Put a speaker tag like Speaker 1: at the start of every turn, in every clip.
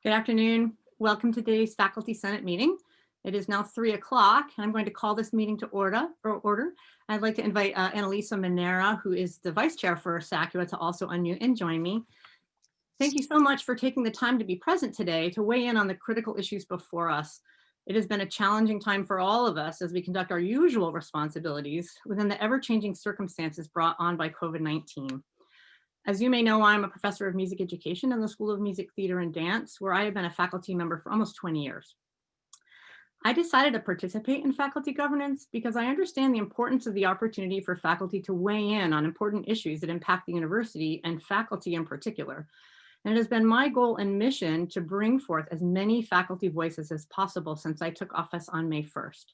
Speaker 1: Good afternoon. Welcome to today's Faculty Senate meeting. It is now 3 o'clock, and I'm going to call this meeting to order. I'd like to invite Annalisa Manera, who is the vice chair for SACUA, to also unmute and join me. Thank you so much for taking the time to be present today to weigh in on the critical issues before us. It has been a challenging time for all of us as we conduct our usual responsibilities within the ever-changing circumstances brought on by COVID-19. As you may know, I'm a professor of music education in the School of Music, Theater, and Dance, where I have been a faculty member for almost 20 years. I decided to participate in faculty governance because I understand the importance of the opportunity for faculty to weigh in on important issues that impact the university and faculty in particular. And it has been my goal and mission to bring forth as many faculty voices as possible since I took office on May 1st.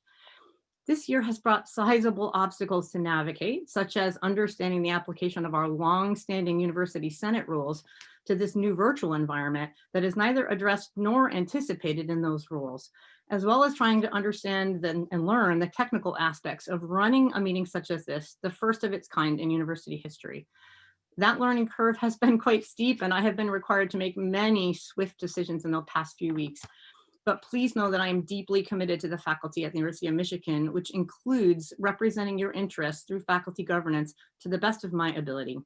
Speaker 1: This year has brought sizable obstacles to navigate, such as understanding the application of our long-standing University Senate rules to this new virtual environment that is neither addressed nor anticipated in those rules, as well as trying to understand and learn the technical aspects of running a meeting such as this, the first of its kind in university history. That learning curve has been quite steep, and I have been required to make many swift decisions in the past few weeks. But please know that I am deeply committed to the faculty at the University of Michigan, which includes representing your interests through faculty governance to the best of my ability.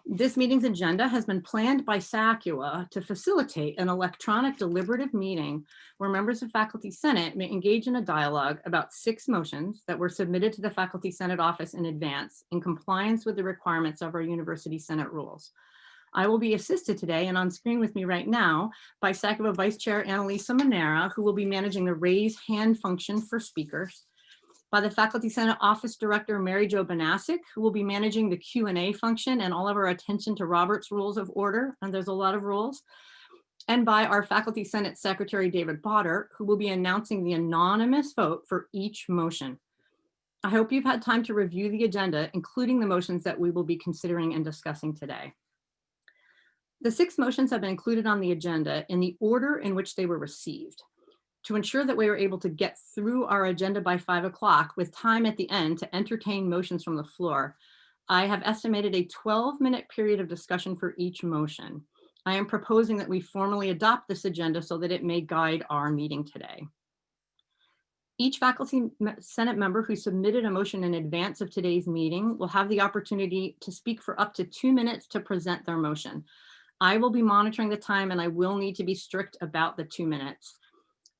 Speaker 1: This meeting's agenda has been planned by SACUA to facilitate an electronic deliberative meeting where members of Faculty Senate may engage in a dialogue about 6 motions that were submitted to the Faculty Senate office in advance in compliance with the requirements of our University Senate rules. I will be assisted today and on screen with me right now by SACUA Vice Chair Annalisa Manera, who will be managing the raise hand function for speakers, by the Faculty Senate Office Director Mary Jo Banasic, who will be managing the Q&A function and all of our attention to Robert's Rules of Order, and there's a lot of rules, and by our Faculty Senate Secretary David Potter, who will be announcing the anonymous vote for each motion. I hope you've had time to review the agenda, including the motions that we will be considering and discussing today. The 6 motions have been included on the agenda in the order in which they were received. To ensure that we were able to get through our agenda by 5 o'clock with time at the end to entertain motions from the floor, I have estimated a 12-minute period of discussion for each motion. I am proposing that we formally adopt this agenda so that it may guide our meeting today. Each Faculty Senate member who submitted a motion in advance of today's meeting will have the opportunity to speak for up to 2 minutes to present their motion. I will be monitoring the time and I will need to be strict about the 2 minutes.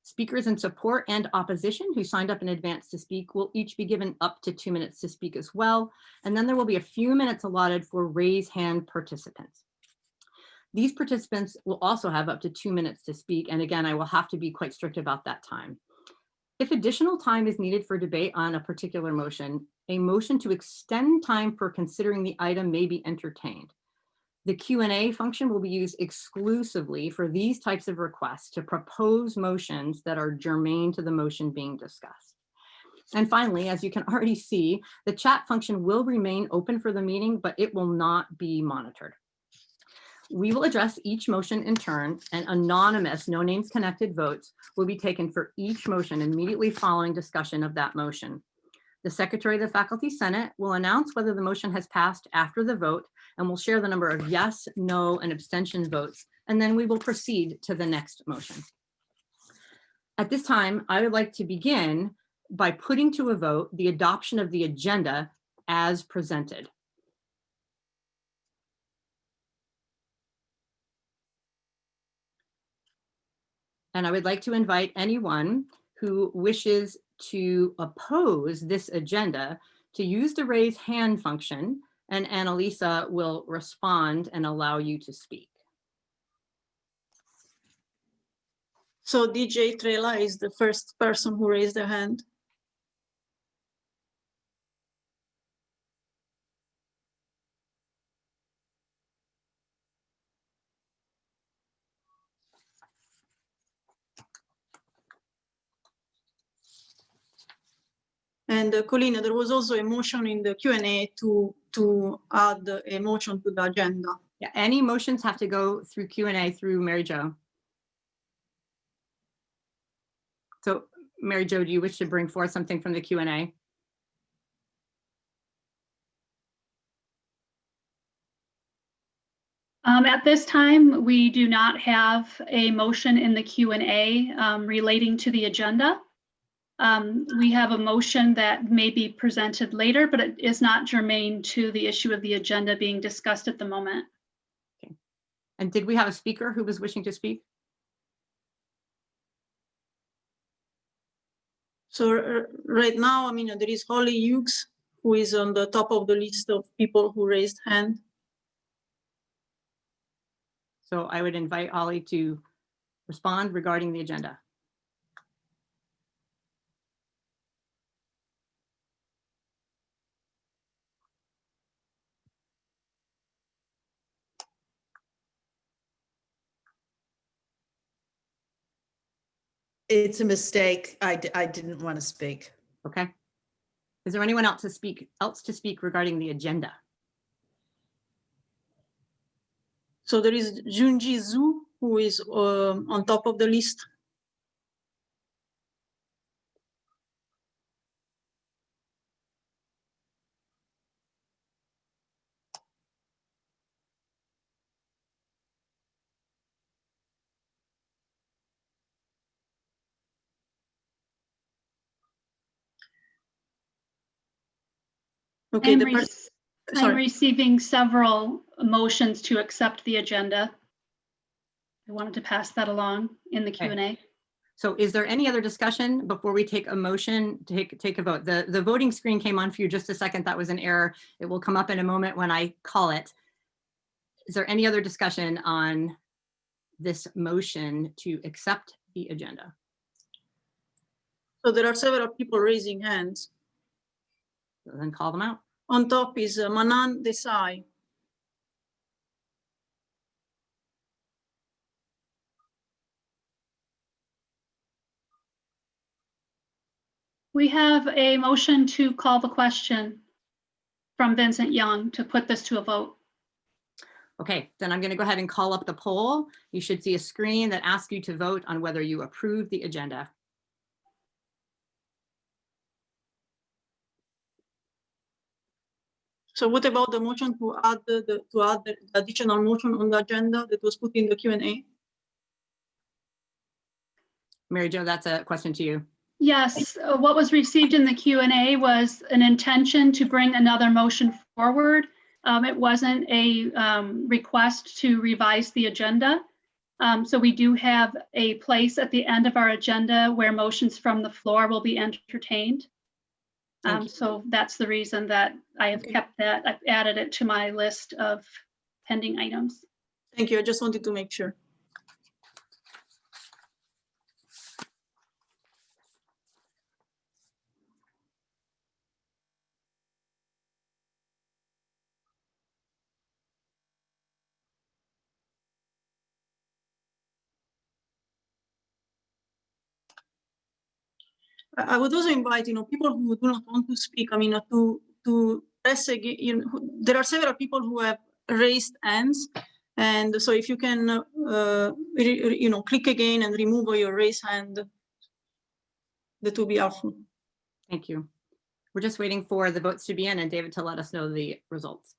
Speaker 1: Speakers in support and opposition who signed up in advance to speak will each be given up to 2 minutes to speak as well. And then there will be a few minutes allotted for raise hand participants. These participants will also have up to 2 minutes to speak. And again, I will have to be quite strict about that time. If additional time is needed for debate on a particular motion, a motion to extend time for considering the item may be entertained. The Q&A function will be used exclusively for these types of requests to propose motions that are germane to the motion being discussed. And finally, as you can already see, the chat function will remain open for the meeting, but it will not be monitored. We will address each motion in turn, and anonymous, no names connected votes will be taken for each motion immediately following discussion of that motion. The Secretary of the Faculty Senate will announce whether the motion has passed after the vote and will share the number of yes, no, and abstention votes, and then we will proceed to the next motion. At this time, I would like to begin by putting to a vote the adoption of the agenda as presented. And I would like to invite anyone who wishes to oppose this agenda to use the raise hand function, and Annalisa will respond and allow you to speak.
Speaker 2: So DJ Trela is the first person who raised their hand. And Colina, there was also a motion in the Q&A to add a motion to the agenda.
Speaker 1: Yeah, any motions have to go through Q&A through Mary Jo. So Mary Jo, do you wish to bring forth something from the Q&A?
Speaker 3: At this time, we do not have a motion in the Q&A relating to the agenda. We have a motion that may be presented later, but it is not germane to the issue of the agenda being discussed at the moment.
Speaker 1: And did we have a speaker who was wishing to speak?
Speaker 2: So right now, I mean, there is Holly Hughes, who is on the top of the list of people who raised hand.
Speaker 1: So I would invite Ollie to respond regarding the agenda.
Speaker 4: It's a mistake. I didn't want to speak.
Speaker 1: Okay. Is there anyone else to speak regarding the agenda?
Speaker 2: So there is Junji Zhu, who is on top of the list. Okay,
Speaker 3: I'm receiving several motions to accept the agenda. I wanted to pass that along in the Q&A.
Speaker 1: So is there any other discussion before we take a motion, take a vote? The voting screen came on for you just a second. That was an error. It will come up in a moment when I call it. Is there any other discussion on this motion to accept the agenda?
Speaker 2: So there are several people raising hands.
Speaker 1: So then call them out.
Speaker 2: On top is Manan Desai.
Speaker 3: We have a motion to call the question from Vincent Young to put this to a vote.
Speaker 1: Okay, then I'm going to go ahead and call up the poll. You should see a screen that asks you to vote on whether you approve the agenda.
Speaker 2: So what about the motion to add the additional motion on the agenda that was put in the Q&A?
Speaker 1: Mary Jo, that's a question to you.
Speaker 3: Yes, what was received in the Q&A was an intention to bring another motion forward. It wasn't a request to revise the agenda. So we do have a place at the end of our agenda where motions from the floor will be entertained. So that's the reason that I have kept that. I've added it to my list of pending items.
Speaker 2: Thank you. I just wanted to make sure. I would also invite, people who do not want to speak, to press again. There are several people who have raised hands, and so if you can, click again and remove your raised hand, that will be helpful.
Speaker 1: Thank you. We're just waiting for the votes to be in and David to let us know the results.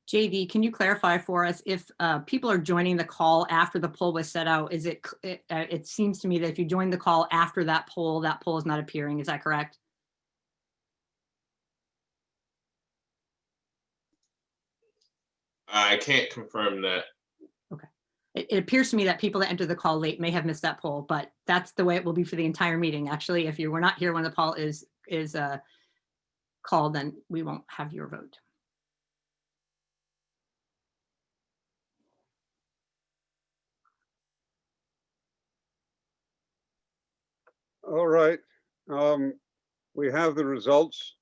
Speaker 1: JD, can you clarify for us if people are joining the call after the poll was set out? Is it seems to me that if you join the call after that poll is not appearing. Is that correct?
Speaker 5: I can't confirm that.
Speaker 1: Okay. It appears to me that people that enter the call late may have missed that poll, but that's the way it will be for the entire meeting. Actually, if you were not here when the poll is called, then we won't have your vote.
Speaker 6: All right. We have the results.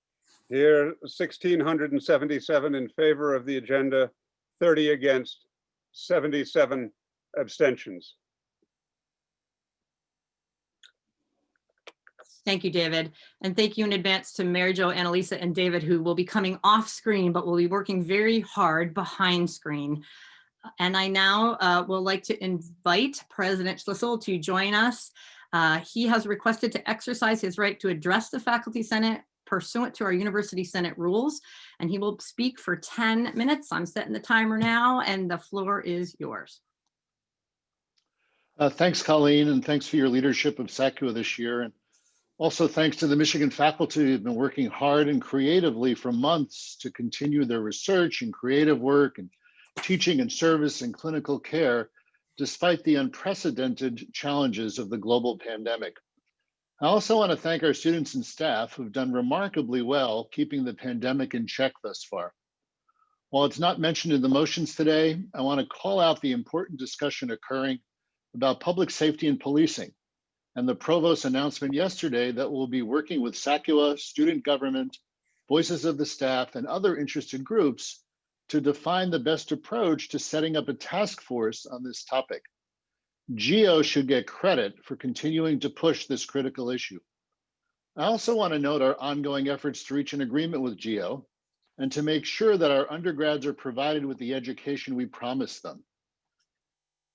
Speaker 5: Here, 1,677 in favor of the agenda, 30 against, 77 abstentions.
Speaker 1: Thank you, David. And thank you in advance to Mary Jo, Annalisa, and David, who will be coming off screen, but will be working very hard behind screen. And I now would like to invite President Schlissel to join us. He has requested to exercise his right to address the Faculty Senate pursuant to our University Senate rules, and he will speak for 10 minutes. I'm setting the timer now, and the floor is yours.
Speaker 6: Thanks, Colleen, and thanks for your leadership of SACUA this year. And also thanks to the Michigan faculty who've been working hard and creatively for months to continue their research and creative work and teaching and service and clinical care, despite the unprecedented challenges of the global pandemic. I also want to thank our students and staff who've done remarkably well keeping the pandemic in check thus far. While it's not mentioned in the motions today, I want to call out the important discussion occurring about public safety and policing, and the provost's announcement yesterday that we'll be working with SACUA, student government, voices of the staff, and other interested groups to define the best approach to setting up a task force on this topic. GEO should get credit for continuing to push this critical issue. I also want to note our ongoing efforts to reach an agreement with GEO and to make sure that our undergrads are provided with the education we promised them.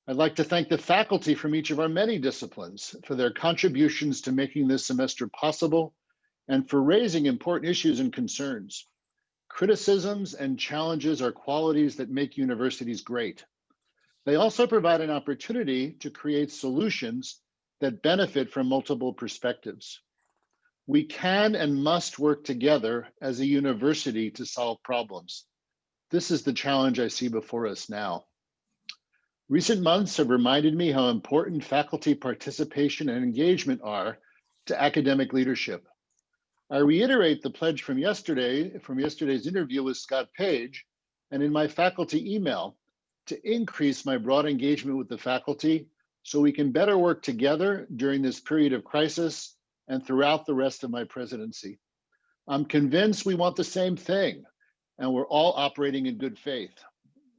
Speaker 6: I'd like to thank the faculty from each of our many disciplines for their contributions to making this semester possible and for raising important issues and concerns. Criticisms and challenges are qualities that make universities great. They also provide an opportunity to create solutions that benefit from multiple perspectives. We can and must work together as a university to solve problems. This is the challenge I see before us now. Recent months have reminded me how important faculty participation and engagement are to academic leadership. I reiterate the pledge from yesterday's interview with Scott Page, and in my faculty email, to increase my broad engagement with the faculty so we can better work together during this period of crisis and throughout the rest of my presidency. I'm convinced we want the same thing, and we're all operating in good faith.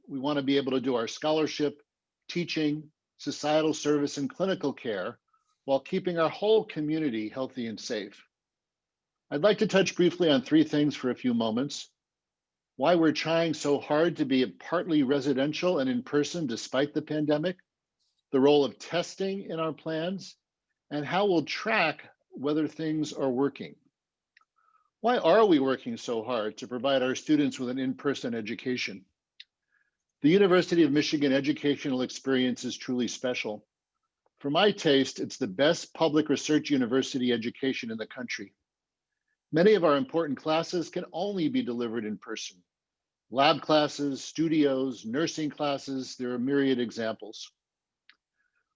Speaker 6: We want to be able to do our scholarship, teaching, societal service, and clinical care while keeping our whole community healthy and safe. I'd like to touch briefly on three things for a few moments: why we're trying so hard to be partly residential and in person despite the pandemic, the role of testing in our plans, and how we'll track whether things are working. Why are we working so hard to provide our students with an in-person education? The University of Michigan educational experience is truly special. For my taste, it's the best public research university education in the country. Many of our important classes can only be delivered in person. Lab classes, studios, nursing classes, there are myriad examples.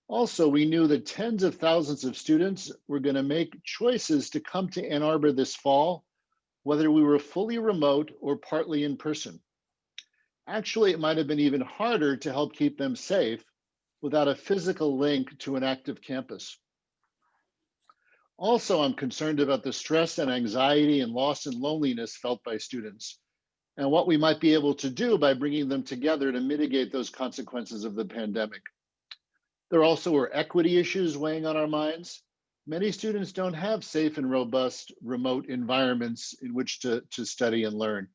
Speaker 6: Also, we knew that tens of thousands of students were going to make choices to come to Ann Arbor this fall, whether we were fully remote or partly in person. Actually, it might have been even harder to help keep them safe without a physical link to an active campus. Also, I'm concerned about the stress and anxiety and loss and loneliness felt by students, and what we might be able to do by bringing them together to mitigate those consequences of the pandemic. There also were equity issues weighing on our minds. Many students don't have safe and robust remote environments in which to study and learn.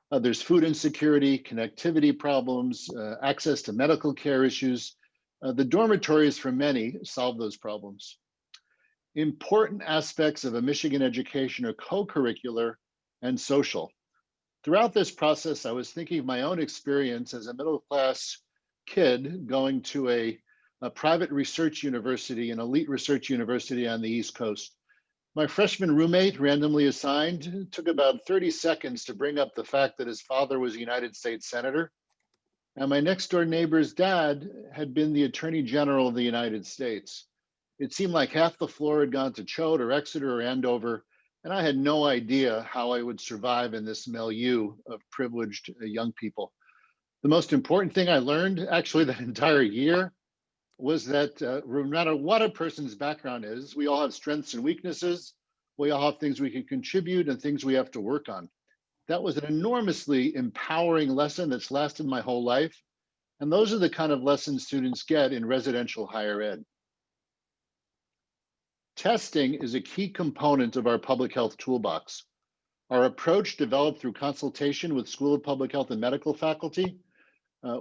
Speaker 6: There's food insecurity, connectivity problems, access to medical care issues. The dormitories for many solve those problems. Important aspects of a Michigan education are co-curricular and social. Throughout this process, I was thinking of my own experience as a middle-class kid going to a private research university, an elite research university on the East Coast. My freshman roommate, randomly assigned, took about 30 seconds to bring up the fact that his father was a United States Senator, and my next door neighbor's dad had been the Attorney General of the United States. It seemed like half the floor had gone to Choate or Exeter or Andover, and I had no idea how I would survive in this milieu of privileged young people. The most important thing I learned actually that entire year was that no matter what a person's background is, we all have strengths and weaknesses. We all have things we can contribute and things we have to work on. That was an enormously empowering lesson that's lasted my whole life. And those are the kind of lessons students get in residential higher ed. Testing is a key component of our public health toolbox. Our approach, developed through consultation with School of Public Health and medical faculty.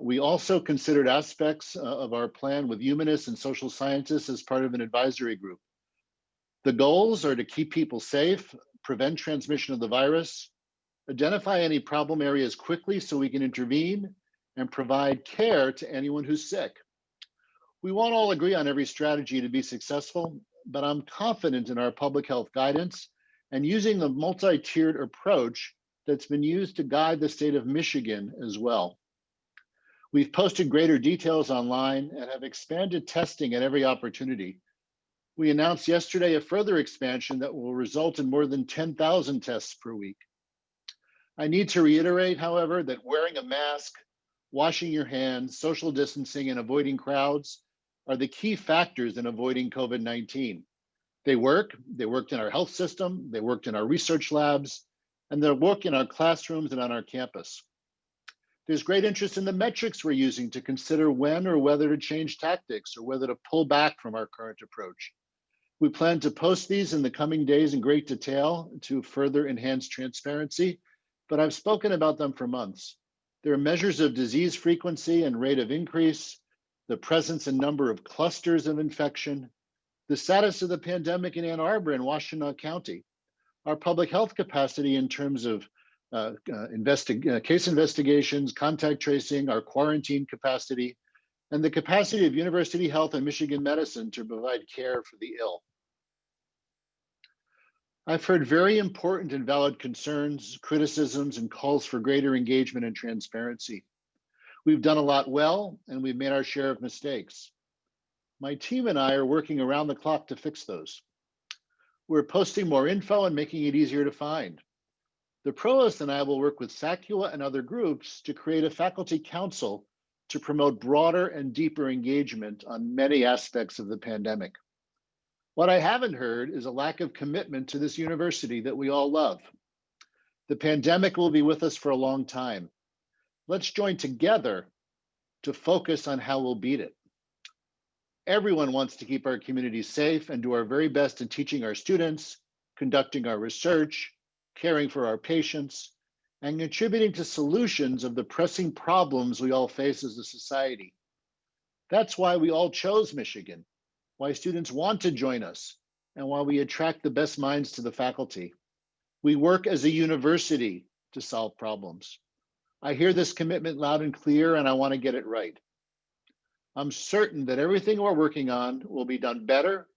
Speaker 6: We also considered aspects of our plan with humanists and social scientists as part of an advisory group. The goals are to keep people safe, prevent transmission of the virus, identify any problem areas quickly so we can intervene, and provide care to anyone who's sick. We won't all agree on every strategy to be successful, but I'm confident in our public health guidance and using the multi-tiered approach that's been used to guide the state of Michigan as well. We've posted greater details online and have expanded testing at every opportunity. We announced yesterday a further expansion that will result in more than 10,000 tests per week. I need to reiterate, however, that wearing a mask, washing your hands, social distancing, and avoiding crowds are the key factors in avoiding COVID-19. They worked in our health system, they worked in our research labs, and they work in our classrooms and on our campus. There's great interest in the metrics we're using to consider when or whether to change tactics or whether to pull back from our current approach. We plan to post these in the coming days in great detail to further enhance transparency, but I've spoken about them for months. There are measures of disease frequency and rate of increase, the presence and number of clusters of infection, the status of the pandemic in Ann Arbor and Washtenaw County, our public health capacity in terms of case investigations, contact tracing, our quarantine capacity, and the capacity of University Health and Michigan Medicine to provide care for the ill. I've heard very important and valid concerns, criticisms, and calls for greater engagement and transparency. We've done a lot well, and we've made our share of mistakes. My team and I are working around the clock to fix those. We're posting more info and making it easier to find. The provost and I will work with SACUA and other groups to create a faculty council to promote broader and deeper engagement on many aspects of the pandemic. What I haven't heard is a lack of commitment to this university that we all love. The pandemic will be with us for a long time. Let's join together to focus on how we'll beat it. Everyone wants to keep our community safe and do our very best in teaching our students, conducting our research, caring for our patients, and contributing to solutions of the pressing problems we all face as a society. That's why we all chose Michigan, why students want to join us, and why we attract the best minds to the faculty. We work as a university to solve problems. I hear this commitment loud and clear, and I want to get it right. I'm certain that everything we're working on will be done better,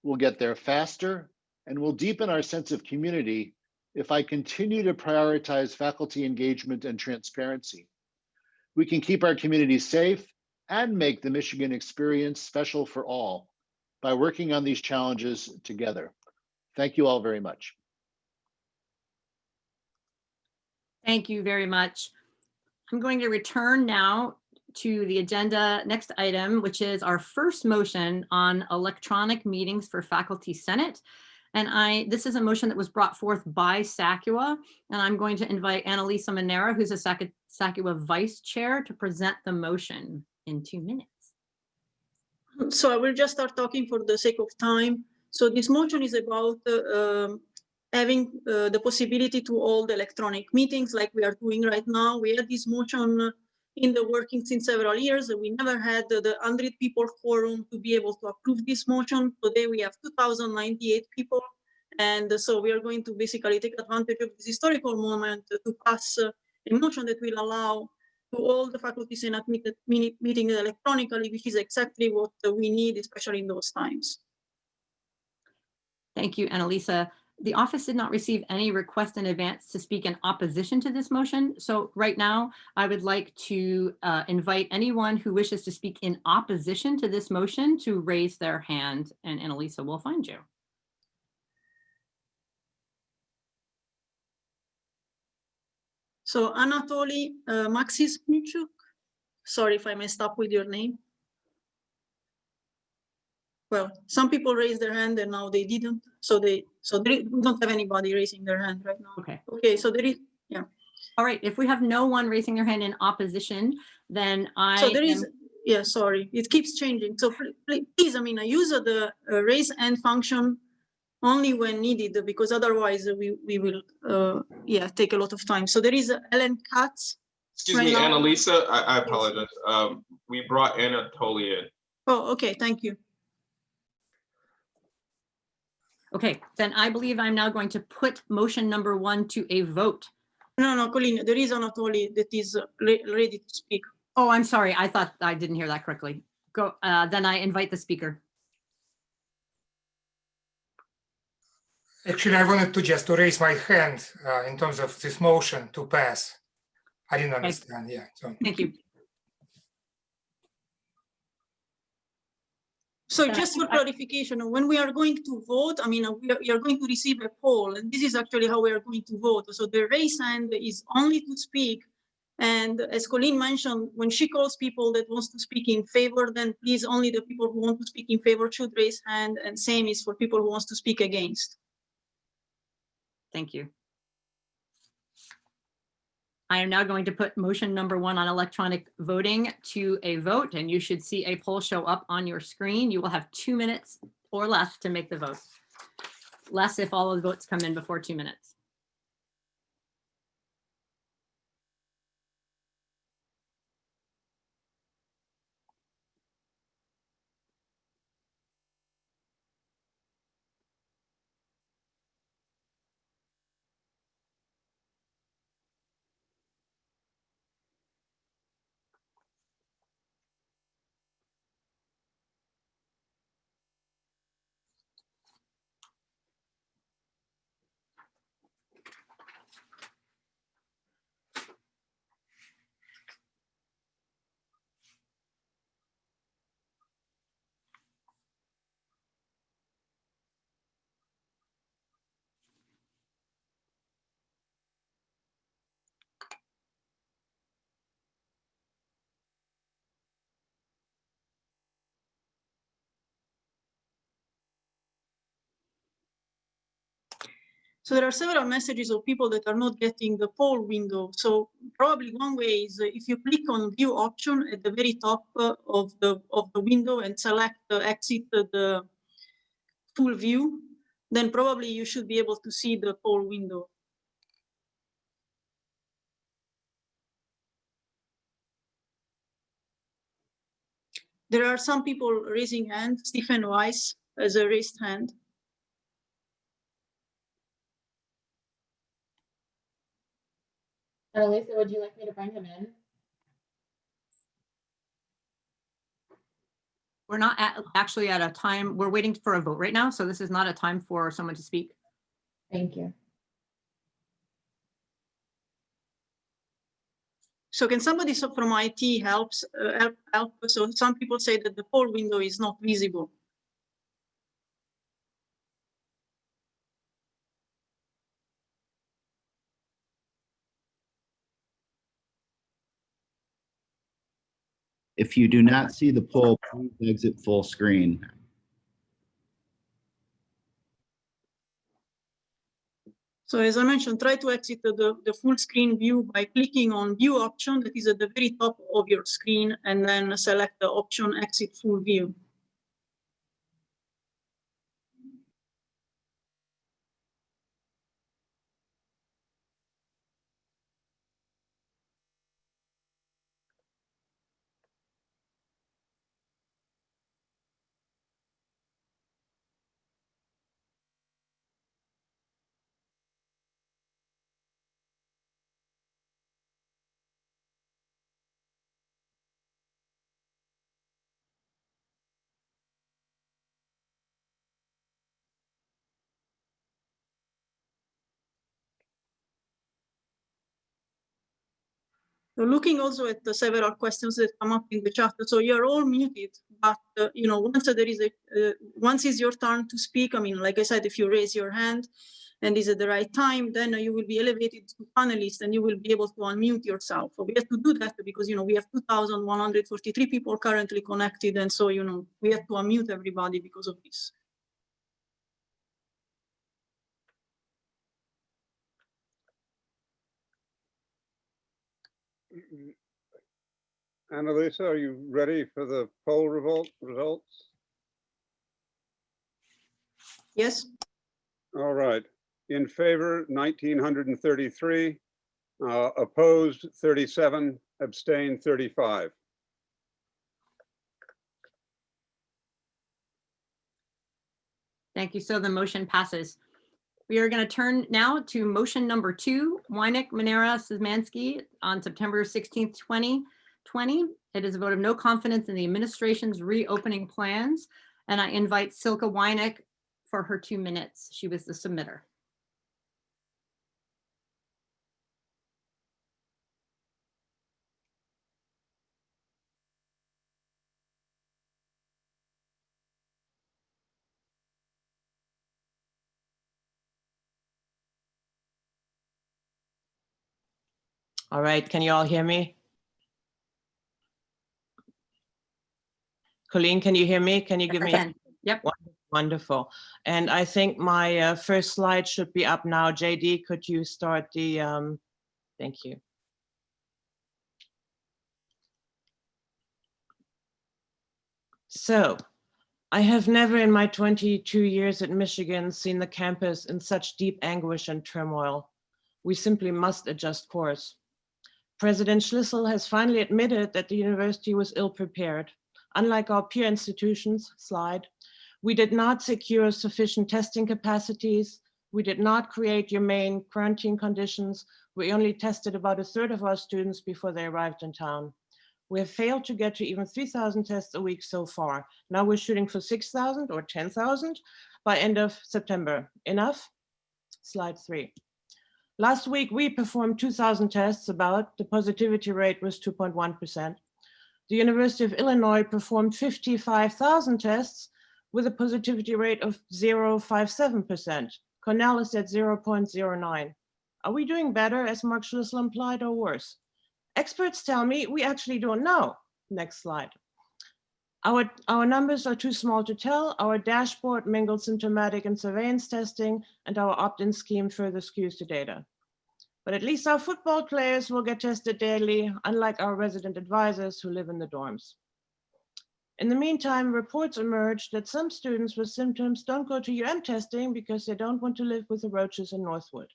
Speaker 6: we'll get there faster, and will deepen our sense of community if I continue to prioritize faculty engagement and transparency. We can keep our community safe and make the Michigan experience special for all by working on these challenges together. Thank you all very much.
Speaker 1: Thank you very much. I'm going to return now to the agenda next item, which is our first motion on electronic meetings for Faculty Senate. And this is a motion that was brought forth by SACUA, and I'm going to invite Annalisa Manera, who's a SACUA Vice Chair, to present the motion in 2 minutes.
Speaker 2: So I will just start talking for the sake of time. So this motion is about having the possibility to hold electronic meetings like we are doing right now. We had this motion in the working since several years. We never had the 100 people quorum to be able to approve this motion. Today we have 2,098 people. And so we are going to basically take advantage of this historical moment to pass a motion that will allow to all the Faculty Senate meetings electronically, which is exactly what we need, especially in those times.
Speaker 1: Thank you, Annalisa. The office did not receive any request in advance to speak in opposition to this motion. So right now, I would like to invite anyone who wishes to speak in opposition to this motion to raise their hand, and Annalisa will find you.
Speaker 2: So Anatoly Maxismchuk, sorry if I messed up with your name. Well, some people raised their hand and now they didn't. So So we don't have anybody raising their hand right now.
Speaker 1: Okay.
Speaker 2: Okay, so there is,
Speaker 1: All right. If we have no one raising their hand in opposition, then
Speaker 2: so
Speaker 1: I
Speaker 2: there is,
Speaker 1: am,
Speaker 2: yeah, sorry, it keeps changing. So please, I mean, use the raise hand function only when needed, because otherwise we will, yeah, take a lot of time. So there is Ellen Katz.
Speaker 7: Excuse
Speaker 2: Right
Speaker 7: me,
Speaker 2: now-
Speaker 7: Annalisa, I apologize. We brought Anatoly in.
Speaker 2: Oh, okay, thank you.
Speaker 1: okay, then I believe I'm now going to put motion number 1 to a vote.
Speaker 2: No, Colleen, there is Anatoly that is ready to speak.
Speaker 1: Oh, I'm sorry. I thought I didn't hear that correctly. Go, then I invite the speaker.
Speaker 8: Actually, I wanted to just to raise my hand in terms of this motion to pass. I didn't understand, yeah. So
Speaker 1: Thank you.
Speaker 2: So
Speaker 1: Then I
Speaker 2: just for
Speaker 1: think I-
Speaker 2: clarification, when we are going to vote, I mean, we are going to receive a poll, and this is actually how we are going to vote. So the raise hand is only to speak. And as Colleen mentioned, when she calls people that wants to speak in favor, then please only the people who want to speak in favor should raise hand, and same is for people who wants to speak against.
Speaker 1: Thank you. I am now going to put motion number 1 on electronic voting to a vote, and you should see a poll show up on your screen. You will have 2 minutes or less to make the vote. Less if all of the votes come in before 2 minutes.
Speaker 2: So there are several messages of people that are not getting the poll window. So probably one way is if you click on view option at the very top of the window and select exit the full view, then probably you should be able to see the poll window. There are some people raising hand. Stephen Weiss has a raised hand.
Speaker 9: Annalisa, would you like me to bring him in?
Speaker 1: We're not actually at a time, we're waiting for a vote right now, so this is not a time for someone to speak.
Speaker 9: Thank you.
Speaker 2: So can somebody from IT help? So some people say that the poll window is not visible.
Speaker 10: If you do not see the poll, please exit full screen.
Speaker 2: So as I mentioned, try to exit the full screen view by clicking on view option that is at the very top of your screen, and then select the option exit full view. So looking also at the several questions that come up in the chat. So you're all muted, but you know, once there is once is your turn to speak. I mean, like I said, if you raise your hand and is at the right time, then you will be elevated to panelist and you will be able to unmute yourself. So we have to do that because, you know, we have 2,143 people currently connected. And so, you know, we have to unmute everybody because of this.
Speaker 5: Annalisa, are you ready for the poll results?
Speaker 2: Yes,
Speaker 5: All right. In favor, 1,933. Opposed, 37. Abstained, 35.
Speaker 1: Thank you. So the motion passes. We are going to turn now to motion number 2, Wynick, Manera, Szymanski on September 16th, 2020. It is a vote of no confidence in the administration's reopening plans. And I invite Silke Wynick for her 2 minutes. She was the submitter.
Speaker 11: All right, can you all hear me? Colleen, can you hear me? Can you give me?
Speaker 1: Yep.
Speaker 11: Wonderful. And I think my first slide should be up now. JD, could you start the, thank you. So I have never in my 22 years at Michigan seen the campus in such deep anguish and turmoil. We simply must adjust course. President Schlissel has finally admitted that the university was ill-prepared. Unlike our peer institutions, slide, we did not secure sufficient testing capacities. We did not create humane quarantine conditions. We only tested about 1/3 of our students before they arrived in town. We have failed to get to even 3,000 tests a week so far. Now we're shooting for 6,000 or 10,000 by end of September. Enough? Slide 3. Last week, we performed 2,000 tests about. The positivity rate was 2.1%. The University of Illinois performed 55,000 tests with a positivity rate of 0.57%. Cornell is at 0.09. Are we doing better, as Mark Schlissel implied, or worse? Experts tell me we actually don't know. Next slide. Our numbers are too small to tell. Our dashboard mingled symptomatic and surveillance testing, and our opt-in scheme further skews the data. But at least our football players will get tested daily, unlike our resident advisors who live in the dorms. In the meantime, reports emerged that some students with symptoms don't go to UM testing because they don't want to live with the roaches in Northwood.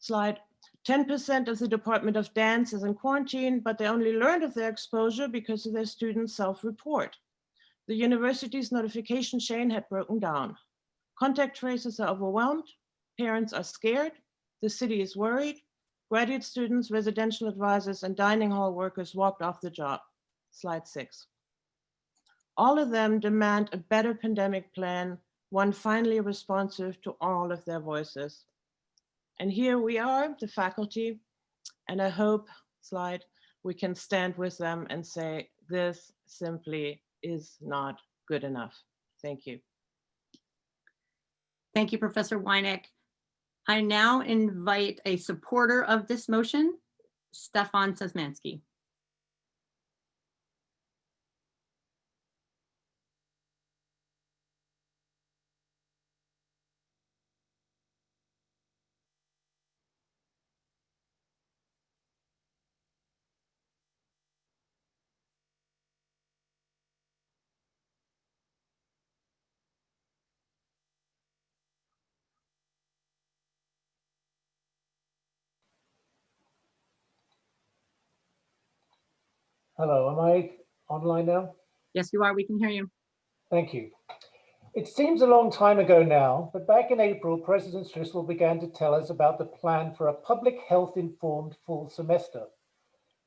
Speaker 11: Slide. 10% of the Department of Dance is in quarantine, but they only learned of their exposure because of their students' self-report. The university's notification chain had broken down. Contact tracers are overwhelmed. Parents are scared. The city is worried. Graduate students, residential advisors, and dining hall workers walked off the job. Slide 6. All of them demand a better pandemic plan, one finally responsive to all of their voices. And here we are, the faculty, and I hope, slide, we can stand with them and say, this simply is not good enough. Thank you.
Speaker 1: Thank you, Professor Wynick. I now invite a supporter of this motion, Stefan Szymanski.
Speaker 12: Hello, am I online now?
Speaker 1: Yes, you are. We can hear you.
Speaker 12: Thank you. It seems a long time ago now, but back in April, President Schlissel began to tell us about the plan for a public health informed fall semester.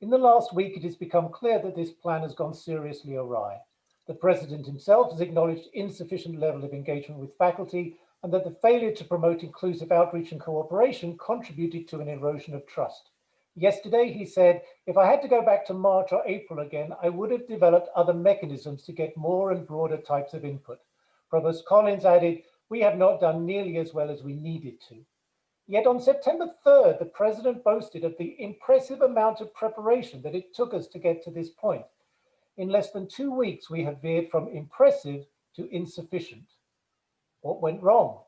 Speaker 12: In the last week, it has become clear that this plan has gone seriously awry. The president himself has acknowledged insufficient level of engagement with faculty and that the failure to promote inclusive outreach and cooperation contributed to an erosion of trust. Yesterday, he said, if I had to go back to March or April again, I would have developed other mechanisms to get more and broader types of input. Provost Collins added, we have not done nearly as well as we needed to. Yet on September 3rd, the president boasted of the impressive amount of preparation that it took us to get to this point. In less than 2 weeks, we have veered from impressive to insufficient. What went wrong?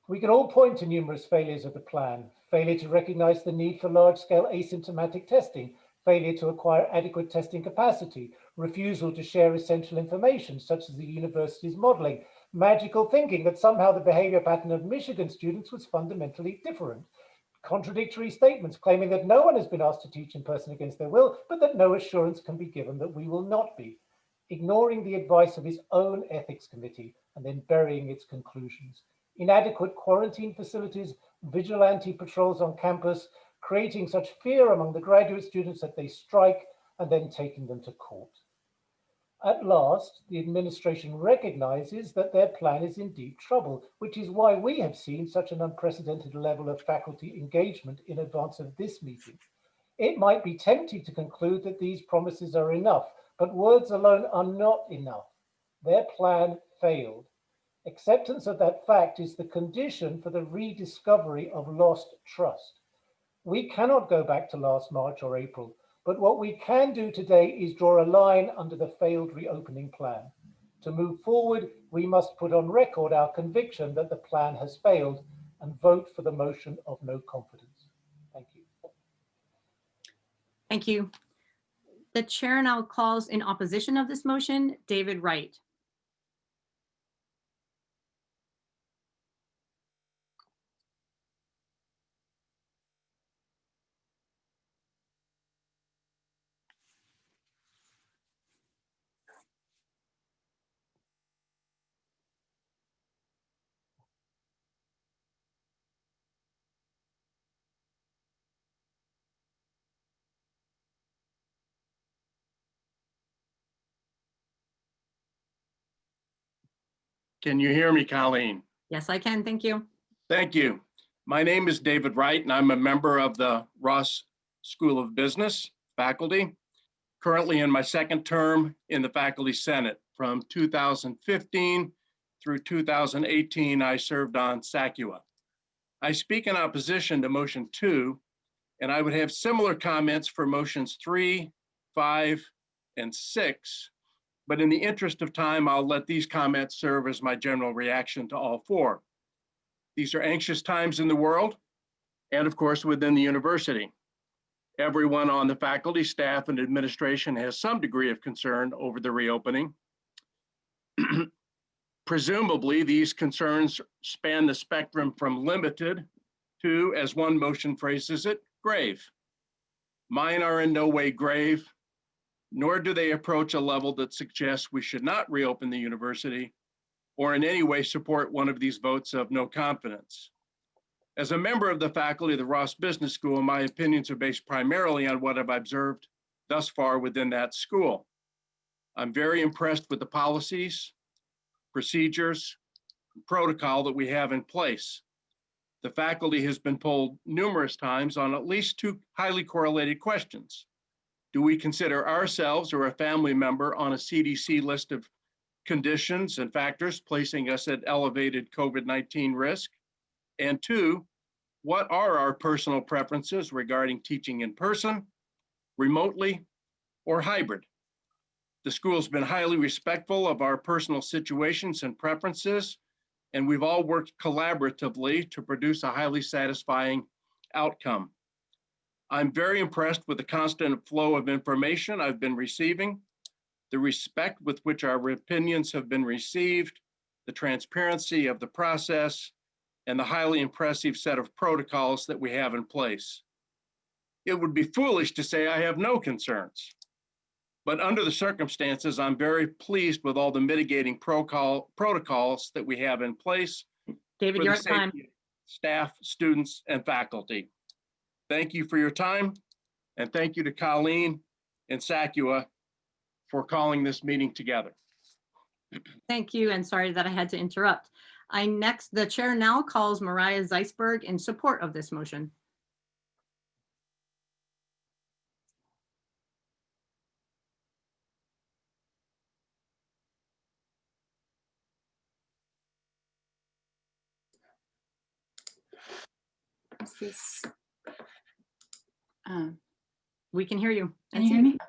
Speaker 12: We can all point to numerous failures of the plan: failure to recognize the need for large-scale asymptomatic testing, failure to acquire adequate testing capacity, refusal to share essential information, such as the university's modeling, magical thinking that somehow the behavior pattern of Michigan students was fundamentally different, contradictory statements claiming that no one has been asked to teach in person against their will, but that no assurance can be given that we will not be, ignoring the advice of his own ethics committee and then burying its conclusions, inadequate quarantine facilities, vigilante patrols on campus, creating such fear among the graduate students that they strike and then taking them to court. At last, the administration recognizes that their plan is in deep trouble, which is why we have seen such an unprecedented level of faculty engagement in advance of this meeting. It might be tempting to conclude that these promises are enough, but words alone are not enough. Their plan failed. Acceptance of that fact is the condition for the rediscovery of lost trust. We cannot go back to last March or April, but what we can do today is draw a line under the failed reopening plan. To move forward, we must put on record our conviction that the plan has failed and vote for the motion of no confidence. Thank you.
Speaker 1: Thank you. The chair now calls in opposition of this motion, David Wright.
Speaker 13: Can you hear me, Colleen?
Speaker 1: Yes, I can. Thank you.
Speaker 13: Thank you. My name is David Wright, and I'm a member of the Ross School of Business faculty, currently in my second term in the Faculty Senate. From 2015 through 2018, I served on SACUA. I speak in opposition to motion 2, and I would have similar comments for motions 3, 5, and 6. But in the interest of time, I'll let these comments serve as my general reaction to all 4. These are anxious times in the world, and of course, within the university. Everyone on the faculty, staff, and administration has some degree of concern over the reopening. Presumably, these concerns span the spectrum from limited to, as one motion phrases it, grave. Mine are in no way grave, nor do they approach a level that suggests we should not reopen the university or in any way support one of these votes of no confidence. As a member of the faculty of the Ross Business School, my opinions are based primarily on what I've observed thus far within that school. I'm very impressed with the policies, procedures, and protocol that we have in place. The faculty has been polled numerous times on at least 2 highly correlated questions. Do we consider ourselves or a family member on a CDC list of conditions and factors placing us at elevated COVID-19 risk? And 2, what are our personal preferences regarding teaching in person, remotely, or hybrid? The school's been highly respectful of our personal situations and preferences, and we've all worked collaboratively to produce a highly satisfying outcome. I'm very impressed with the constant flow of information I've been receiving, the respect with which our opinions have been received, the transparency of the process, and the highly impressive set of protocols that we have in place. It would be foolish to say I have no concerns. But under the circumstances, I'm very pleased with all the mitigating protocols that we have in place.
Speaker 1: David,
Speaker 13: for
Speaker 1: you're
Speaker 13: the
Speaker 1: at time.
Speaker 13: safety of staff, students, and faculty. Thank you for your time, and thank you to Colleen and SACUA for calling this meeting together.
Speaker 1: Thank you, and sorry that I had to interrupt. The chair now calls Mariah Zeisberg in support of this motion.
Speaker 14: Is this,
Speaker 1: We can hear you.
Speaker 14: can you hear me? Okay.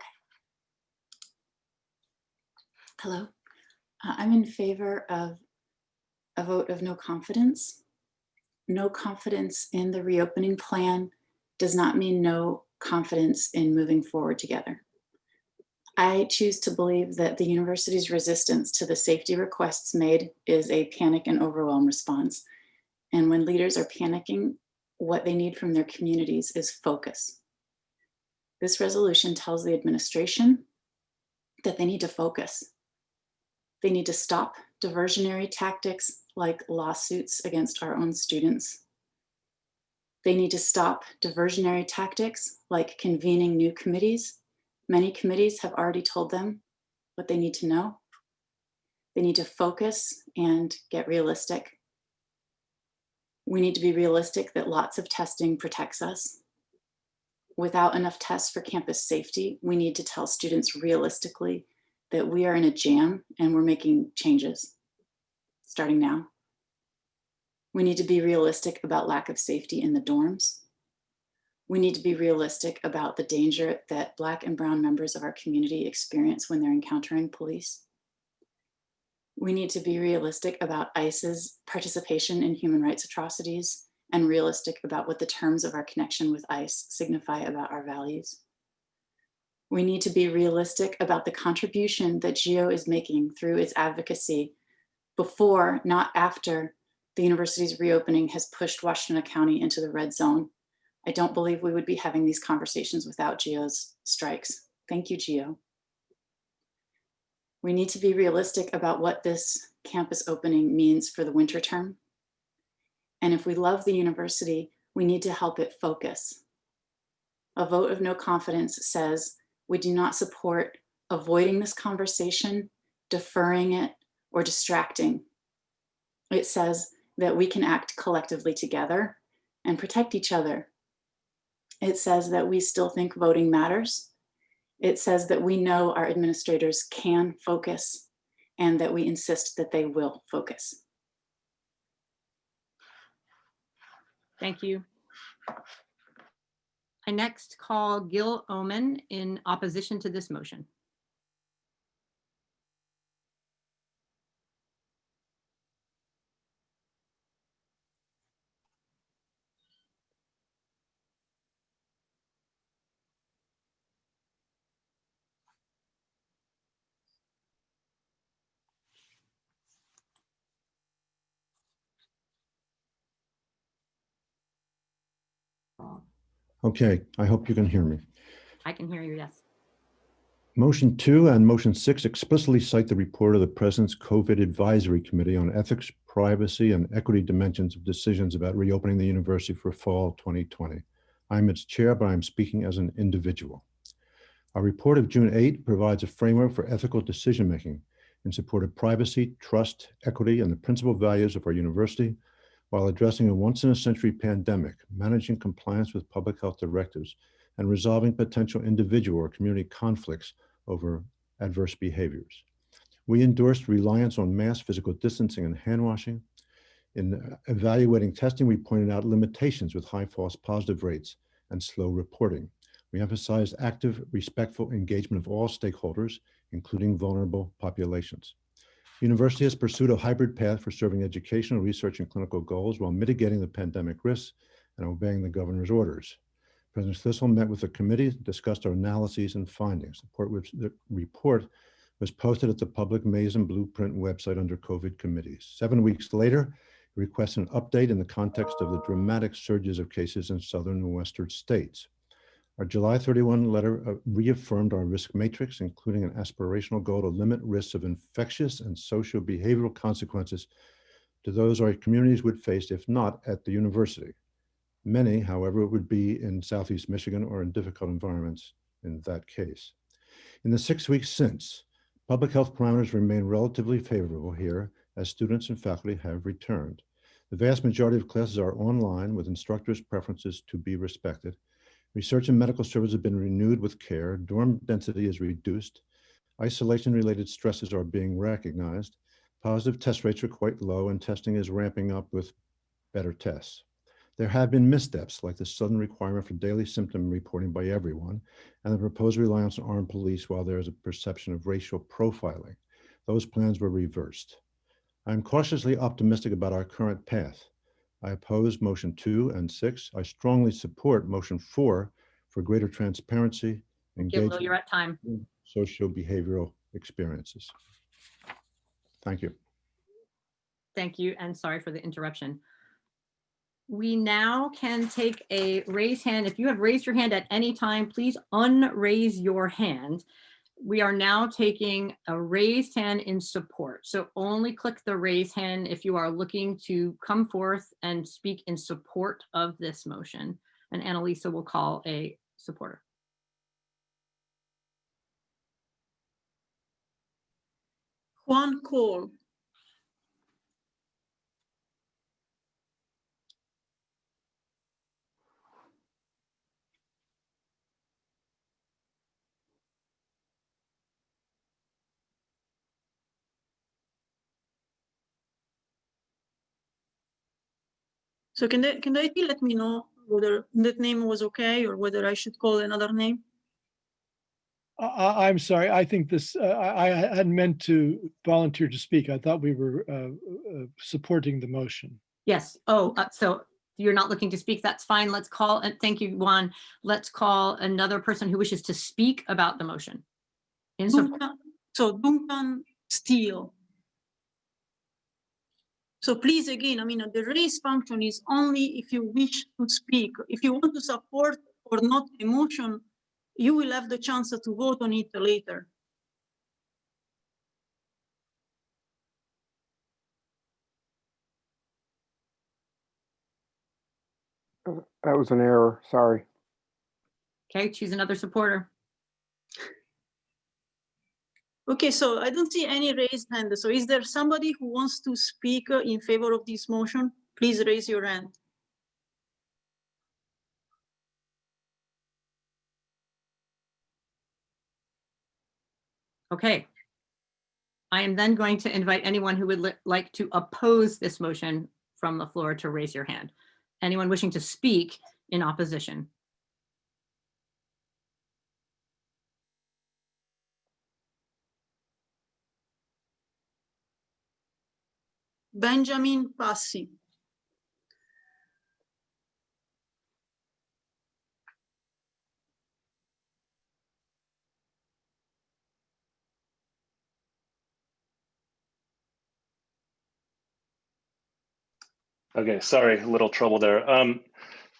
Speaker 14: Hello. I'm in favor of a vote of no confidence. no confidence in the reopening plan does not mean no confidence in moving forward together. I choose to believe that the university's resistance to the safety requests made is a panic and overwhelm response. And when leaders are panicking, what they need from their communities is focus. This resolution tells the administration that they need to focus. They need to stop diversionary tactics like lawsuits against our own students. They need to stop diversionary tactics like convening new committees. Many committees have already told them what they need to know. They need to focus and get realistic. We need to be realistic that lots of testing protects us. Without enough tests for campus safety, we need to tell students realistically that we are in a jam and we're making changes starting now. We need to be realistic about lack of safety in the dorms. We need to be realistic about the danger that Black and brown members of our community experience when they're encountering police. We need to be realistic about ICE's participation in human rights atrocities and realistic about what the terms of our connection with ICE signify about our values. We need to be realistic about the contribution that GEO is making through its advocacy before, not after, the university's reopening has pushed Washtenaw County into the red zone. I don't believe we would be having these conversations without GEO's strikes. Thank you, GEO. We need to be realistic about what this campus opening means for the winter term. And if we love the university, we need to help it focus. A vote of no confidence says we do not support avoiding this conversation, deferring it, or distracting. It says that we can act collectively together and protect each other. It says that we still think voting matters. It says that we know our administrators can focus and that we insist that they will focus.
Speaker 1: Thank you. I next call Gil Omen in opposition to this motion.
Speaker 15: Okay, I hope you can hear me.
Speaker 1: I can hear you, yes.
Speaker 15: Motion 2 and Motion 6 explicitly cite the report of the President's COVID Advisory Committee on Ethics, Privacy, and Equity Dimensions of Decisions about Reopening the University for Fall 2020. I'm its chair, but I'm speaking as an individual. Our report of June 8 provides a framework for ethical decision-making in support of privacy, trust, equity, and the principal values of our university, while addressing a once-in-a-century pandemic, managing compliance with public health directives, and resolving potential individual or community conflicts over adverse behaviors. We endorsed reliance on mass physical distancing and hand washing. In evaluating testing, we pointed out limitations with high false positive rates and slow reporting. We emphasized active, respectful engagement of all stakeholders, including vulnerable populations. The university has pursued a hybrid path for serving educational, research, and clinical goals while mitigating the pandemic risks and obeying the governor's orders. President Schlissel met with the committee, discussed our analyses and findings. The report was posted at the public Maize and Blueprint website under COVID committees. 7 weeks later, we requested an update in the context of the dramatic surges of cases in southern and western states. Our July 31 letter reaffirmed our risk matrix, including an aspirational goal to limit risks of infectious and social behavioral consequences to those our communities would face if not at the university. Many, however, would be in Southeast Michigan or in difficult environments in that case. In the 6 weeks since, public health parameters remain relatively favorable here as students and faculty have returned. The vast majority of classes are online with instructors' preferences to be respected. Research and medical services have been renewed with care. Dorm density is reduced. Isolation-related stresses are being recognized. Positive test rates are quite low and testing is ramping up with better tests. There have been missteps like the sudden requirement for daily symptom reporting by everyone and the proposed reliance on armed police while there is a perception of racial profiling. Those plans were reversed. I'm cautiously optimistic about our current path. I oppose motion 2 and 6. I strongly support motion 4 for greater transparency,
Speaker 1: Give Lou,
Speaker 15: engagement,
Speaker 1: you're at time.
Speaker 15: in socio-behavioral experiences. Thank you.
Speaker 1: Thank you, and sorry for the interruption. We now can take a raised hand. If you have raised your hand at any time, please unraise your hand. We are now taking a raised hand in support. So only click the raise hand if you are looking to come forth and speak in support of this motion. And Annalisa will call a supporter.
Speaker 2: Juan Cole. So can the IT let me know whether that name was okay or whether I should call another name?
Speaker 16: I'm sorry. I think this, I hadn't meant to volunteer to speak. I thought we were supporting the motion.
Speaker 1: Yes. Oh, so you're not looking to speak. That's fine. Let's call, and thank you, Juan. Let's call another person who wishes to speak about the motion. In support.
Speaker 2: So Duncan Steele. So please, again, I mean, the raise function is only if you wish to speak. If you want to support or not a motion, you will have the chance to vote on it later.
Speaker 17: That was an error, sorry.
Speaker 1: Okay, choose another supporter.
Speaker 2: Okay, so I don't see any raised hand. So is there somebody who wants to speak in favor of this motion? Please raise your hand.
Speaker 1: Okay. I am then going to invite anyone who would like to oppose this motion from the floor to raise your hand. Anyone wishing to speak in opposition?
Speaker 2: Benjamin Passi.
Speaker 18: Okay, sorry, a little trouble there.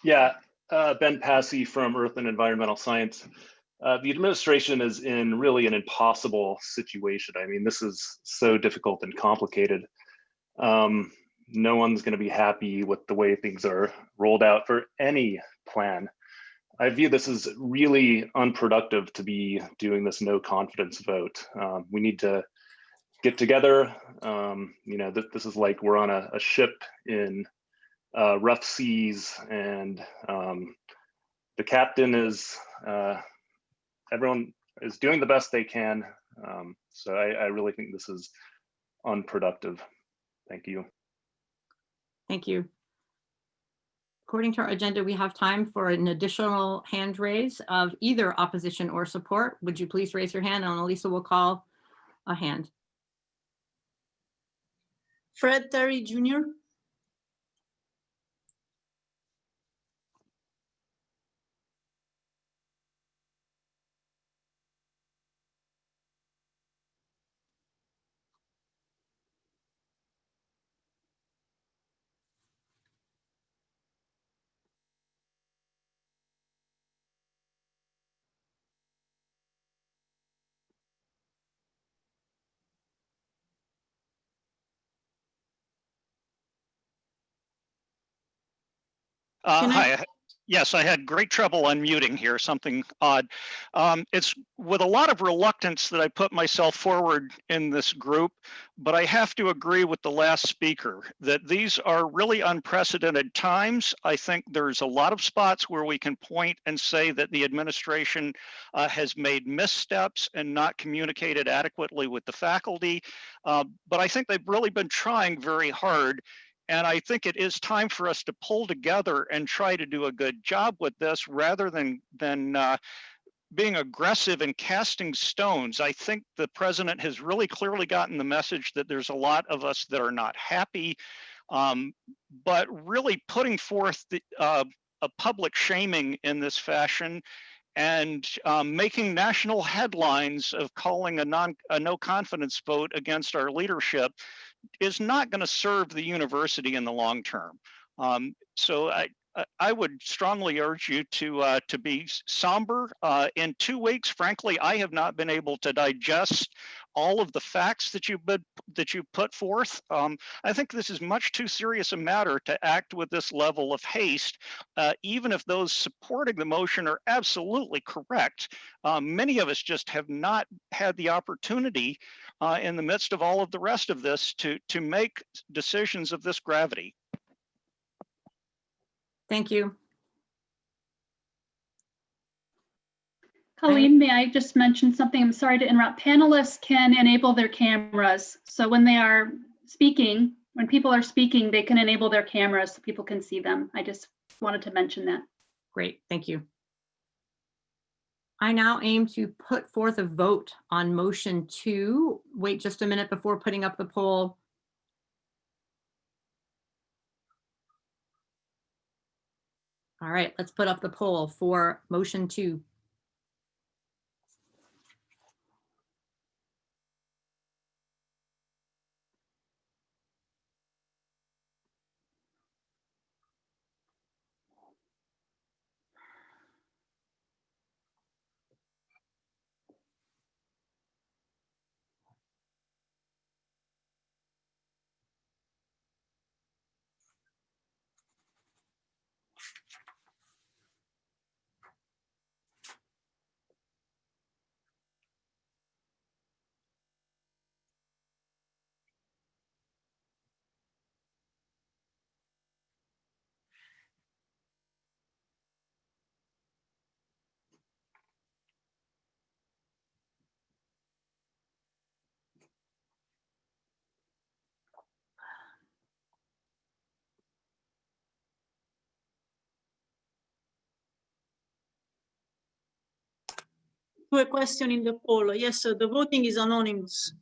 Speaker 18: Ben Passy from Earth and Environmental Science. The administration is in really an impossible situation. I mean, this is so difficult and complicated. No one's going to be happy with the way things are rolled out for any plan. I view this as really unproductive to be doing this no confidence vote. We need to get together. This is like we're on a ship in rough seas, and the captain is, everyone is doing the best they can. So I really think this is unproductive. Thank you.
Speaker 1: Thank you. According to our agenda, we have time for an additional hand raise of either opposition or support. Would you please raise your hand, and Elisa will call a hand.
Speaker 2: Fred Terry Jr.
Speaker 19: Hi. Yes, I had great trouble unmuting here, something odd. It's with a lot of reluctance that I put myself forward in this group, but I have to agree with the last speaker that these are really unprecedented times. I think there's a lot of spots where we can point and say that the administration has made missteps and not communicated adequately with the faculty, but I think they've really been trying very hard. And I think it is time for us to pull together and try to do a good job with this rather than being aggressive and casting stones. I think the president has really clearly gotten the message that there's a lot of us that are not happy. But really putting forth a public shaming in this fashion and making national headlines of calling a no confidence vote against our leadership is not going to serve the university in the long term. So I would strongly urge you to be somber. In 2 weeks, frankly, I have not been able to digest all of the facts that you put forth. I think this is much too serious a matter to act with this level of haste, even if those supporting the motion are absolutely correct. Many of us just have not had the opportunity in the midst of all of the rest of this to make decisions of this gravity.
Speaker 1: Thank you.
Speaker 3: Colleen, may I just mention something? I'm sorry to interrupt. Panelists can enable their cameras. So when they are speaking, when people are speaking, they can enable their cameras so people can see them. I just wanted to mention that.
Speaker 1: Great, thank you. I now aim to put forth a vote on motion 2. Wait just a minute before putting up the poll. All right, let's put up the poll for motion 2.
Speaker 2: To a question in the poll. Yes, the voting is anonymous.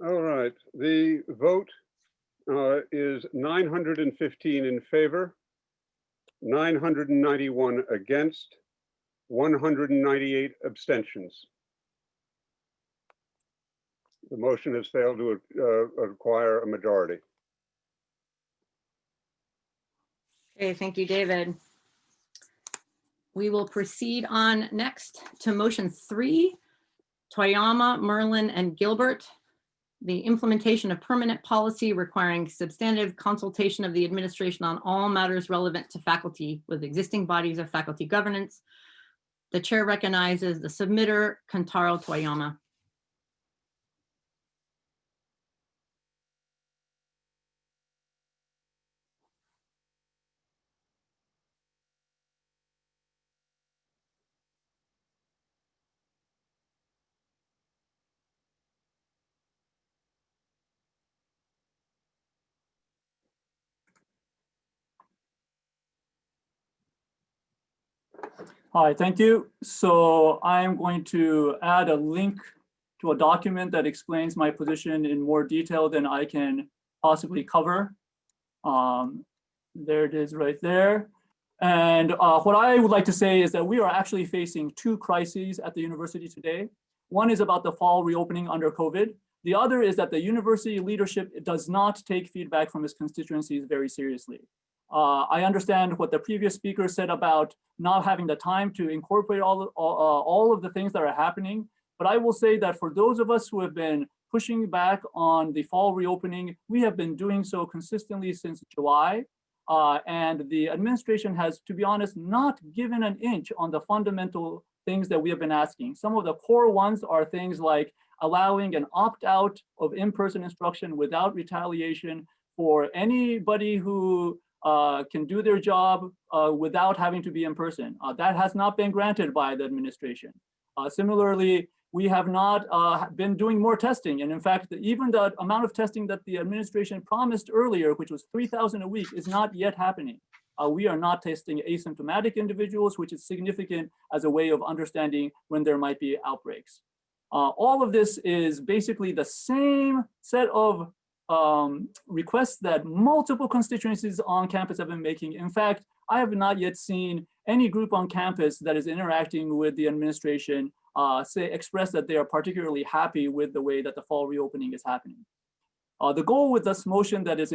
Speaker 5: All right, the vote is 915 in favor, 991 against, 198 abstentions. The motion has failed to acquire a majority.
Speaker 1: Okay, thank you, David. We will proceed on next to motion 3, Toyama, Merlin, and Gilbert. The implementation of permanent policy requiring substantive consultation of the administration on all matters relevant to faculty with existing bodies of faculty governance. The chair recognizes the submitter, Kentaro Toyama.
Speaker 20: Hi, thank you. So I'm going to add a link to a document that explains my position in more detail than I can possibly cover. There it is right there. And what I would like to say is that we are actually facing two crises at the university today. One is about the fall reopening under COVID. The other is that the university leadership does not take feedback from its constituencies very seriously. I understand what the previous speaker said about not having the time to incorporate all of the things that are happening. But I will say that for those of us who have been pushing back on the fall reopening, we have been doing so consistently since July. And the administration has, to be honest, not given an inch on the fundamental things that we have been asking. Some of the core ones are things like allowing an opt-out of in-person instruction without retaliation for anybody who can do their job without having to be in person. That has not been granted by the administration. Similarly, we have not been doing more testing. And in fact, even the amount of testing that the administration promised earlier, which was 3,000 a week, is not yet happening. We are not testing asymptomatic individuals, which is significant as a way of understanding when there might be outbreaks. All of this is basically the same set of requests that multiple constituencies on campus have been making. In fact, I have not yet seen any group on campus that is interacting with the administration express that they are particularly happy with the way that the fall reopening is happening. The goal with this motion that is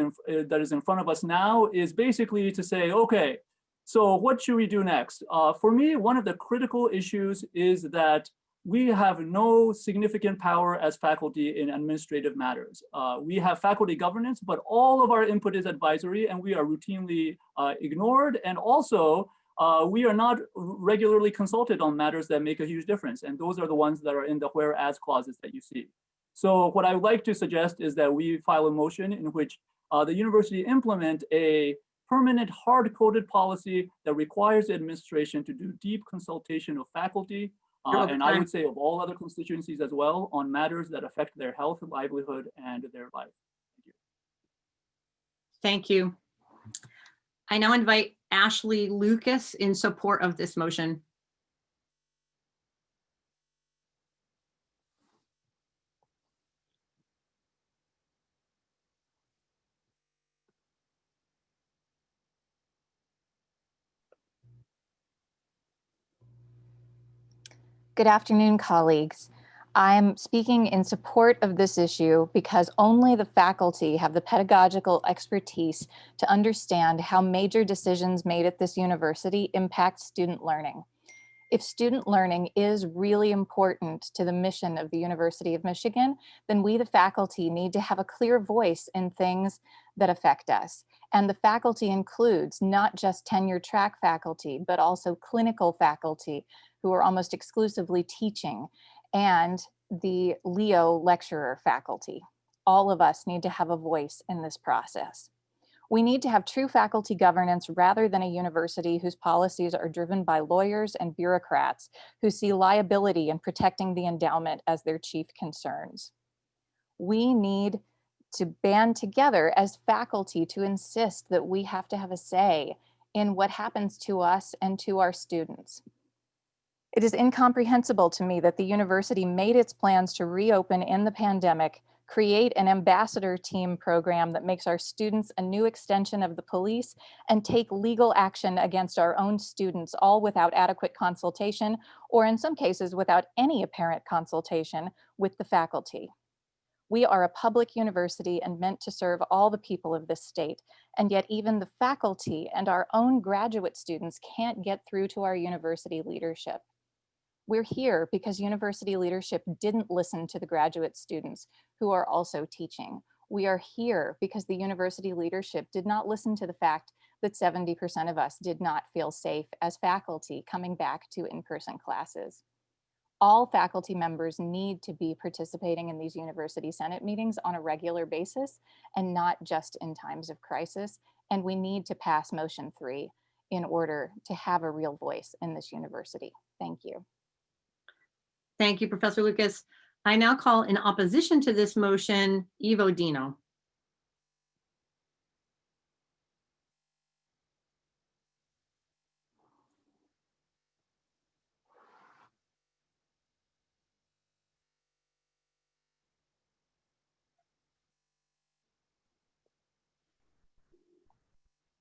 Speaker 20: in front of us now is basically to say, okay, so what should we do next? For me, one of the critical issues is that we have no significant power as faculty in administrative matters. We have faculty governance, but all of our input is advisory and we are routinely ignored. And also, we are not regularly consulted on matters that make a huge difference. And those are the ones that are in the whereas clauses that you see. So what I would like to suggest is that we file a motion in which the university implement a permanent hard-coded policy that requires the administration to do deep consultation of faculty, and I would say of all other constituencies as well, on matters that affect their health, livelihood, and their life.
Speaker 1: Thank you. I now invite Ashley Lucas in support of this motion.
Speaker 21: Good afternoon, colleagues. I'm speaking in support of this issue because only the faculty have the pedagogical expertise to understand how major decisions made at this university impact student learning. If student learning is really important to the mission of the University of Michigan, then we, the faculty, need to have a clear voice in things that affect us. And the faculty includes not just tenure track faculty, but also clinical faculty who are almost exclusively teaching, and the Leo lecturer faculty. All of us need to have a voice in this process. We need to have true faculty governance rather than a university whose policies are driven by lawyers and bureaucrats who see liability in protecting the endowment as their chief concerns. We need to band together as faculty to insist that we have to have a say in what happens to us and to our students. It is incomprehensible to me that the university made its plans to reopen in the pandemic, create an ambassador team program that makes our students a new extension of the police, and take legal action against our own students, all without adequate consultation, or in some cases without any apparent consultation with the faculty. We are a public university and meant to serve all the people of this state, and yet even the faculty and our own graduate students can't get through to our university leadership. We're here because university leadership didn't listen to the graduate students who are also teaching. We are here because the university leadership did not listen to the fact that 70% of us did not feel safe as faculty coming back to in-person classes. All faculty members need to be participating in these university senate meetings on a regular basis and not just in times of crisis. And we need to pass motion 3 in order to have a real voice in this university. Thank you.
Speaker 1: Thank you, Professor Lucas. I now call in opposition to this motion, Ivo Dino.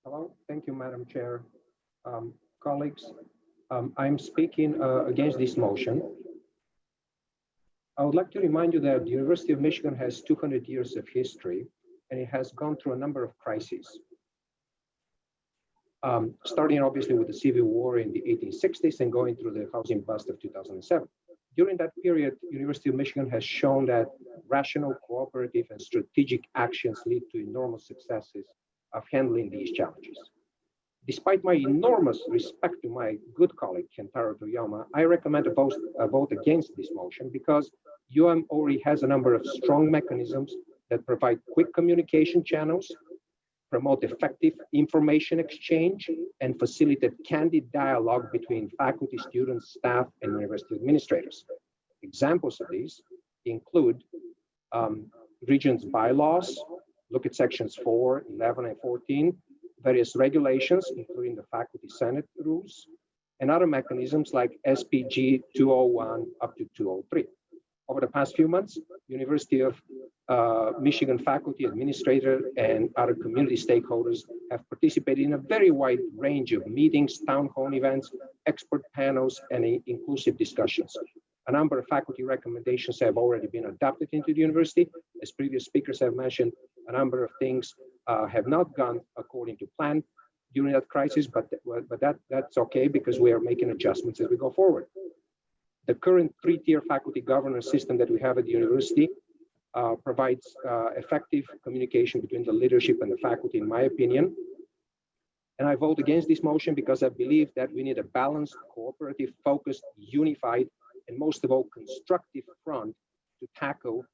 Speaker 4: Hello, thank you, Madam Chair. Colleagues, I'm speaking against this motion. I would like to remind you that the University of Michigan has 200 years of history, and it has gone through a number of crises. Starting obviously with the Civil War in the 1860s and going through the housing bust of 2007. During that period, University of Michigan has shown that rational, cooperative, and strategic actions lead to enormous successes of handling these challenges. Despite my enormous respect to my good colleague, Kentaro Toyama, I recommend a vote against this motion because UM already has a number of strong mechanisms that provide quick communication channels, promote effective information exchange, and facilitate candid dialogue between faculty, students, staff, and university administrators. Examples of these include Regents bylaws, look at sections 4, 11, and 14, various regulations, including the Faculty Senate rules, and other mechanisms like SPG 201 up to 203. Over the past few months, University of Michigan faculty, administrator, and other community stakeholders have participated in a very wide range of meetings, town hall events, expert panels, and inclusive discussions. A number of faculty recommendations have already been adopted into the university. As previous speakers have mentioned, a number of things have not gone according to plan during that crisis, but that's okay because we are making adjustments as we go forward. The current 3-tier faculty governance system that we have at the university provides effective communication between the leadership and the faculty, in my opinion. And I vote against this motion because I believe that we need a balanced, cooperative, focused, unified, and most of all, constructive front to tackle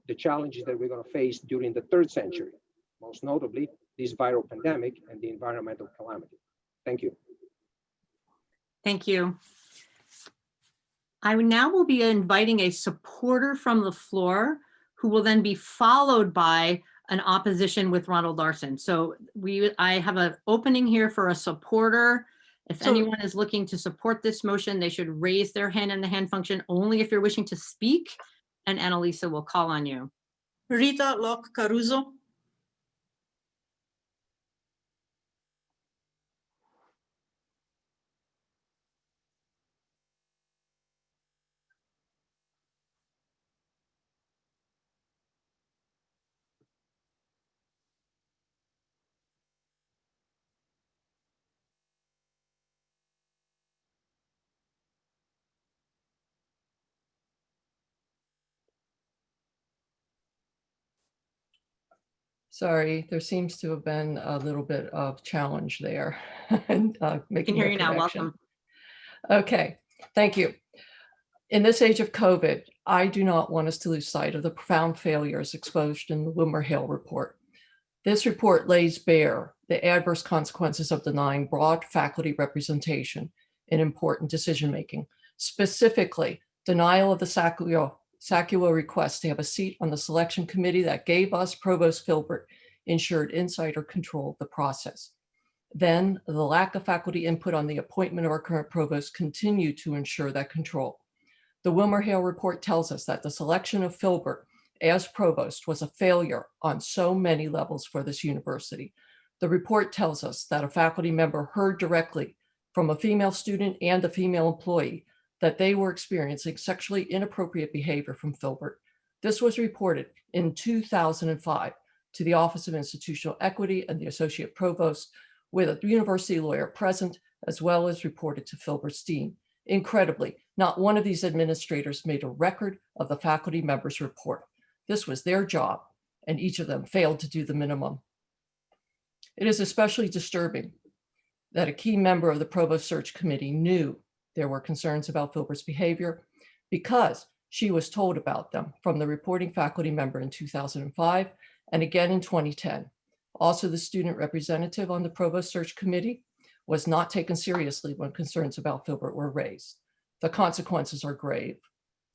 Speaker 4: the challenges that we're going to face during the 3rd century, most notably this viral pandemic and the environmental calamity. Thank you.
Speaker 1: Thank you. I now will be inviting a supporter from the floor who will then be followed by an opposition with Ronald Larson. So I have an opening here for a supporter. If anyone is looking to support this motion, they should raise their hand in the hand function only if you're wishing to speak, and Annalisa will call on you.
Speaker 2: Rita Locke Caruso.
Speaker 22: Sorry, there seems to have been a little bit of challenge there. And making
Speaker 1: hear
Speaker 22: a
Speaker 1: you now.
Speaker 22: connection.
Speaker 1: Welcome.
Speaker 22: Okay, thank you. In this age of COVID, I do not want us to lose sight of the profound failures exposed in the WilmerHale report. This report lays bare the adverse consequences of denying broad faculty representation in important decision-making, specifically denial of the SACUA request to have a seat on the selection committee that gave us Provost Filbert ensured insider control of the process. Then the lack of faculty input on the appointment of our current provost continued to ensure that control. The WilmerHale report tells us that the selection of Filbert as provost was a failure on so many levels for this university. The report tells us that a faculty member heard directly from a female student and a female employee that they were experiencing sexually inappropriate behavior from Filbert. This was reported in 2005 to the Office of Institutional Equity and the Associate Provost, with a university lawyer present, as well as reported to Filbert's dean. Incredibly, not one of these administrators made a record of the faculty member's report. This was their job, and each of them failed to do the minimum. It is especially disturbing that a key member of the Provost Search Committee knew there were concerns about Filbert's behavior because she was told about them from the reporting faculty member in 2005 and again in 2010. Also, the student representative on the Provost Search Committee was not taken seriously when concerns about Filbert were raised. The consequences are grave.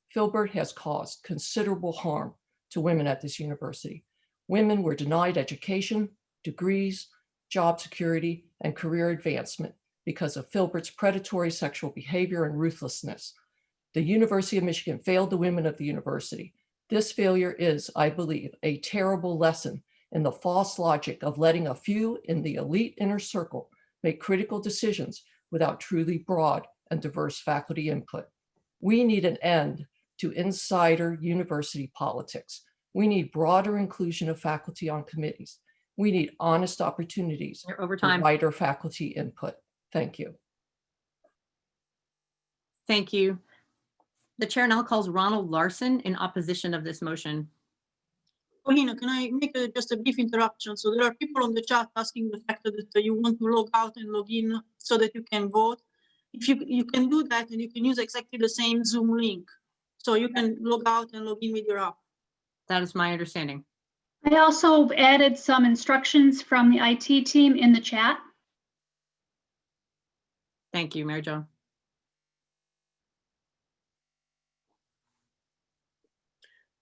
Speaker 22: Filbert has caused considerable harm to women at this university. Women were denied education, degrees, job security, and career advancement because of Filbert's predatory sexual behavior and ruthlessness. The University of Michigan failed the women of the university. This failure is, I believe, a terrible lesson in the false logic of letting a few in the elite inner circle make critical decisions without truly broad and diverse faculty input. We need an end to insider university politics. We need broader inclusion of faculty on committees. We need honest opportunities
Speaker 1: over
Speaker 22: for
Speaker 1: time.
Speaker 22: wider faculty input. Thank you.
Speaker 1: Thank you. The chair now calls Ronald Larson in opposition of this motion.
Speaker 2: Paulina, can I make just a brief interruption? So there are people on the chat asking the fact that you want to log out and log in so that you can vote. If you can do that, and you can use exactly the same Zoom link. So you can log out and log in with your app.
Speaker 1: That is my understanding.
Speaker 3: I also added some instructions from the IT team in the chat.
Speaker 1: Thank you, Mary Jo.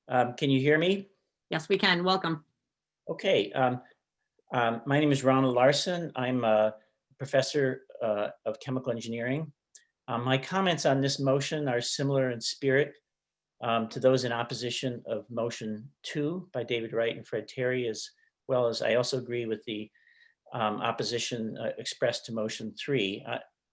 Speaker 6: Can you hear me?
Speaker 1: Yes, we can. Welcome.
Speaker 6: Okay. My name is Ronald Larson. I'm a professor of chemical engineering. My comments on this motion are similar in spirit to those in opposition of motion 2 by David Wright and Fred Terry, as well as I also agree with the opposition expressed to motion 3.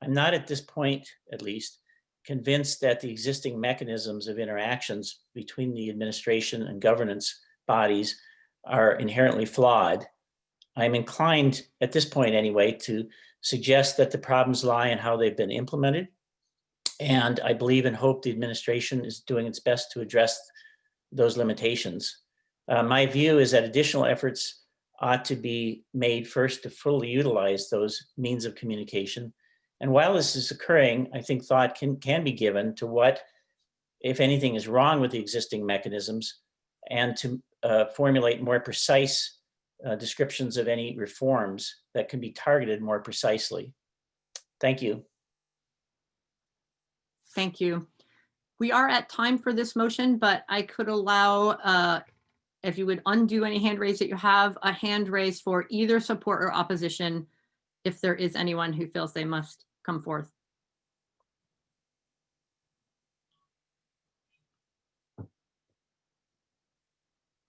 Speaker 6: I'm not at this point, at least, convinced that the existing mechanisms of interactions between the administration and governance bodies are inherently flawed. I'm inclined, at this point anyway, to suggest that the problems lie in how they've been implemented. And I believe and hope the administration is doing its best to address those limitations. My view is that additional efforts ought to be made first to fully utilize those means of communication. And while this is occurring, I think thought can be given to what, if anything, is wrong with the existing mechanisms, and to formulate more precise descriptions of any reforms that can be targeted more precisely. Thank you.
Speaker 1: Thank you. We are at time for this motion, but I could allow, if you would undo any hand raise that you have, a hand raise for either support or opposition, if there is anyone who feels they must come forth.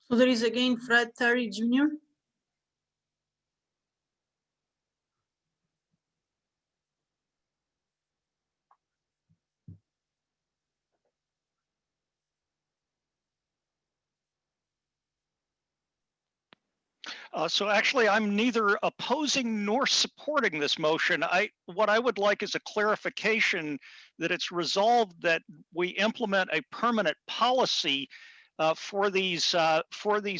Speaker 2: So there is again Fred Terry Jr.
Speaker 19: So actually, I'm neither opposing nor supporting this motion. What I would like is a clarification that it's resolved that we implement a permanent policy for these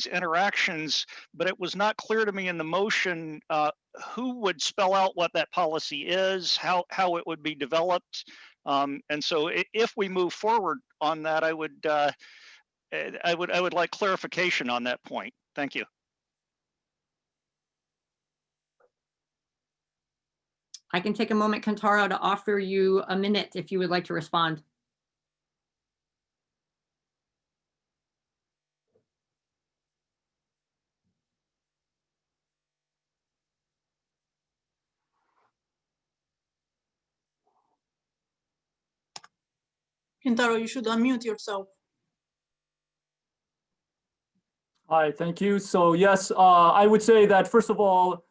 Speaker 19: interactions, but it was not clear to me in the motion who would spell out what that policy is, how it would be developed, and so if we move forward on that, I would like clarification on that point. Thank you.
Speaker 1: I can take a moment, Kentaro, to offer you a minute if you would like to respond.
Speaker 2: Kentaro, you should unmute yourself.
Speaker 20: Hi, thank you. So yes, I would say that first of all,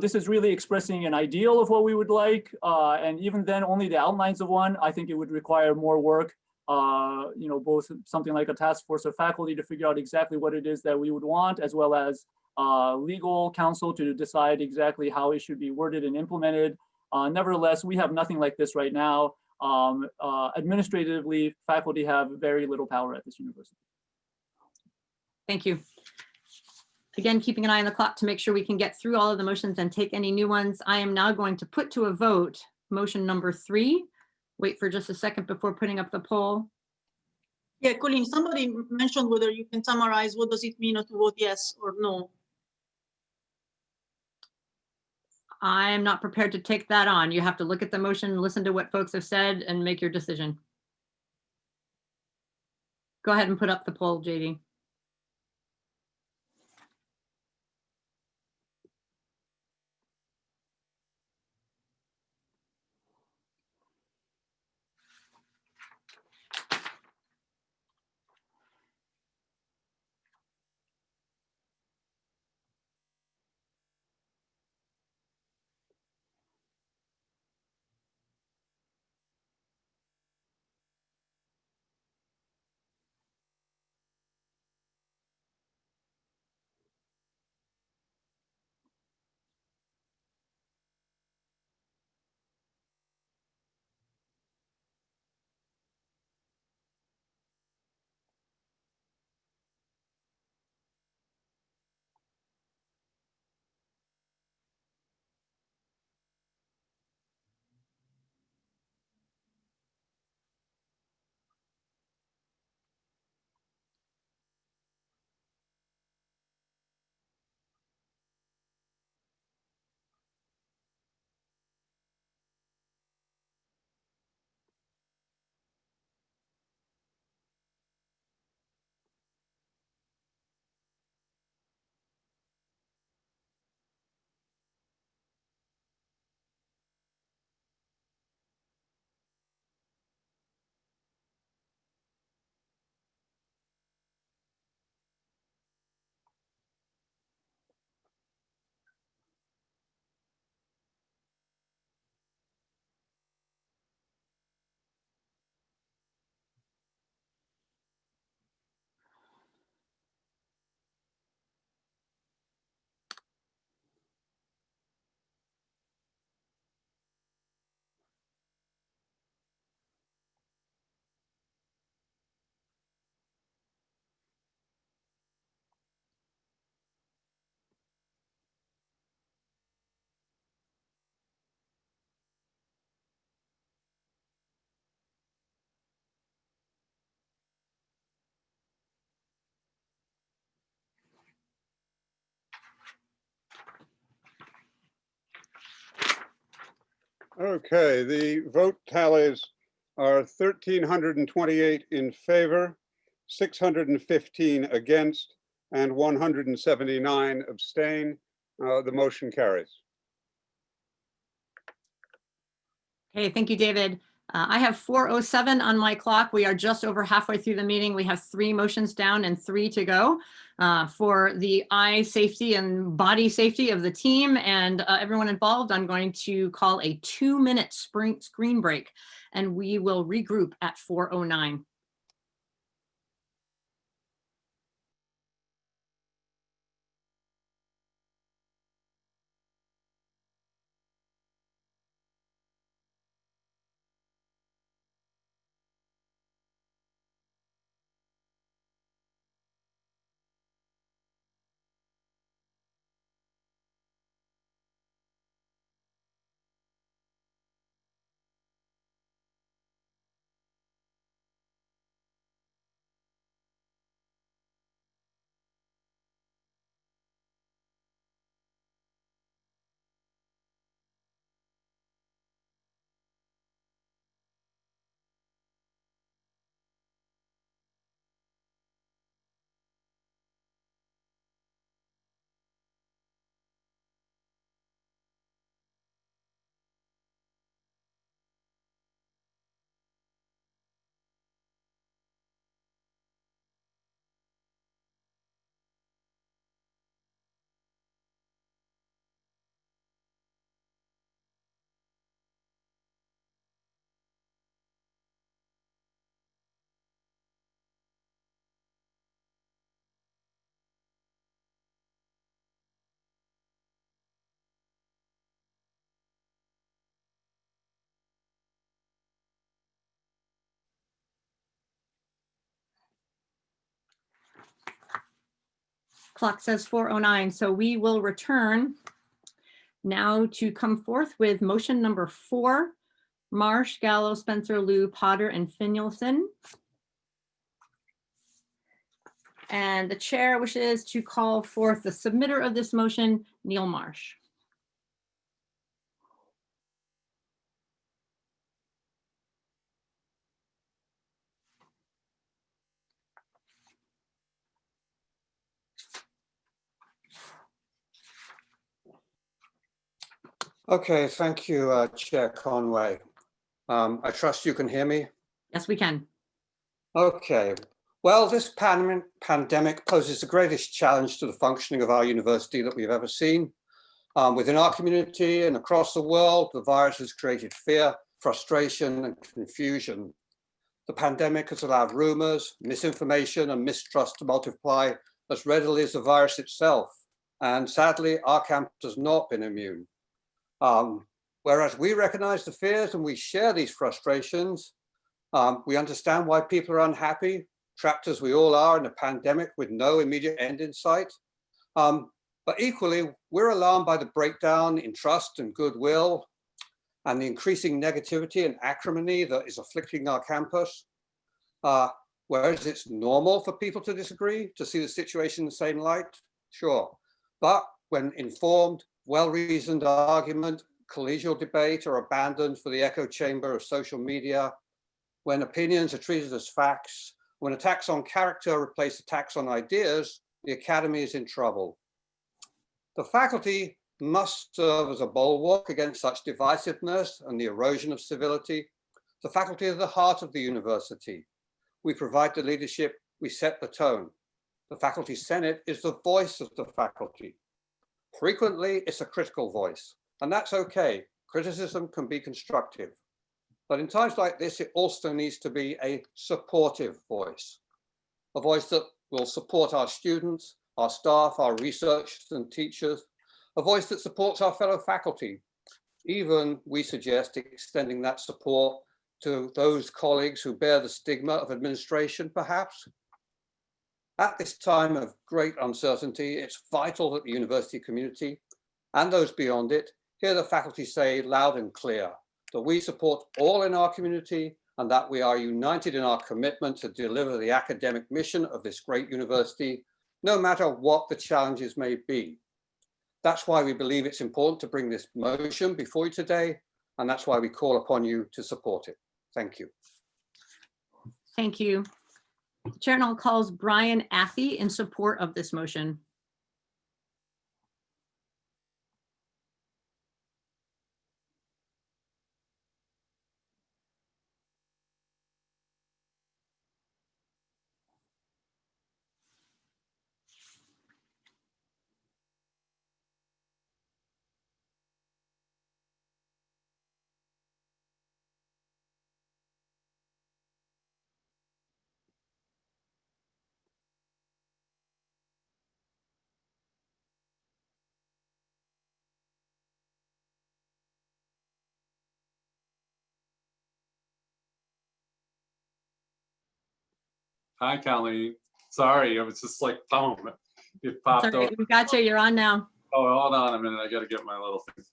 Speaker 20: this is really expressing an ideal of what we would like, and even then, only the outlines of one. I think it would require more work. Both something like a task force of faculty to figure out exactly what it is that we would want, as well as legal counsel to decide exactly how it should be worded and implemented. Nevertheless, we have nothing like this right now. Administratively, faculty have very little power at this university.
Speaker 1: Thank you. Again, keeping an eye on the clock to make sure we can get through all of the motions and take any new ones. I am now going to put to a vote motion number 3. Wait for just a second before putting up the poll.
Speaker 2: Yeah, Colleen, somebody mentioned whether you can summarize what does it mean to vote yes or no.
Speaker 1: I am not prepared to take that on. You have to look at the motion, listen to what folks have said, and make your decision. Go ahead and put up the poll, JD.
Speaker 5: Okay, the vote tallies are 1,328 in favor, 615 against, and 179 abstain. The motion carries.
Speaker 1: Okay, thank you, David. I have 4:07 on my clock. We are just over halfway through the meeting. We have 3 motions down and 3 to go for the eye safety and body safety of the team and everyone involved. I'm going to call a 2-minute screen break, and we will regroup at 4:09. Clock says 4:09, so we will return now to come forth with motion number 4, Marsh, Gallo, Spencer, Liu, Potter, and Finlayson. And the chair wishes to call forth the submitter of this motion, Neil Marsh.
Speaker 7: Okay, thank you, Chair Conway. I trust you can hear me.
Speaker 1: Yes, we can.
Speaker 7: Okay. Well, this pandemic poses the greatest challenge to the functioning of our university that we've ever seen. Within our community and across the world, the virus has created fear, frustration, and confusion. The pandemic has allowed rumors, misinformation, and mistrust to multiply as readily as the virus itself. And sadly, our campus has not been immune. Whereas we recognize the fears and we share these frustrations, we understand why people are unhappy, trapped as we all are in a pandemic with no immediate end in sight. But equally, we're alarmed by the breakdown in trust and goodwill and the increasing negativity and acrimony that is afflicting our campus. Whereas it's normal for people to disagree, to see the situation in the same light, sure. But when informed, well-reasoned argument, collegial debate are abandoned for the echo chamber of social media, when opinions are treated as facts, when attacks on character replace attacks on ideas, the academy is in trouble. The faculty must serve as a bulwark against such divisiveness and the erosion of civility. The faculty is the heart of the university. We provide the leadership, we set the tone. The Faculty Senate is the voice of the faculty. Frequently, it's a critical voice, and that's okay. Criticism can be constructive. But in times like this, it also needs to be a supportive voice, a voice that will support our students, our staff, our researchers and teachers, a voice that supports our fellow faculty. Even, we suggest, extending that support to those colleagues who bear the stigma of administration, perhaps. At this time of great uncertainty, it's vital that the university community and those beyond it hear the faculty say loud and clear that we support all in our community and that we are united in our commitment to deliver the academic mission of this great university, no matter what the challenges may be. That's why we believe it's important to bring this motion before you today, And that's why we call upon you to support it. Thank you.
Speaker 1: Thank you. The chair now calls Brian Athy in support of this motion.
Speaker 8: Hi, Colleen. Sorry, it was just like, boom, it popped
Speaker 1: Sorry,
Speaker 8: over.
Speaker 1: we got you. You're on now.
Speaker 8: Oh, hold on a minute. I got to get my little thing.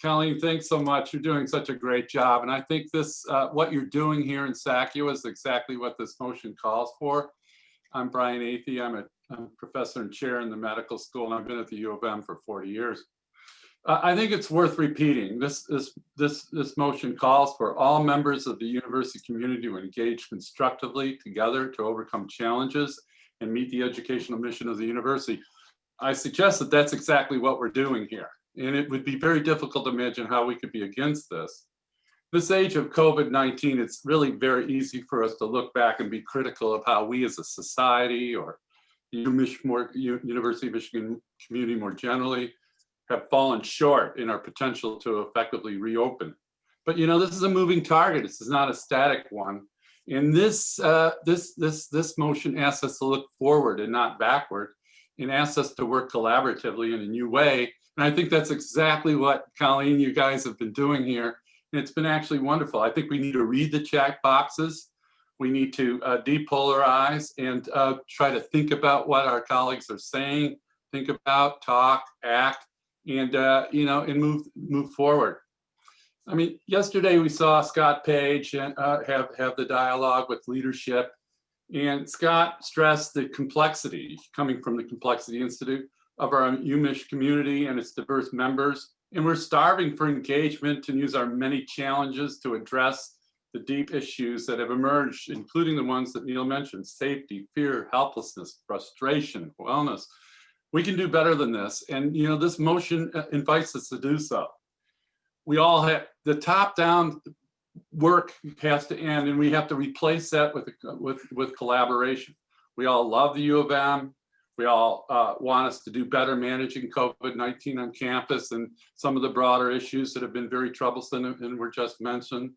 Speaker 8: Colleen, thanks so much. You're doing such a great job. And I think this, what you're doing here in SACUA is exactly what this motion calls for. I'm Brian Athy. I'm a professor and chair in the medical school, and I've been at the U of M for 40 years. I think it's worth repeating. This motion calls for all members of the university community to engage constructively together to overcome challenges and meet the educational mission of the university. I suggest that that's exactly what we're doing here. And it would be very difficult to imagine how we could be against this. This age of COVID-19, it's really very easy for us to look back and be critical of how we as a society or the University of Michigan community more generally have fallen short in our potential to effectively reopen. But you know, this is a moving target. This is not a static one. And this motion asks us to look forward and not backward, and asks us to work collaboratively in a new way. And I think that's exactly what, Colleen, you guys have been doing here. And it's been actually wonderful. I think we need to read the chat boxes. We need to depolarize and try to think about what our colleagues are saying, think about, talk, act, and you know, and move forward. I mean, yesterday we saw Scott Page and have the dialogue with leadership, and Scott stressed the complexity coming from the Complexity Institute of our UMich community and its diverse members, and we're starving for engagement and use our many challenges to address the deep issues that have emerged, including the ones that Neil mentioned: safety, fear, helplessness, frustration, wellness. We can do better than this. And you know, this motion invites us to do so. We all have, the top-down work has to end, and we have to replace that with collaboration. We all love the U of M. We all want us to do better managing COVID-19 on campus and some of the broader issues that have been very troublesome and were just mentioned.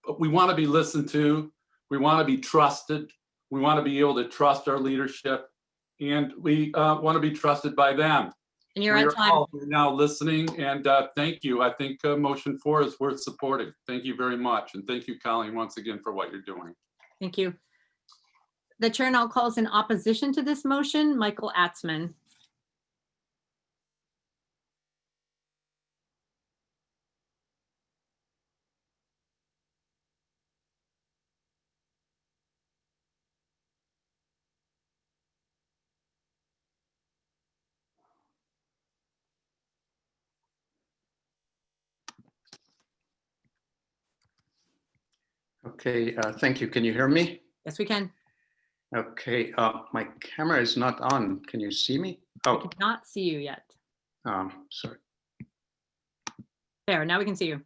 Speaker 8: But we want to be listened to. We want to be trusted. We want to be able to trust our leadership. And we want to be trusted by them.
Speaker 1: And you're on time.
Speaker 8: We're now listening, and thank you. I think motion 4 is worth supporting. Thank you very much. And thank you, Colleen, once again for what you're doing.
Speaker 1: Thank you. The chair now calls in opposition to this motion, Michael Atzman.
Speaker 9: Okay, thank you. Can you hear me?
Speaker 1: Yes, we can.
Speaker 9: Okay, my camera is not on. Can you see me? Oh,
Speaker 1: I cannot see you yet.
Speaker 9: sorry.
Speaker 1: There, now we can see you.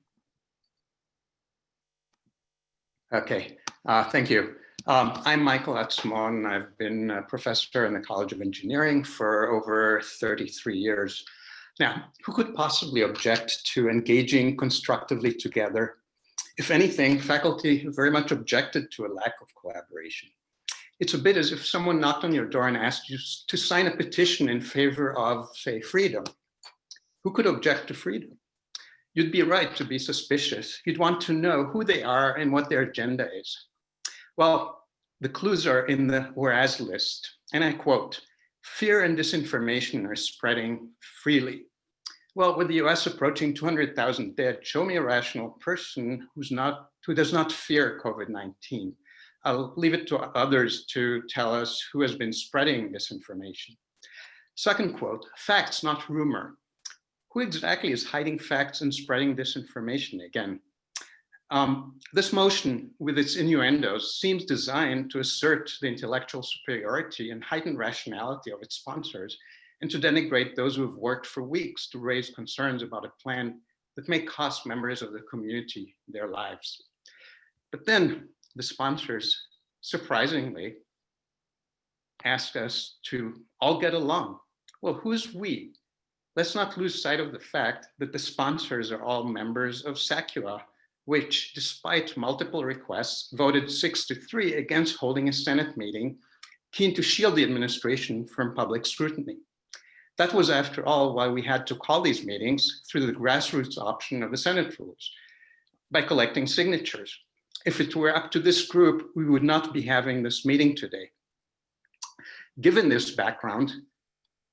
Speaker 9: Okay, thank you. I'm Michael Atzman. I've been a professor in the College of Engineering for over 33 years. Now, who could possibly object to engaging constructively together? If anything, faculty very much objected to a lack of collaboration. It's a bit as if someone knocked on your door and asked you to sign a petition in favor of, say, freedom. Who could object to freedom? You'd be right to be suspicious. You'd want to know who they are and what their agenda is. Well, the clues are in the whereas list, and I quote, "Fear and disinformation are spreading freely." Well, with the US approaching 200,000 dead, show me a rational person who does not fear COVID-19. I'll leave it to others to tell us who has been spreading disinformation. Second quote, "Facts, not rumor." who exactly is hiding facts and spreading disinformation again? This motion, with its innuendos, seems designed to assert the intellectual superiority and heightened rationality of its sponsors, and to denigrate those who have worked for weeks to raise concerns about a plan that may cost members of the community their lives. But then the sponsors, surprisingly, ask us to all get along. Well, who's we? Let's not lose sight of the fact that the sponsors are all members of SACUA, which, despite multiple requests, voted 6-3 against holding a Senate meeting, keen to shield the administration from public scrutiny. That was, after all, why we had to call these meetings through the grassroots option of the Senate rules, by collecting signatures. If it were up to this group, we would not be having this meeting today. Given this background,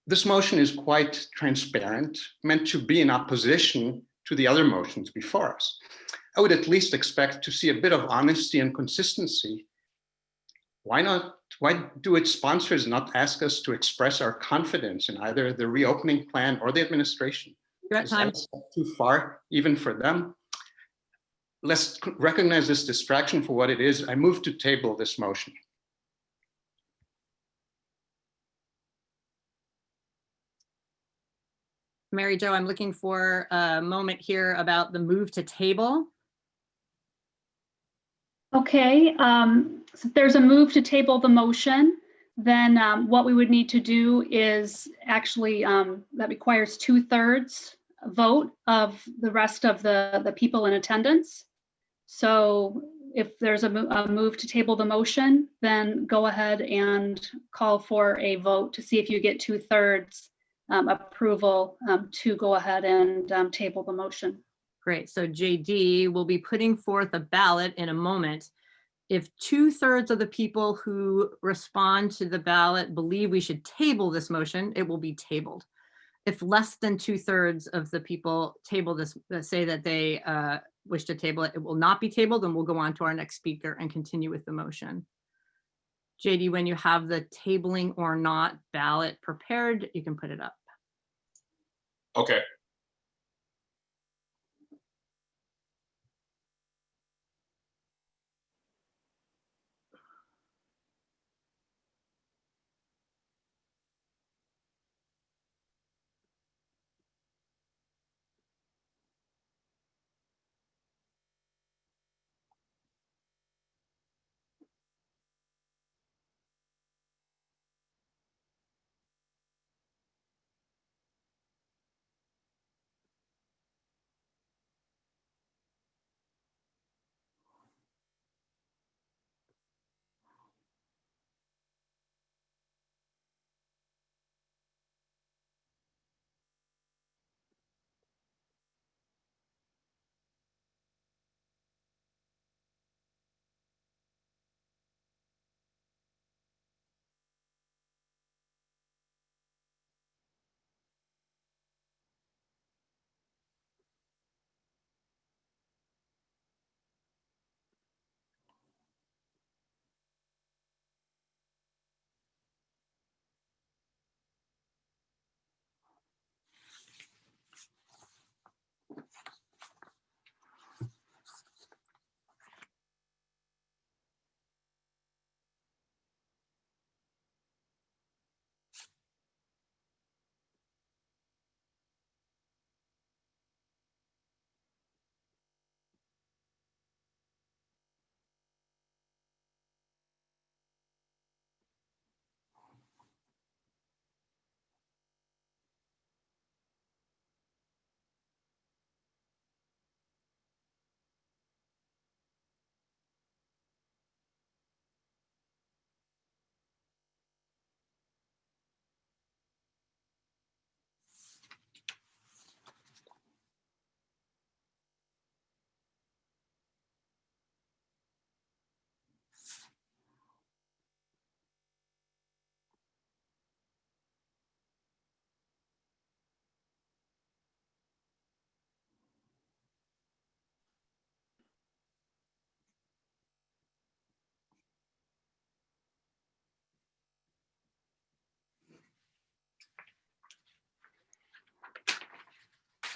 Speaker 9: this motion is quite transparent, meant to be in opposition to the other motions before us. I would at least expect to see a bit of honesty and consistency. Why do its sponsors not ask us to express our confidence in either the reopening plan or the administration?
Speaker 1: Is that
Speaker 9: too far, even for them? Let's recognize this distraction for what it is. I move to table this motion.
Speaker 1: Mary Jo, I'm looking for a moment here about the move to table.
Speaker 3: Okay, so if there's a move to table the motion, then what we would need to do is actually, that requires 2/3 vote of the rest of the people in attendance. So if there's a move to table the motion, then go ahead and call for a vote to see if you get 2/3 approval to go ahead and table the motion.
Speaker 1: Great, so JD will be putting forth a ballot in a moment. If 2/3 of the people who respond to the ballot believe we should table this motion, it will be tabled. If less than 2/3 of the people table this, say that they wish to table it, it will not be tabled, and we'll go on to our next speaker and continue with the motion. JD, when you have the tabling or not ballot prepared, you can put it up.
Speaker 10: Okay.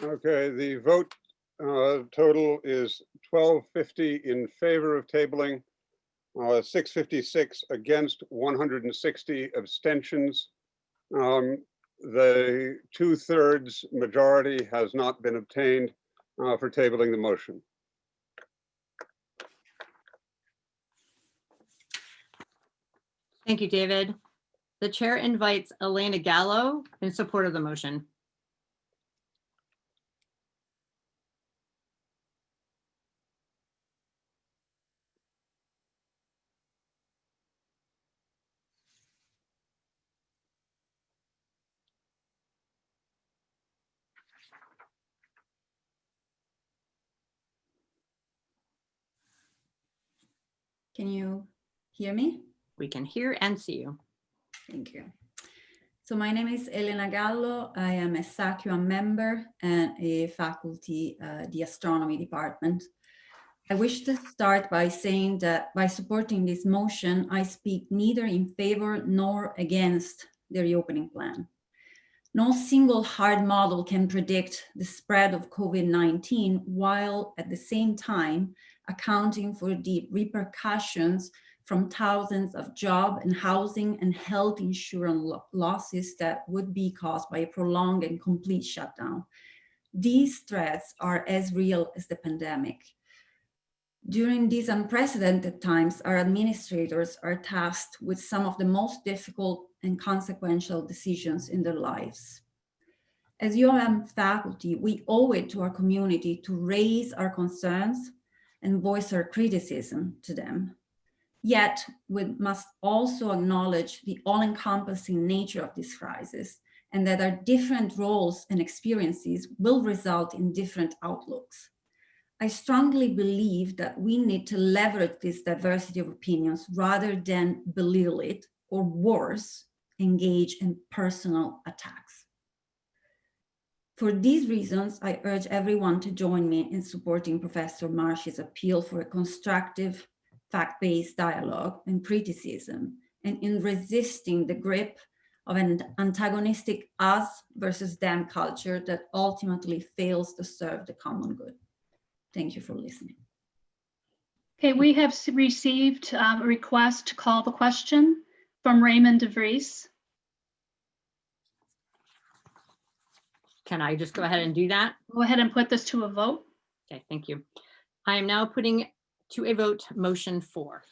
Speaker 5: Okay, the vote total is 1250 in favor of tabling, 656 against, 160 abstentions. The 2/3 majority has not been obtained for tabling the motion.
Speaker 1: Thank you, David. The chair invites Elena Gallo in support of the motion.
Speaker 11: Can you hear me?
Speaker 1: We can hear and see you.
Speaker 11: Thank you. So my name is Elena Gallo. I am a SACUA member and a faculty the astronomy department. I wish to start by saying that by supporting this motion, I speak neither in favor nor against the reopening plan. No single hard model can predict the spread of COVID-19 while at the same time accounting for the repercussions from thousands of job and housing and health insurance losses that would be caused by a prolonged and complete shutdown. These threats are as real as the pandemic. During these unprecedented times, our administrators are tasked with some of the most difficult and consequential decisions in their lives. As UM faculty, we owe it to our community to raise our concerns and voice our criticism to them. Yet, we must also acknowledge the all-encompassing nature of this crisis and that our different roles and experiences will result in different outlooks. I strongly believe that we need to leverage this diversity of opinions rather than belittle it, or worse, engage in personal attacks. For these reasons, I urge everyone to join me in supporting Professor Marsh's appeal for a constructive, fact-based dialogue and criticism, and in resisting the grip of an antagonistic us versus them culture that ultimately fails to serve the common good. Thank you for listening.
Speaker 3: Okay, we have received a request to call the question from Raymond DeVries.
Speaker 1: Can I just go ahead and do that?
Speaker 3: Go ahead and put this to a vote.
Speaker 1: Okay, thank you. I am now putting to a vote motion 4.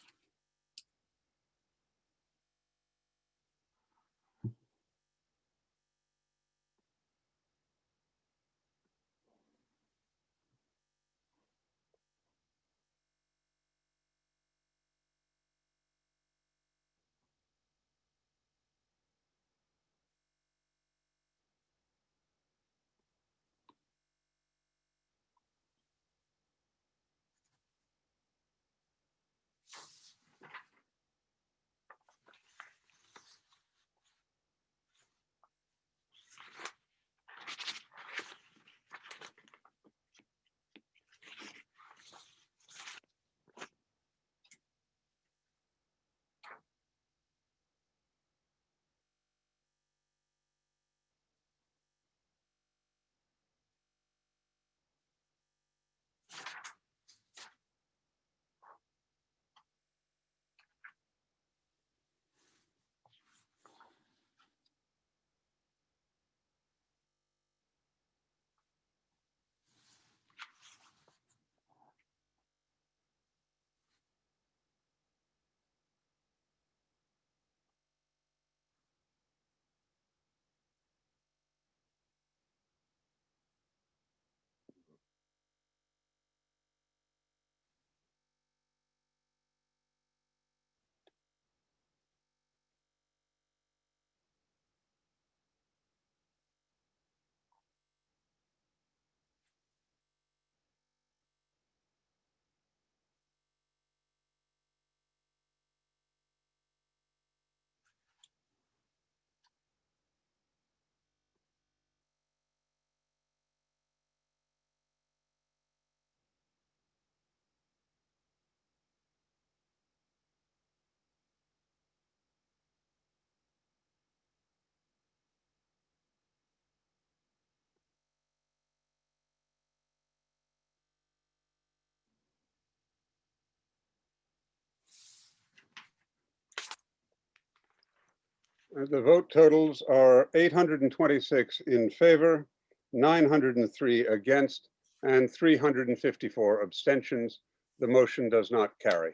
Speaker 5: The vote totals are 826 in favor, 903 against, and 354 abstentions. The motion does not carry.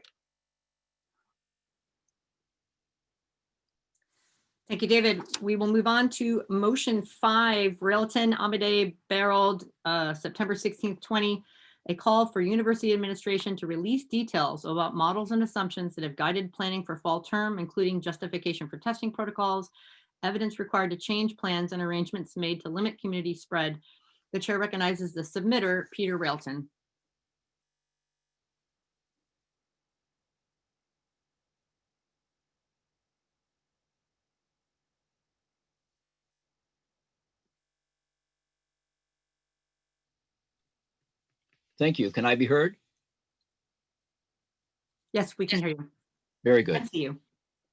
Speaker 1: Thank you, David. We will move on to motion 5, Railton Amadei Barold, September 16th, 20, a call for university administration to release details about models and assumptions that have guided planning for fall term, including justification for testing protocols, evidence required to change plans, and arrangements made to limit community spread. The chair recognizes the submitter, Peter Railton.
Speaker 12: Thank you. Can I be heard?
Speaker 1: Yes, we can hear you.
Speaker 12: Very good.
Speaker 1: I see you.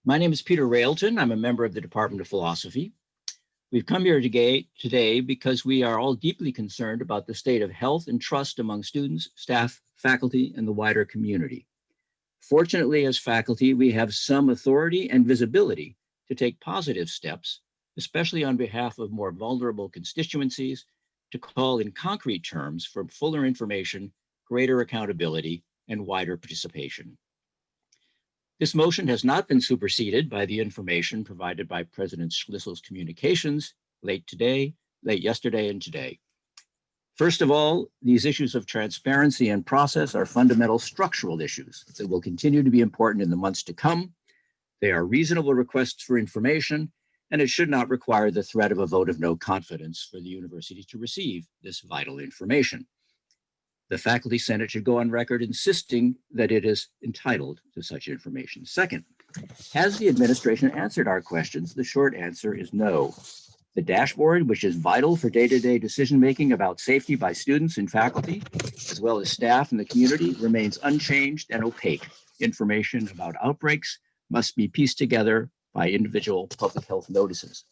Speaker 12: My name is Peter Railton. I'm a member of the Department of Philosophy. We've come here today because we are all deeply concerned about the state of health and trust among students, staff, faculty, and the wider community. Fortunately, as faculty, we have some authority and visibility to take positive steps, especially on behalf of more vulnerable constituencies, to call in concrete terms for fuller information, greater accountability, and wider participation. This motion has not been superseded by the information provided by President Schlissel's communications late yesterday, and today. First of all, these issues of transparency and process are fundamental structural issues that will continue to be important in the months to come. They are reasonable requests for information, and it should not require the threat of a vote of no confidence for the university to receive this vital information. The Faculty Senate should go on record insisting that it is entitled to such information. Second, has the administration answered our questions? The short answer is no. The dashboard, which is vital for day-to-day decision-making about safety by students and faculty, as well as staff and the community, remains unchanged and opaque. Information about outbreaks must be pieced together by individual public health notices.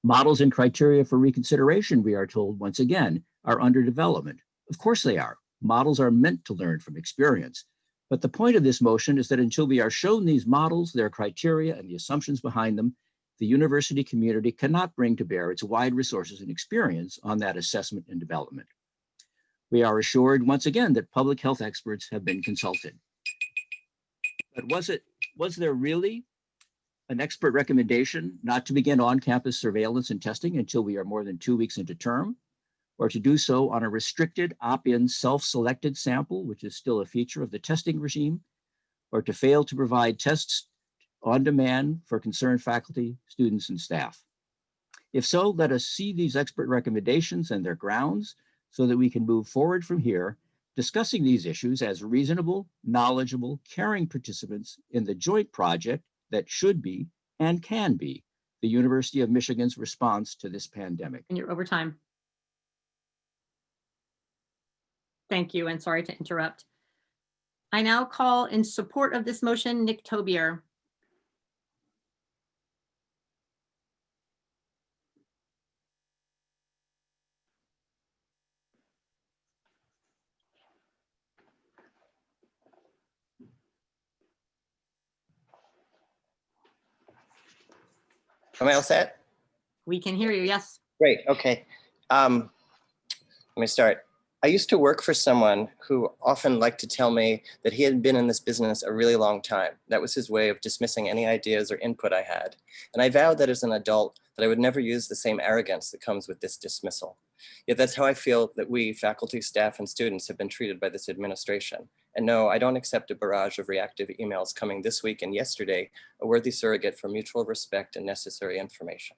Speaker 12: Models and criteria for reconsideration, we are told once again, are under development. Of course they are. Models are meant to learn from experience. But the point of this motion is that until we are shown these models, their criteria, and the assumptions behind them, the university community cannot bring to bear its wide resources and experience on that assessment and development. We are assured once again that public health experts have been consulted. But was there really an expert recommendation not to begin on-campus surveillance and testing until we are more than 2 weeks into term, or to do so on a restricted opt-in self-selected sample, which is still a feature of the testing regime, or to fail to provide tests on demand for concerned faculty, students, and staff? If so, let us see these expert recommendations and their grounds so that we can move forward from here, discussing these issues as reasonable, knowledgeable, caring participants in the joint project that should be and can be the University of Michigan's response to this pandemic.
Speaker 1: And you're over time. Thank you, and sorry to interrupt. I now call in support of this motion, Nick Tobier.
Speaker 13: Am I all set?
Speaker 1: We can hear you, yes.
Speaker 13: Great, okay. Let me start. I used to work for someone who often liked to tell me that he had been in this business a really long time. That was his way of dismissing any ideas or input I had. And I vowed that as an adult that I would never use the same arrogance that comes with this dismissal. Yet that's how I feel that we, faculty, staff, and students have been treated by this administration. And no, I don't accept a barrage of reactive emails coming this week and yesterday, a worthy surrogate for mutual respect and necessary information.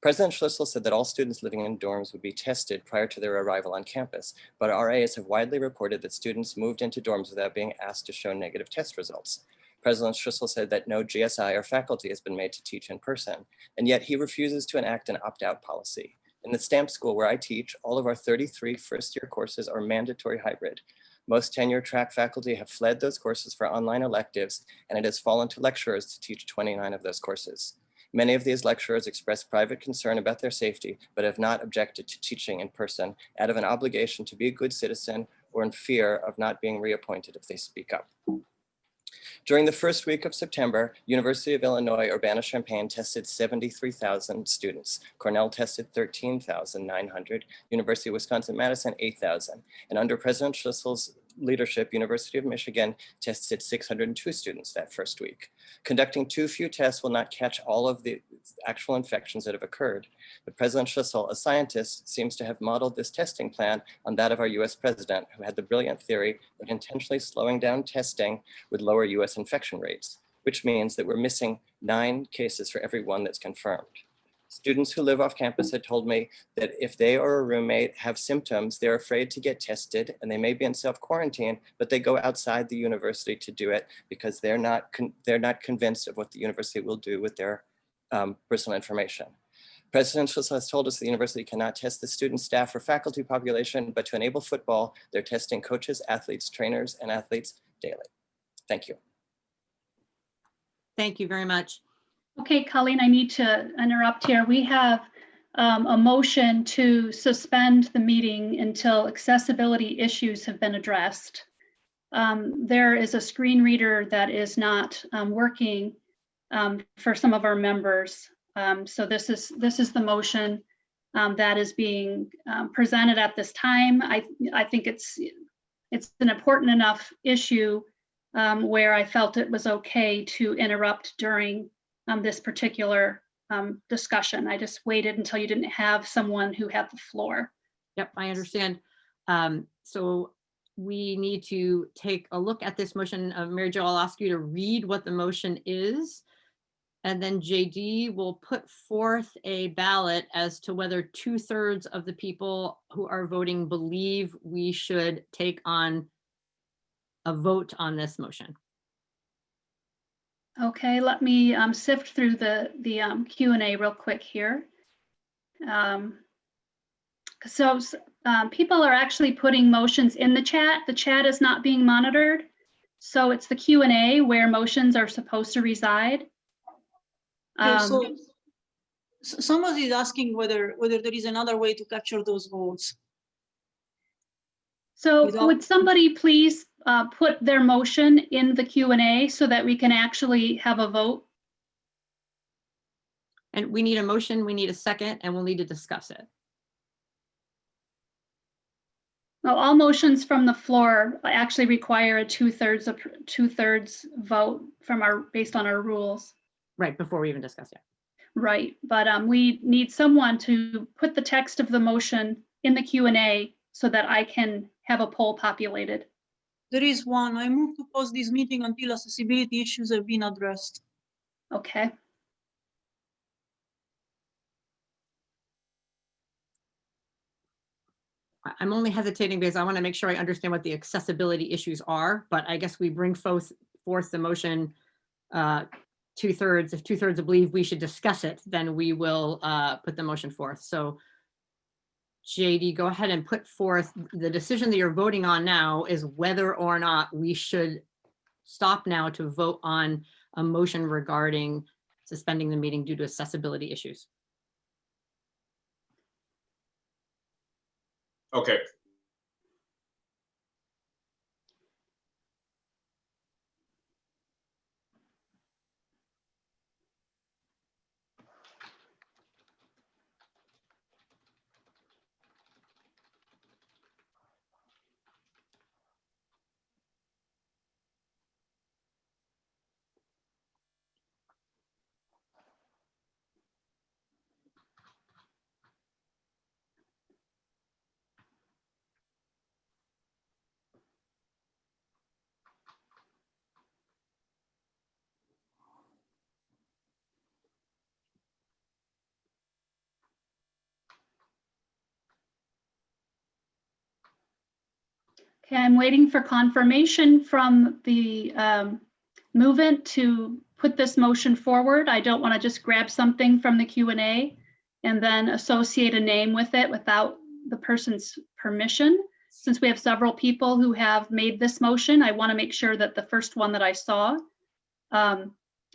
Speaker 13: President Schlissel said that all students living in dorms would be tested prior to their arrival on campus, but RAs have widely reported that students moved into dorms without being asked to show negative test results. President Schlissel said that no GSI or faculty has been made to teach in person, and yet he refuses to enact an opt-out policy. In the STAMP school where I teach, all of our 33 first-year courses are mandatory hybrid. Most tenure-track faculty have fled those courses for online electives, and it has fallen to lecturers to teach 29 of those courses. Many of these lecturers express private concern about their safety, but have not objected to teaching in person out of an obligation to be a good citizen or in fear of not being reappointed if they speak up. During the first week of September, University of Illinois Urbana-Champaign tested 73,000 students. Cornell tested 13,900. University of Wisconsin-Madison, 8,000. And under President Schlüssel's leadership, University of Michigan tested 602 students that first week. Conducting too few tests will not catch all of the actual infections that have occurred. But President Schlüssel, a scientist, seems to have modeled this testing plan on that of our US president, who had the brilliant theory that intentionally slowing down testing would lower US infection rates, which means that we're missing 9 cases for every 1 that's confirmed. Students who live off campus had told me that if they or a roommate have symptoms, they're afraid to get tested and they may be in self-quarantine, but they go outside the university to do it because they're not convinced of what the university will do with their personal information. President Schlüssel has told us the university cannot test the student, staff, or faculty population, but to enable football, they're testing coaches, athletes, trainers, and athletes daily. Thank you.
Speaker 1: Thank you very much.
Speaker 3: Okay, Colleen, I need to interrupt here. We have a motion to suspend the meeting until accessibility issues have been addressed. There is a screen reader that is not working for some of our members. So this is the motion that is being presented at this time. I think it's an important enough issue where I felt it was okay to interrupt during this particular discussion. I just waited until you didn't have someone who had the floor.
Speaker 1: Yep, I understand. So we need to take a look at this motion. Mary Jo, I'll ask you to read what the motion is. And then JD will put forth a ballot as to whether 2/3 of the people who are voting believe we should take on a vote on this motion.
Speaker 3: Okay, let me sift through the Q&A real quick here. So people are actually putting motions in the chat. The chat is not being monitored. So it's the Q&A where motions are supposed to reside.
Speaker 2: Okay, so somebody is asking whether there is another way to capture those votes.
Speaker 3: So would somebody please put their motion in the Q&A so that we can actually have a vote?
Speaker 1: And we need a motion, we need a second, and we'll need to discuss it.
Speaker 3: Well, all motions from the floor actually require a 2/3 vote based on our rules.
Speaker 1: Right, before we even discuss it.
Speaker 3: Right, but we need someone to put the text of the motion in the Q&A so that I can have a poll populated.
Speaker 2: There is one. I move to pause this meeting until accessibility issues have been addressed.
Speaker 3: Okay.
Speaker 1: I'm only hesitating because I want to make sure I understand what the accessibility issues are, but I guess we bring forth the motion 2/3. If 2/3 believe we should discuss it, then we will put the motion forth. So JD, go ahead and put forth the decision that you're voting on now is whether or not we should stop now to vote on a motion regarding suspending the meeting due to accessibility issues.
Speaker 10: Okay.
Speaker 3: Okay, I'm waiting for confirmation from the movement to put this motion forward. I don't want to just grab something from the Q&A and then associate a name with it without the person's permission. Since we have several people who have made this motion, I want to make sure that the first one that I saw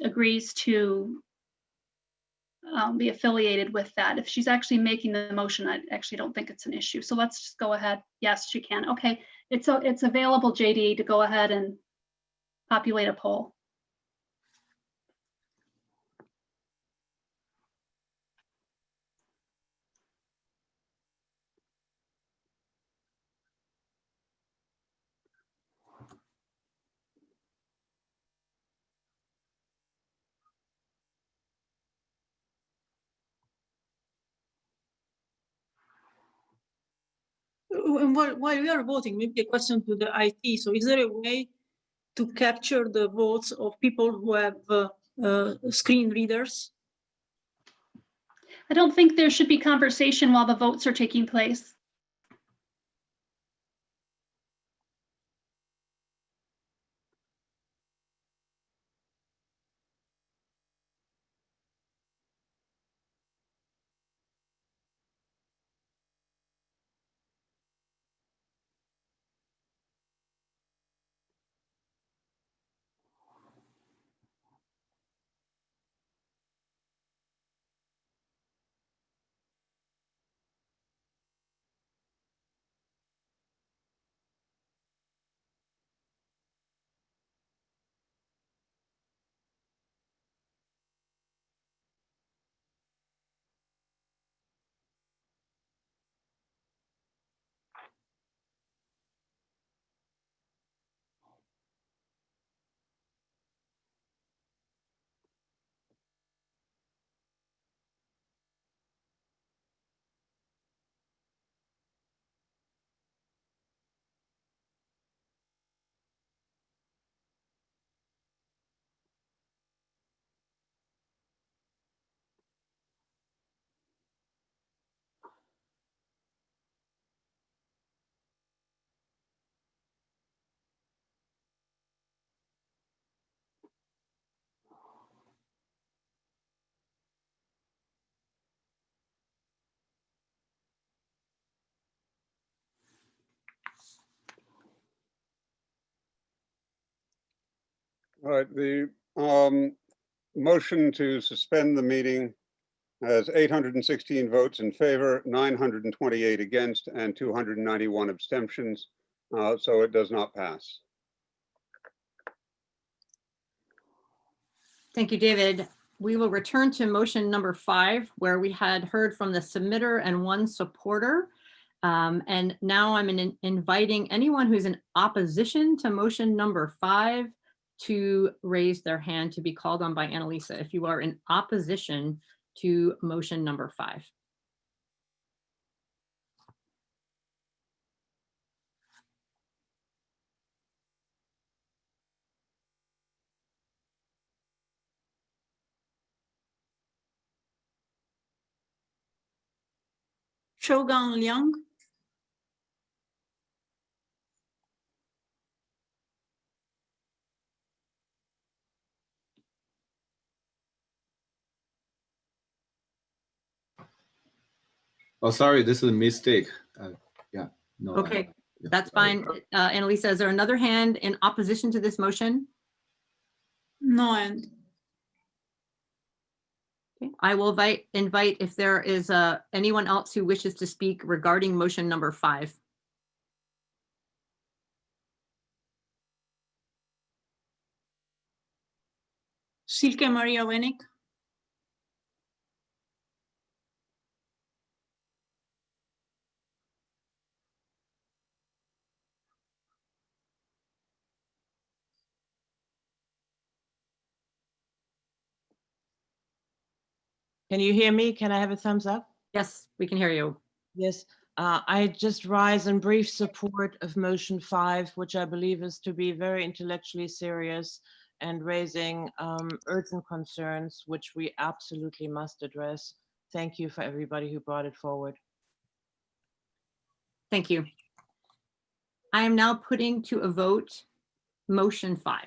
Speaker 3: agrees to be affiliated with that. If she's actually making the motion, I actually don't think it's an issue. So let's just go ahead. Yes, she can. Okay, it's available, JD, to go ahead and populate a poll.
Speaker 2: while we are voting, maybe a question to the IT. So is there a way to capture the votes of people who have screen readers?
Speaker 3: I don't think there should be conversation while the votes are taking place.
Speaker 5: All right, the motion to suspend the meeting has 816 votes in favor, 928 against, and 291 abstentions. So it does not pass.
Speaker 1: Thank you, David. We will return to motion number 5, where we had heard from the submitter and one supporter. And now I'm inviting anyone who's in opposition to motion number 5 to raise their hand to be called on by Annalisa if you are in opposition to motion number 5.
Speaker 2: Shogun Liang.
Speaker 14: Oh, sorry, this is a mistake. Yeah, no.
Speaker 1: Okay, that's fine. Annalisa, is there another hand in opposition to this motion?
Speaker 2: No hand.
Speaker 1: Okay, I will invite if there is anyone else who wishes to speak regarding motion number 5.
Speaker 2: Silke Maria Wenik.
Speaker 15: Can you hear me? Can I have a thumbs up?
Speaker 1: Yes, we can hear you.
Speaker 15: Yes, I just rise in brief support of motion 5, which I believe is to be very intellectually serious and raising urgent concerns, which we absolutely must address. Thank you for everybody who brought it forward.
Speaker 1: Thank you. I am now putting to a vote motion 5.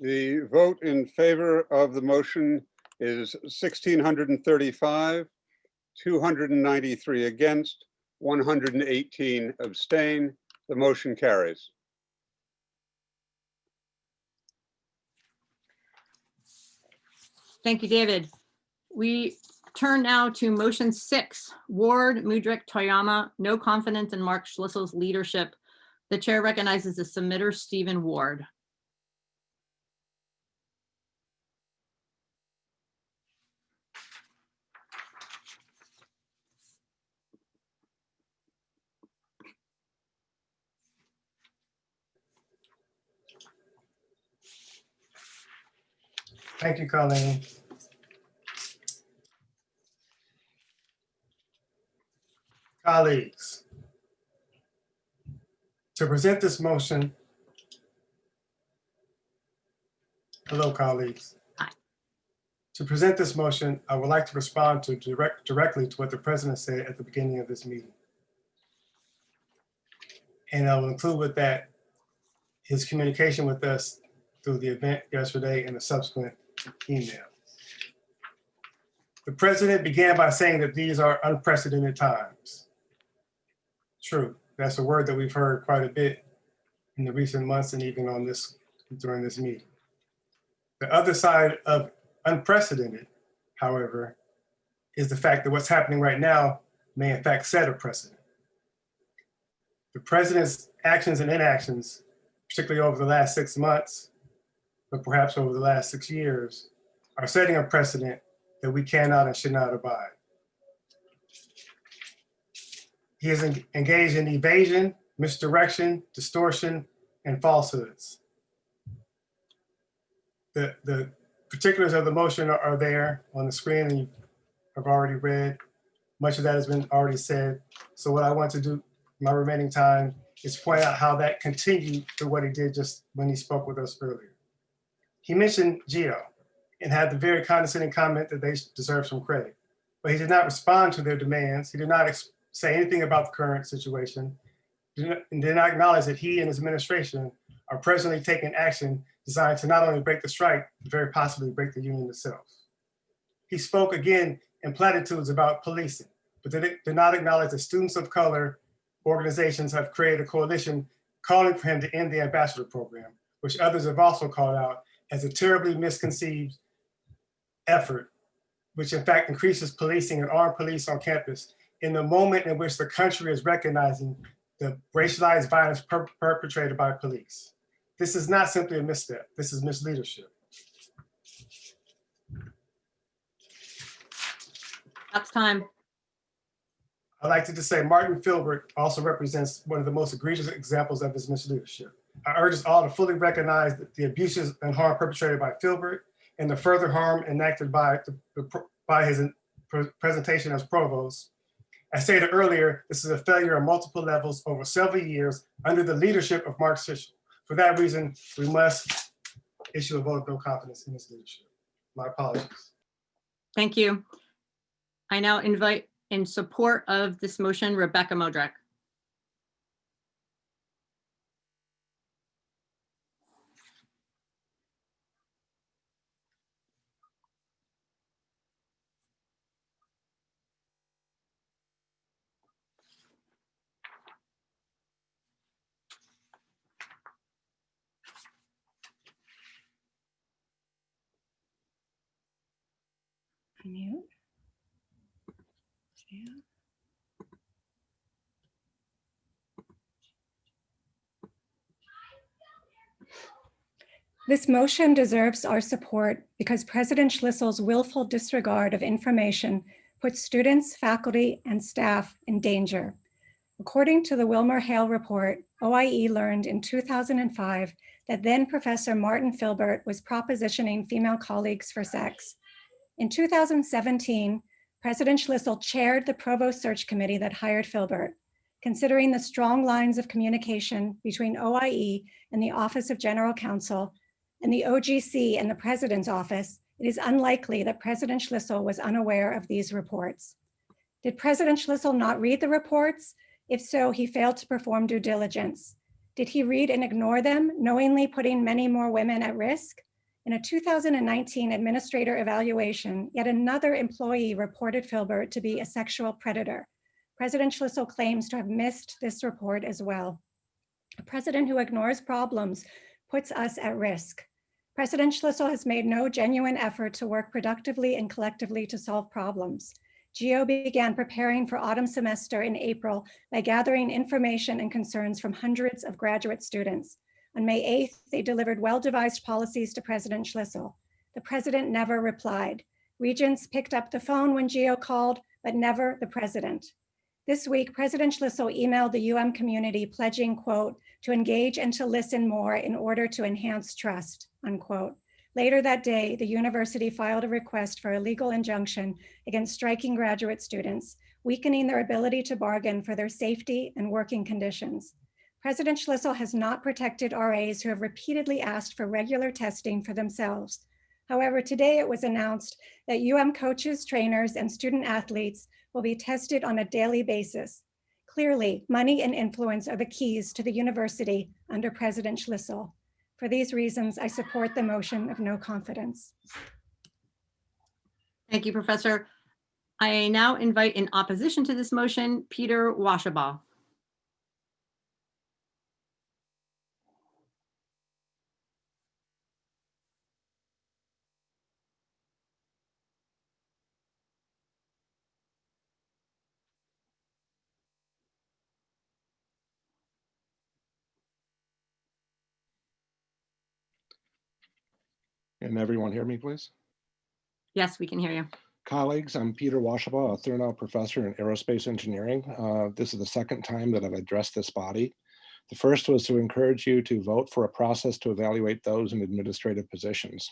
Speaker 5: The vote in favor of the motion is 1,635, 293 against, 118 abstain. The motion carries.
Speaker 1: Thank you, David. We turn now to motion 6, Ward, Mudrick, Toyama, no confidence in Mark Schlissel's leadership. The chair recognizes the submitter, Stephen Ward.
Speaker 16: Thank you, Colleen. Colleagues, to present this motion, hello, colleagues.
Speaker 1: Hi.
Speaker 16: To present this motion, I would like to respond to directly to what the president said at the beginning of this meeting. And I will include with that his communication with us through the event yesterday and the subsequent email. The president began by saying that these are unprecedented times. True, that's a word that we've heard quite a bit in the recent months and even on this, during this meeting. The other side of unprecedented, however, is the fact that what's happening right now may in fact set a precedent. The president's actions and inactions, particularly over the last 6 months, but perhaps over the last 6 years, are setting a precedent that we cannot and should not abide. He is engaged in evasion, misdirection, distortion, and falsehoods. The particulars of the motion are there on the screen and you have already read. Much of that has been already said. So what I want to do, my remaining time, is point out how that continued to what he did just when he spoke with us earlier. He mentioned GEO and had the very condescending comment that they deserve some credit, but he did not respond to their demands. He did not say anything about the current situation, and did not acknowledge that he and his administration are presently taking action designed to not only break the strike, but very possibly break the union itself. He spoke again in platitudes about policing, but did not acknowledge that students of color organizations have created a coalition calling for him to end the ambassador program, which others have also called out as a terribly misconceived effort, which in fact increases policing and armed police on campus in the moment in which the country is recognizing the racialized violence perpetrated by police. This is not simply a misstep, this is misleadership.
Speaker 1: That's time.
Speaker 16: I'd like to just say Martin Filbert also represents one of the most egregious examples of his misleadership. I urge us all to fully recognize the abuses and harm perpetrated by Filbert and the further harm enacted by his presentation as provost. As stated earlier, this is a failure on multiple levels over several years under the leadership of Mark Schliessel. For that reason, we must issue a vote of no confidence in his leadership. My apologies.
Speaker 1: Thank you. I now invite in support of this motion, Rebecca Modrick.
Speaker 17: Mute. This motion deserves our support because President Schlissel's willful disregard of information puts students, faculty, and staff in danger. According to the WilmerHale report, OIE learned in 2005 that then Professor Martin Filbert was propositioning female colleagues for sex. In 2017, President Schlissel chaired the Provost Search Committee that hired Filbert. Considering the strong lines of communication between OIE and the Office of General Counsel and the OGC and the President's Office, it is unlikely that President Schlissel was unaware of these reports. Did President Schlissel not read the reports? If so, he failed to perform due diligence. Did he read and ignore them, knowingly putting many more women at risk? In a 2019 administrator evaluation, yet another employee reported Filbert to be a sexual predator. President Schlissel claims to have missed this report as well. A president who ignores problems puts us at risk. President Schlissel has made no genuine effort to work productively and collectively to solve problems. GEO began preparing for autumn semester in April by gathering information and concerns from hundreds of graduate students. On May 8th, they delivered well-devised policies to President Schlissel. The president never replied. Regents picked up the phone when GEO called, but never the president. This week, President Schlissel emailed the UM community pledging, quote, to engage and to listen more in order to enhance trust, unquote. Later that day, the university filed a request for a legal injunction against striking graduate students, weakening their ability to bargain for their safety and working conditions. President Schlissel has not protected RAs who have repeatedly asked for regular testing for themselves. However, today it was announced that UM coaches, trainers, and student athletes will be tested on a daily basis. Clearly, money and influence are the keys to the university under President Schlissel. For these reasons, I support the motion of no confidence.
Speaker 1: Thank you, Professor. I now invite in opposition to this motion, Peter Washabaugh.
Speaker 18: Can everyone hear me, please?
Speaker 1: Yes, we can hear you.
Speaker 18: Colleagues, I'm Peter Washabaugh, a Thurnow professor in aerospace engineering. This is the second time that I've addressed this body. The first was to encourage you to vote for a process to evaluate those in administrative positions.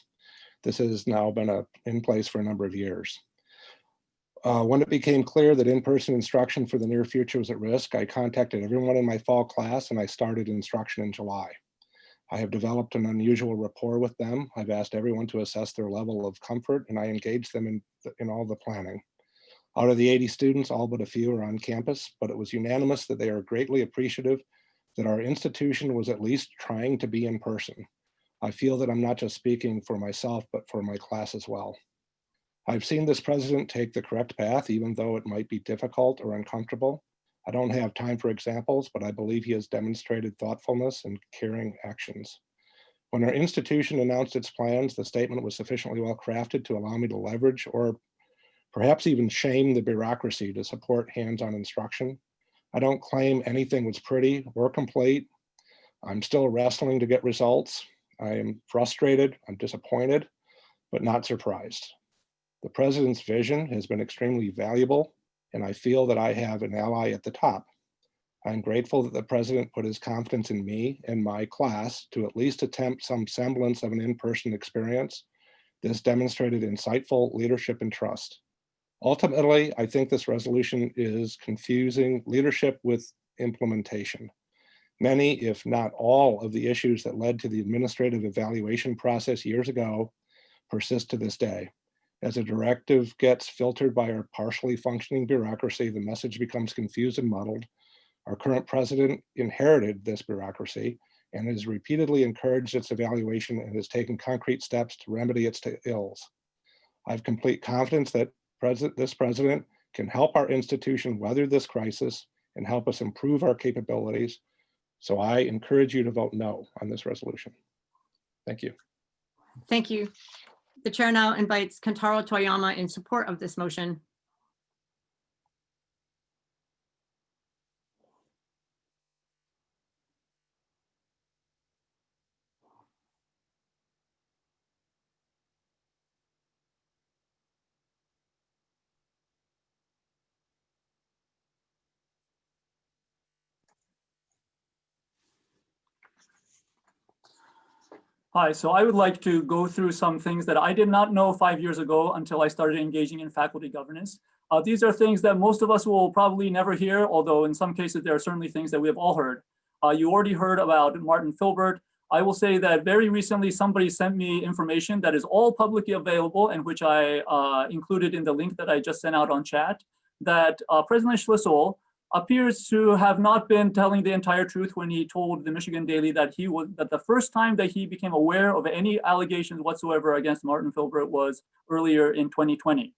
Speaker 18: This has now been in place for a number of years. When it became clear that in-person instruction for the near future was at risk, I contacted everyone in my fall class and I started instruction in July. I have developed an unusual rapport with them. I've asked everyone to assess their level of comfort and I engaged them in all the planning. Out of the 80 students, all but a few are on campus, but it was unanimous that they are greatly appreciative that our institution was at least trying to be in person. I feel that I'm not just speaking for myself, but for my class as well. I've seen this president take the correct path, even though it might be difficult or uncomfortable. I don't have time for examples, but I believe he has demonstrated thoughtfulness and caring actions. When our institution announced its plans, the statement was sufficiently well crafted to allow me to leverage or perhaps even shame the bureaucracy to support hands-on instruction. I don't claim anything was pretty or complete. I'm still wrestling to get results. I am frustrated, I'm disappointed, but not surprised. The president's vision has been extremely valuable, and I feel that I have an ally at the top. I'm grateful that the president put his confidence in me and my class to at least attempt some semblance of an in-person experience. This demonstrated insightful leadership and trust. Ultimately, I think this resolution is confusing leadership with implementation. Many, if not all, of the issues that led to the administrative evaluation process years ago persist to this day. As a directive gets filtered by our partially functioning bureaucracy, the message becomes confused and muddled. Our current president inherited this bureaucracy and has repeatedly encouraged its evaluation and has taken concrete steps to remedy its ills. I have complete confidence that this president can help our institution weather this crisis and help us improve our capabilities. So I encourage you to vote no on this resolution. Thank you.
Speaker 1: Thank you. The chair now invites Kentaro Toyama in support of this motion.
Speaker 20: Hi, so I would like to go through some things that I did not know 5 years ago until I started engaging in faculty governance. These are things that most of us will probably never hear, although in some cases there are certainly things that we have all heard. You already heard about Martin Filbert. I will say that very recently somebody sent me information that is all publicly available and which I included in the link that I just sent out on chat, that President Schlissel appears to have not been telling the entire truth when he told the Michigan Daily that the first time that he became aware of any allegations whatsoever against Martin Filbert was earlier in 2020.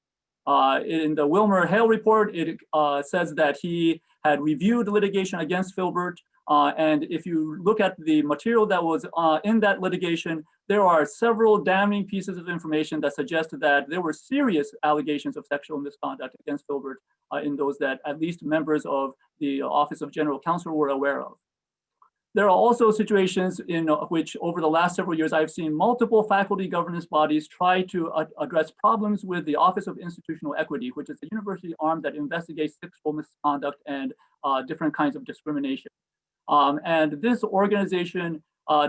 Speaker 20: In the WilmerHale report, it says that he had reviewed litigation against Filbert. And if you look at the material that was in that litigation, there are several damning pieces of information that suggest that there were serious allegations of sexual misconduct against Filbert in those that at least members of the Office of General Counsel were aware of. There are also situations in which over the last several years, I've seen multiple faculty governance bodies try to address problems with the Office of Institutional Equity, which is the university arm that investigates sexual misconduct and different kinds of discrimination. And this organization,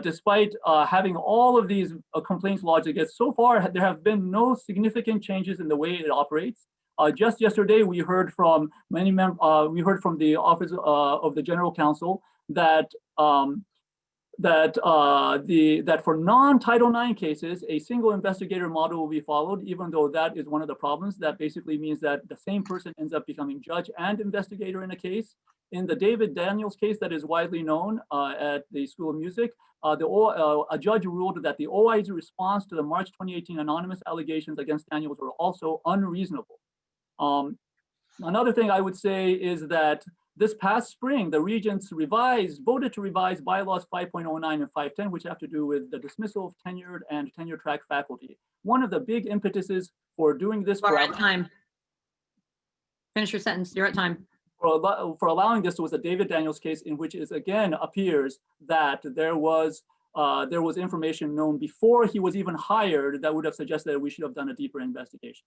Speaker 20: despite having all of these complaints lodged against, so far there have been no significant changes in the way it operates. Just yesterday, we heard from the Office of the General Counsel that that for non-Title IX cases, a single investigator model will be followed, even though that is one of the problems. That basically means that the same person ends up becoming judge and investigator in a case. In the David Daniels case that is widely known at the School of Music, a judge ruled that the OI's response to the March 2018 anonymous allegations against Daniels were also unreasonable. Another thing I would say is that this past spring, the regents voted to revise bylaws 5.09 and 510, which have to do with the dismissal of tenured and tenure track faculty. One of the big impetuses for doing this—
Speaker 1: You're at time. Finish your sentence. You're at time.
Speaker 20: For allowing this was the David Daniels case, in which it again appears that there was information known before he was even hired that would have suggested that we should have done a deeper investigation.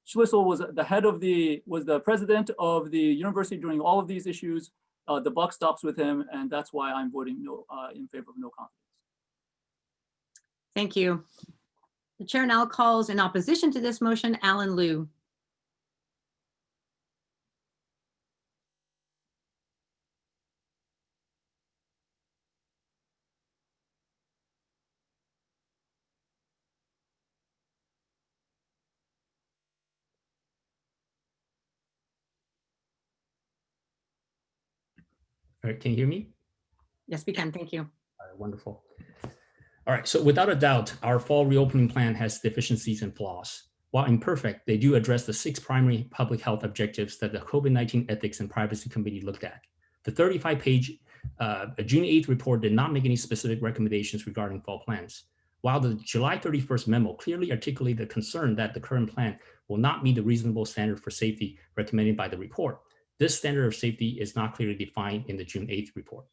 Speaker 20: Schlissel was the president of the university during all of these issues. The buck stops with him, and that's why I'm voting no in favor of no confidence.
Speaker 1: Thank you. The chair now calls in opposition to this motion, Alan Liu.
Speaker 4: All right, can you hear me?
Speaker 1: Yes, we can. Thank you.
Speaker 4: All right, wonderful. All right, so without a doubt, our fall reopening plan has deficiencies and flaws. While imperfect, they do address the 6 primary public health objectives that the COVID-19 Ethics and Privacy Committee looked at. The 35-page June 8th report did not make any specific recommendations regarding fall plans, while the July 31st memo clearly articulated the concern that the current plan will not meet the reasonable standard for safety recommended by the report. This standard of safety is not clearly defined in the June 8th report.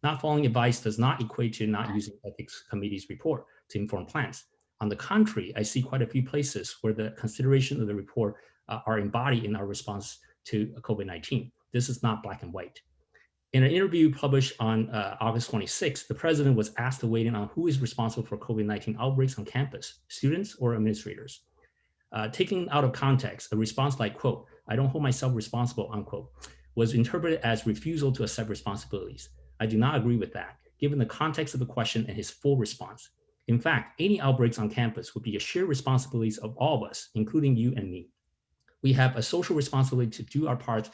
Speaker 4: Not following advice does not equate to not using Ethics Committee's report to inform plans. On the contrary, I see quite a few places where the consideration of the report are embodied in our response to COVID-19. This is not black and white. In an interview published on August 26th, the president was asked to weigh in on who is responsible for COVID-19 outbreaks on campus, students or administrators. Taken out of context, a response like, quote, "I don't hold myself responsible," unquote, was interpreted as refusal to accept responsibilities. I do not agree with that, given the context of the question and his full response. In fact, any outbreaks on campus would be a shared responsibility of all of us, including you and me. We have a social responsibility to do our part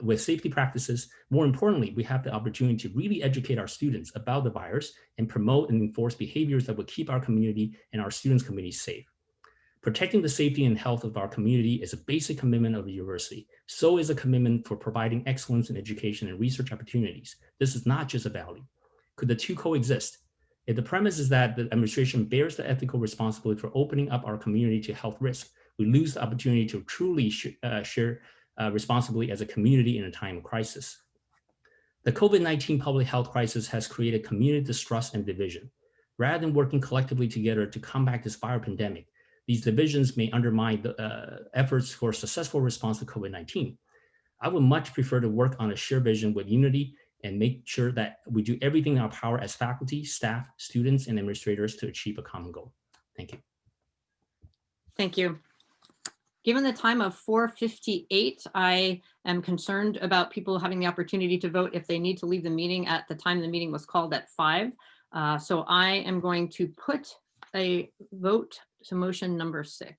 Speaker 4: with safety practices. More importantly, we have the opportunity to really educate our students about the virus and promote and enforce behaviors that would keep our community and our students' communities safe. Protecting the safety and health of our community is a basic commitment of the university. So is a commitment for providing excellence in education and research opportunities. This is not just a value. Could the two coexist? If the premise is that the administration bears the ethical responsibility for opening up our community to health risk, we lose the opportunity to truly share responsibility as a community in a time of crisis. The COVID-19 public health crisis has created community distrust and division. Rather than working collectively together to combat this viral pandemic, these divisions may undermine the efforts for a successful response to COVID-19. I would much prefer to work on a shared vision with unity and make sure that we do everything in our power as faculty, staff, students, and administrators to achieve a common goal. Thank you.
Speaker 1: Thank you. Given the time of 4:58, I am concerned about people having the opportunity to vote if they need to leave the meeting at the time the meeting was called at 5. So I am going to put a vote to motion number 6.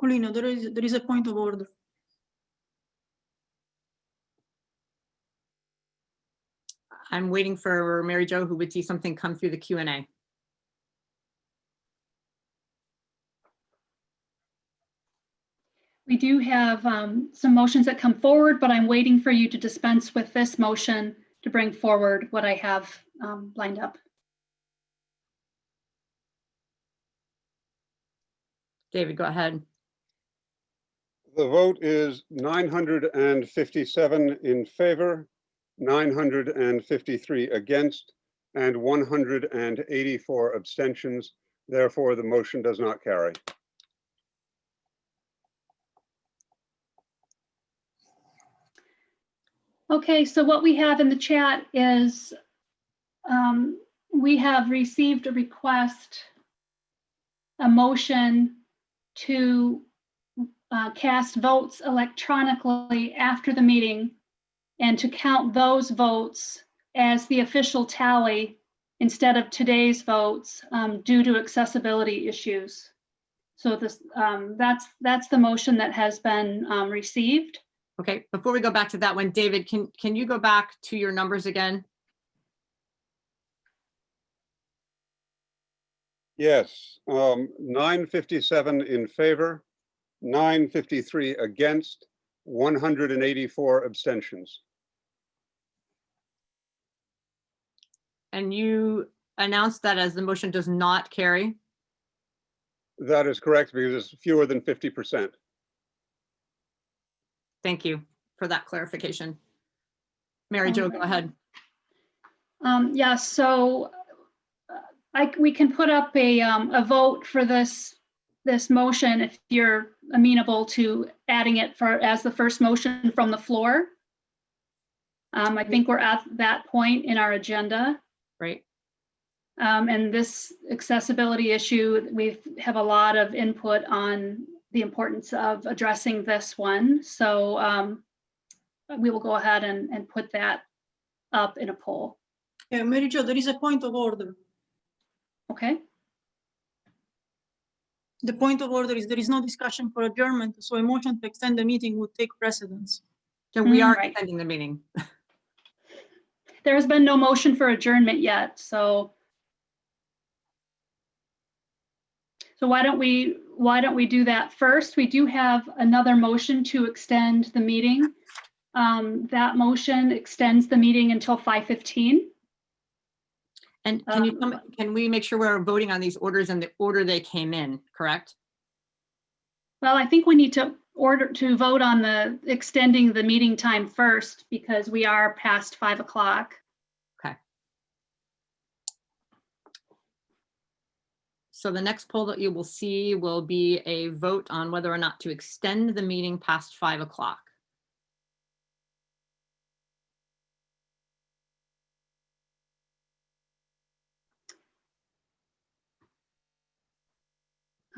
Speaker 2: Colina, there is a point of order.
Speaker 1: I'm waiting for Mary Jo, who would see something come through the Q&A.
Speaker 3: We do have some motions that come forward, but I'm waiting for you to dispense with this motion to bring forward what I have lined up.
Speaker 1: David, go ahead.
Speaker 5: The vote is 957 in favor, 953 against, and 184 abstentions. Therefore, the motion does not carry.
Speaker 3: Okay, so what we have in the chat is we have received a request, a motion to cast votes electronically after the meeting and to count those votes as the official tally instead of today's votes due to accessibility issues. So this that's the motion that has been received.
Speaker 1: Okay, before we go back to that one, David, can you go back to your numbers again?
Speaker 5: Yes, 957 in favor, 953 against, 184 abstentions.
Speaker 1: And you announced that as the motion does not carry?
Speaker 5: That is correct because it's fewer than 50%.
Speaker 1: Thank you for that clarification. Mary Jo, go ahead.
Speaker 3: Yeah, so we can put up a vote for this motion if you're amenable to adding it as the first motion from the floor. I think we're at that point in our agenda.
Speaker 1: Right.
Speaker 3: And this accessibility issue, we have a lot of input on the importance of addressing this one. So we will go ahead and put that up in a poll.
Speaker 2: Yeah, Mary Jo, there is a point of order.
Speaker 3: Okay.
Speaker 2: The point of order is there is no discussion for adjournment, so a motion to extend the meeting would take precedence.
Speaker 1: So we are
Speaker 3: right.
Speaker 1: extending the meeting.
Speaker 3: There has been no motion for adjournment yet, so why don't we do that first? We do have another motion to extend the meeting. That motion extends the meeting until 5:15.
Speaker 1: And can we make sure we're voting on these orders in the order they came in, correct?
Speaker 3: Well, I think we need to vote on the extending the meeting time first because we are past 5 o'clock.
Speaker 1: Okay. So the next poll that you will see will be a vote on whether or not to extend the meeting past 5 o'clock.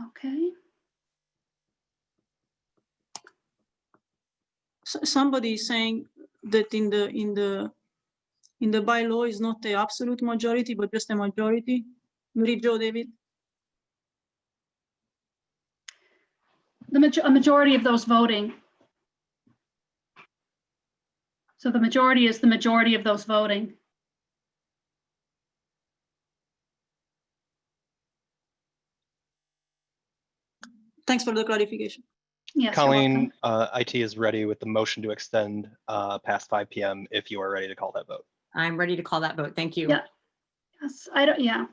Speaker 3: Okay.
Speaker 2: Somebody is saying that in the bylaw is not the absolute majority, but just a majority. Mary Jo, David.
Speaker 3: A majority of those voting. So the majority is the majority of those voting.
Speaker 2: Thanks for the clarification.
Speaker 3: Yes,
Speaker 21: Colleen, IT is ready with the motion to extend past 5 p.m. if you are ready to call that vote.
Speaker 1: I'm ready to call that vote. Thank you.
Speaker 3: Yeah. Yes, yeah.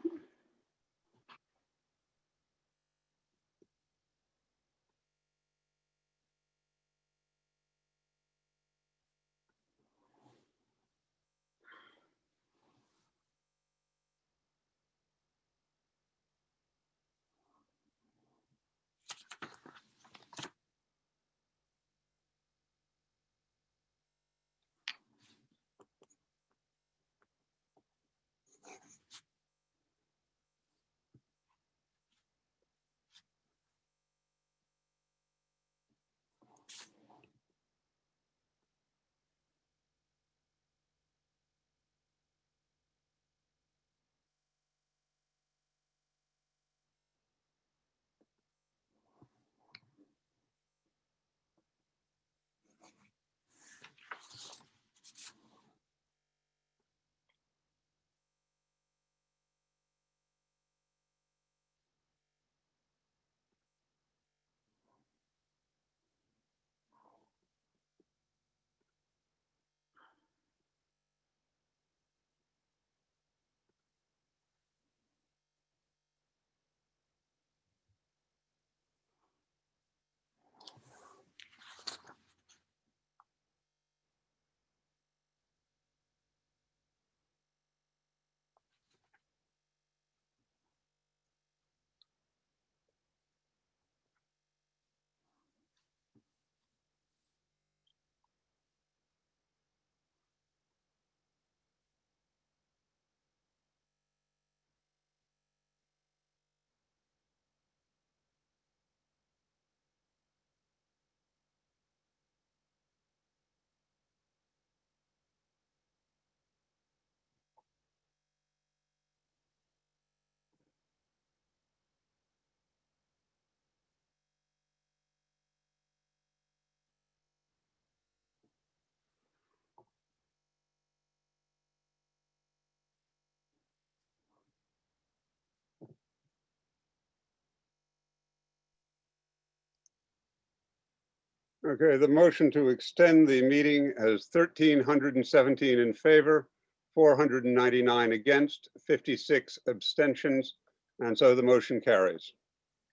Speaker 5: Okay, the motion to extend the meeting as 1,317 in favor, 499 against, 56 abstentions, and so the motion carries.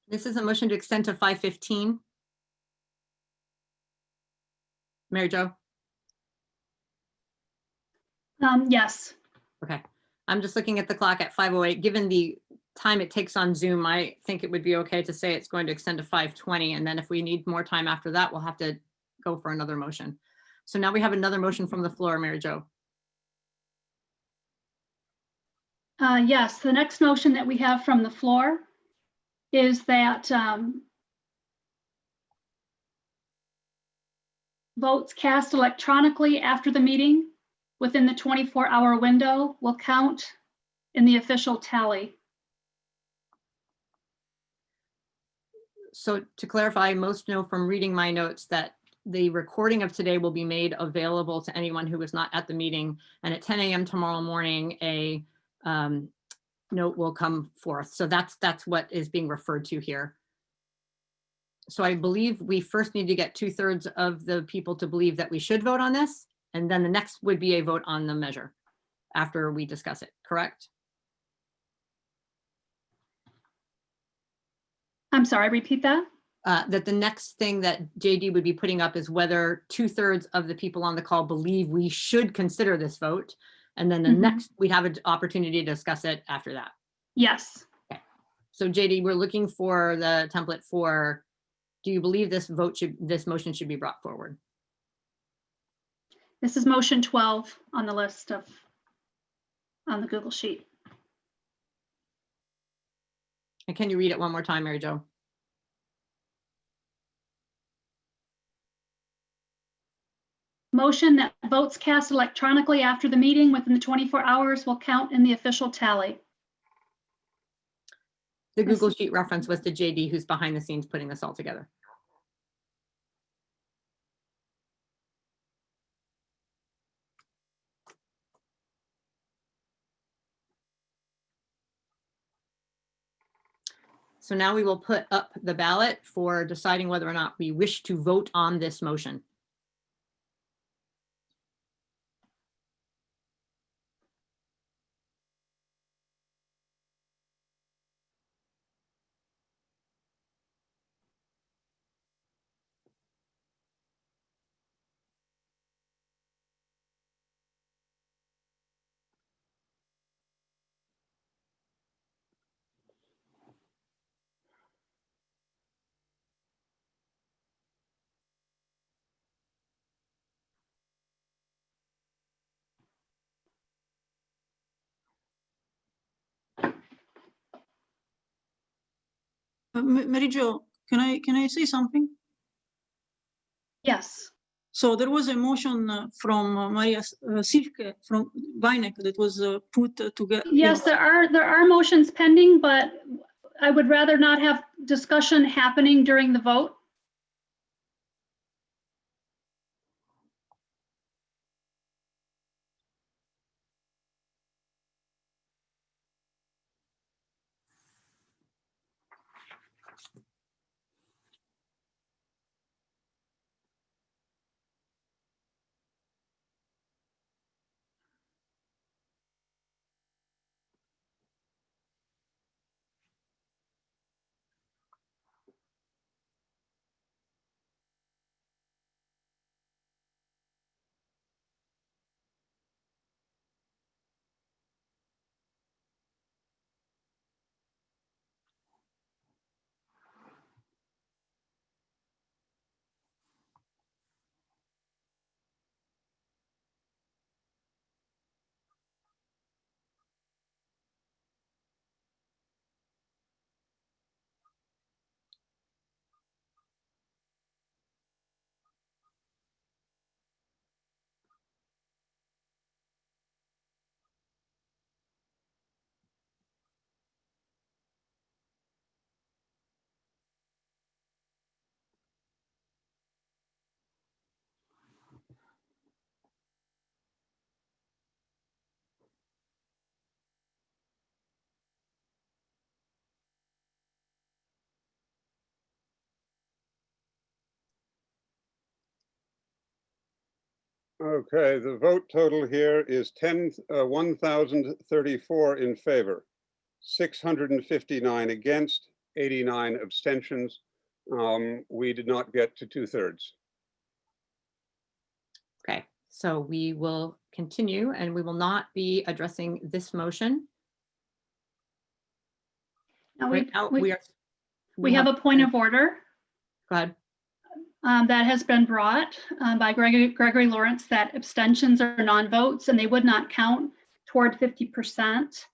Speaker 1: This is a motion to extend to 5:15. Mary Jo?
Speaker 3: Yes.
Speaker 1: Okay, I'm just looking at the clock at 5:08. Given the time it takes on Zoom, I think it would be okay to say it's going to extend to 5:20. And then if we need more time after that, we'll have to go for another motion. So now we have another motion from the floor, Mary Jo.
Speaker 3: Yes, the next motion that we have from the floor is that votes cast electronically after the meeting within the 24-hour window will count in the official tally.
Speaker 1: So to clarify, most know from reading my notes that the recording of today will be made available to anyone who was not at the meeting. And at 10 a.m. tomorrow morning, a note will come forth. So that's what is being referred to here. So I believe we first need to get 2/3 of the people to believe that we should vote on this. And then the next would be a vote on the measure after we discuss it, correct?
Speaker 3: I'm sorry, repeat that?
Speaker 1: That the next thing that JD would be putting up is whether 2/3 of the people on the call believe we should consider this vote. And then the next, we'd have an opportunity to discuss it after that.
Speaker 3: Yes.
Speaker 1: Okay. So JD, we're looking for the template for, do you believe this motion should be brought forward?
Speaker 3: This is motion 12 on the list on the Google Sheet.
Speaker 1: And can you read it one more time, Mary Jo?
Speaker 3: Motion that votes cast electronically after the meeting within the 24 hours will count in the official tally.
Speaker 1: The Google Sheet reference was to JD, who's behind the scenes putting this all together. So now we will put up the ballot for deciding whether or not we wish to vote on this motion.
Speaker 2: Mary Jo, can I say something?
Speaker 3: Yes.
Speaker 2: So there was a motion from Maria Silke from Weineck that was put together.
Speaker 3: Yes, there are motions pending, but I would rather not have discussion happening during the vote.
Speaker 5: Okay, the vote total here is 1,034 in favor, 659 against, 89 abstentions. We did not get to 2/3.
Speaker 1: Okay, so we will continue and we will not be addressing this motion.
Speaker 3: Now
Speaker 1: Right now,
Speaker 3: we have a point of order
Speaker 1: Go ahead.
Speaker 3: that has been brought by Gregory Lawrence, that abstentions are non-votes and they would not count toward 50%.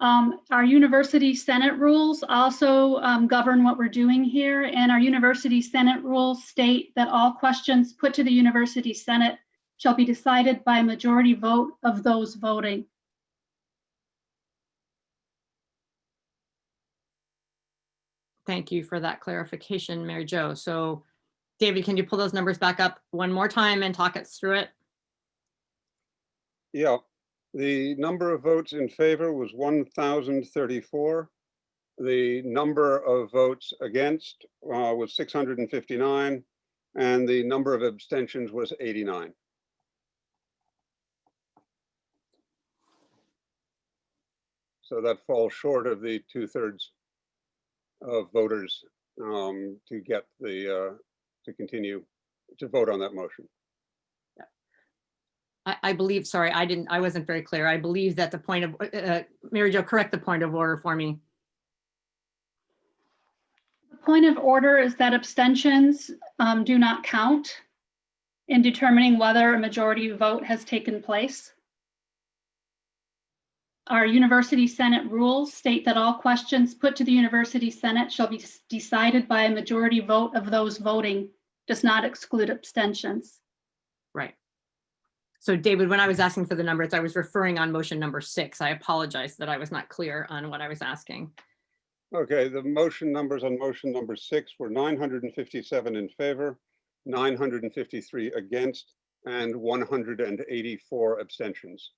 Speaker 3: Our University Senate rules also govern what we're doing here, and our University Senate rules state that all questions put to the University Senate shall be decided by a majority vote of those voting.
Speaker 1: Thank you for that clarification, Mary Jo. So David, can you pull those numbers back up one more time and talk us through it?
Speaker 5: Yeah, the number of votes in favor was 1,034. The number of votes against was 659, and the number of abstentions was 89. So that falls short of the 2/3 of voters to get the to continue to vote on that motion.
Speaker 1: I believe, sorry, I wasn't very clear. I believe that the point of, Mary Jo, correct the point of order for me.
Speaker 3: The point of order is that abstentions do not count in determining whether a majority vote has taken place. Our University Senate rules state that all questions put to the University Senate shall be decided by a majority vote of those voting, does not exclude abstentions.
Speaker 1: Right. So David, when I was asking for the numbers, I was referring on motion number 6. I apologize that I was not clear on what I was asking.
Speaker 5: Okay, the motion numbers on motion number 6 were 957 in favor, 953 against, and 184 abstentions.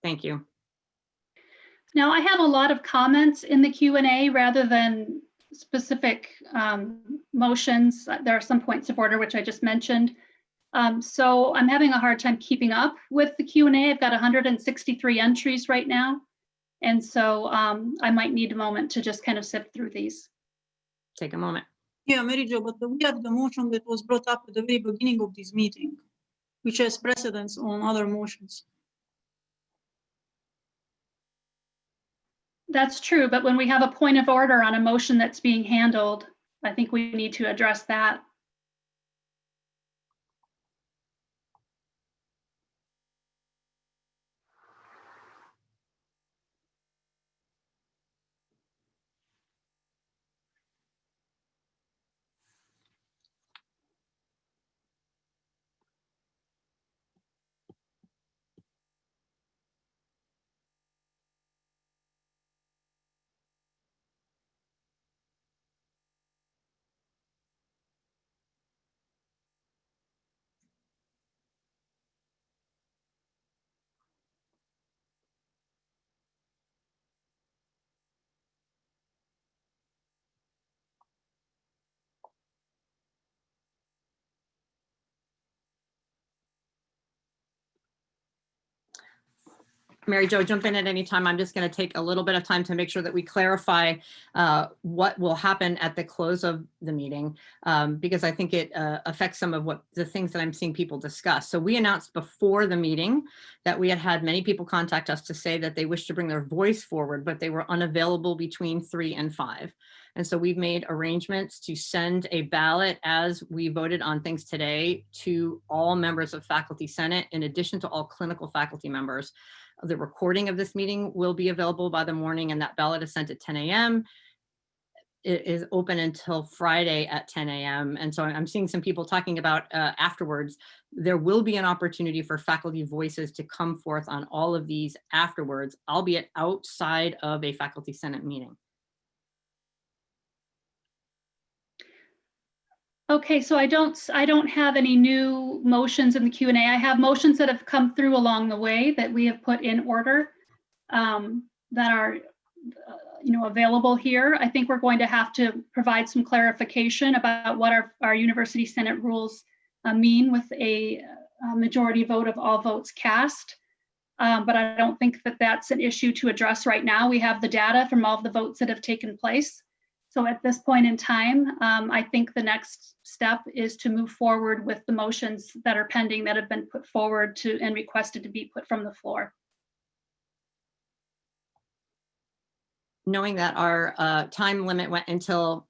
Speaker 1: Thank you.
Speaker 3: Now, I have a lot of comments in the Q&A rather than specific motions. There are some points of order, which I just mentioned. So I'm having a hard time keeping up with the Q&A. I've got 163 entries right now. And so I might need a moment to just kind of sift through these.
Speaker 1: Take a moment.
Speaker 2: Yeah, Mary Jo, but we have the motion that was brought up at the very beginning of this meeting, which has precedence on other motions.
Speaker 3: That's true, but when we have a point of order on a motion that's being handled, I think we need to address that.
Speaker 1: Mary Jo, jump in at any time. I'm just going to take a little bit of time to make sure that we clarify what will happen at the close of the meeting, because I think it affects some of what the things that I'm seeing people discuss. So we announced before the meeting that we had had many people contact us to say that they wish to bring their voice forward, but they were unavailable between 3 and 5. And so we've made arrangements to send a ballot as we voted on things today to all members of Faculty Senate, in addition to all clinical faculty members. The recording of this meeting will be available by the morning, and that ballot is sent at 10 a.m. It is open until Friday at 10 a.m. And so I'm seeing some people talking about afterwards. There will be an opportunity for faculty voices to come forth on all of these afterwards, albeit outside of a Faculty Senate meeting.
Speaker 3: Okay, so I don't have any new motions in the Q&A. I have motions that have come through along the way that we have put in order that are available here. I think we're going to have to provide some clarification about what our University Senate rules mean with a majority vote of all votes cast. But I don't think that that's an issue to address right now. We have the data from all of the votes that have taken place. So at this point in time, I think the next step is to move forward with the motions that are pending that have been put forward to and requested to be put from the floor.
Speaker 1: Knowing that our time limit went until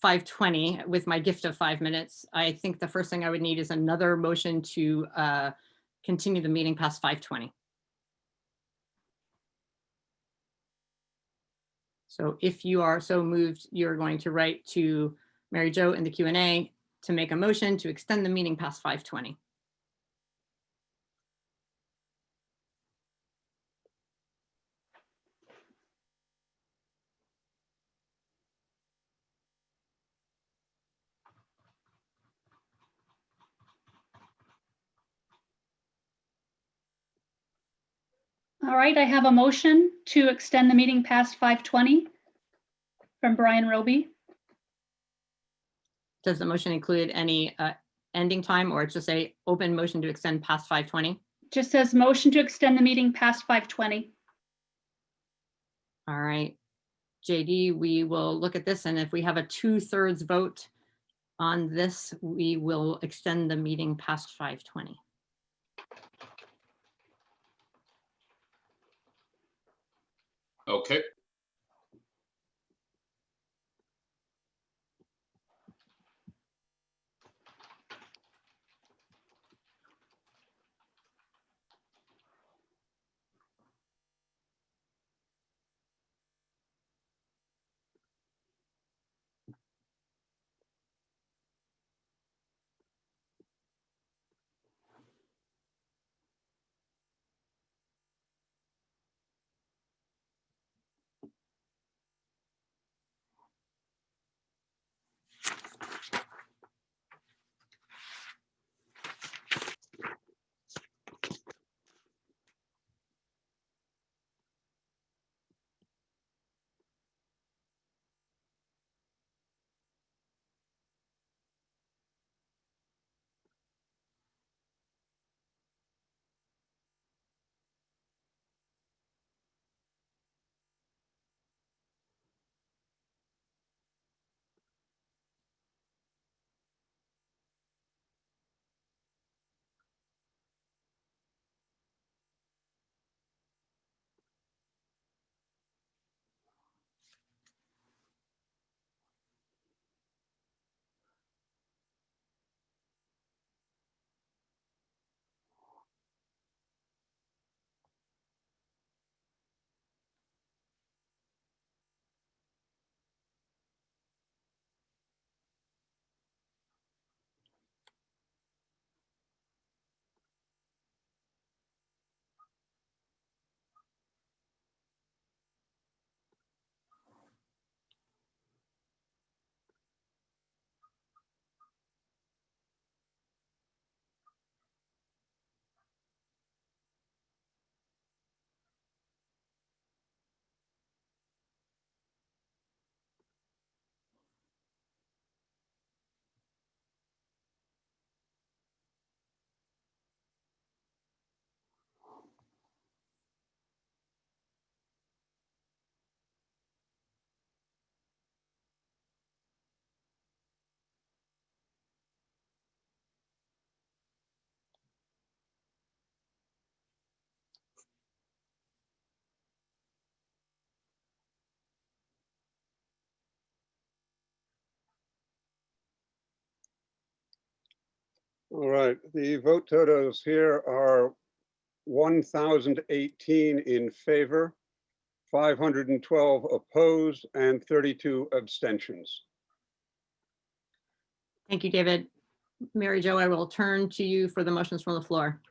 Speaker 1: 5:20 with my gift of 5 minutes, I think the first thing I would need is another motion to continue the meeting past 5:20. So if you are so moved, you're going to write to Mary Jo in the Q&A to make a motion to extend the meeting past 5:20.
Speaker 3: All right, I have a motion to extend the meeting past 5:20 from Brian Roby.
Speaker 1: Does the motion include any ending time, or it's just a open motion to extend past 5:20?
Speaker 3: Just says motion to extend the meeting past 5:20.
Speaker 1: All right, JD, we will look at this, and if we have a 2/3 vote on this, we will extend the meeting past 5:20.
Speaker 10: Okay.
Speaker 5: All right, the vote totals here are 1,018 in favor, 512 opposed, and 32 abstentions.
Speaker 1: Thank you, David. Mary Jo, I will turn to you for the motions from the floor.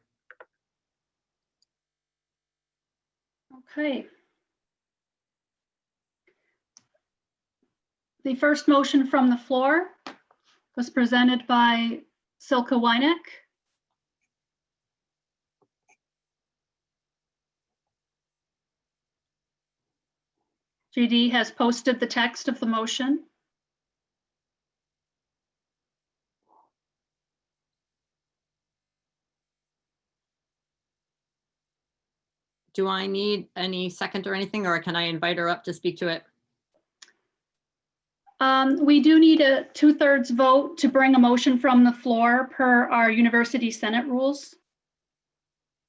Speaker 3: Okay. The first motion from the floor was presented by Silke Weineck. JD has posted the text of the motion.
Speaker 1: Do I need any second or anything, or can I invite her up to speak to it?
Speaker 3: We do need a 2/3 vote to bring a motion from the floor per our University Senate rules.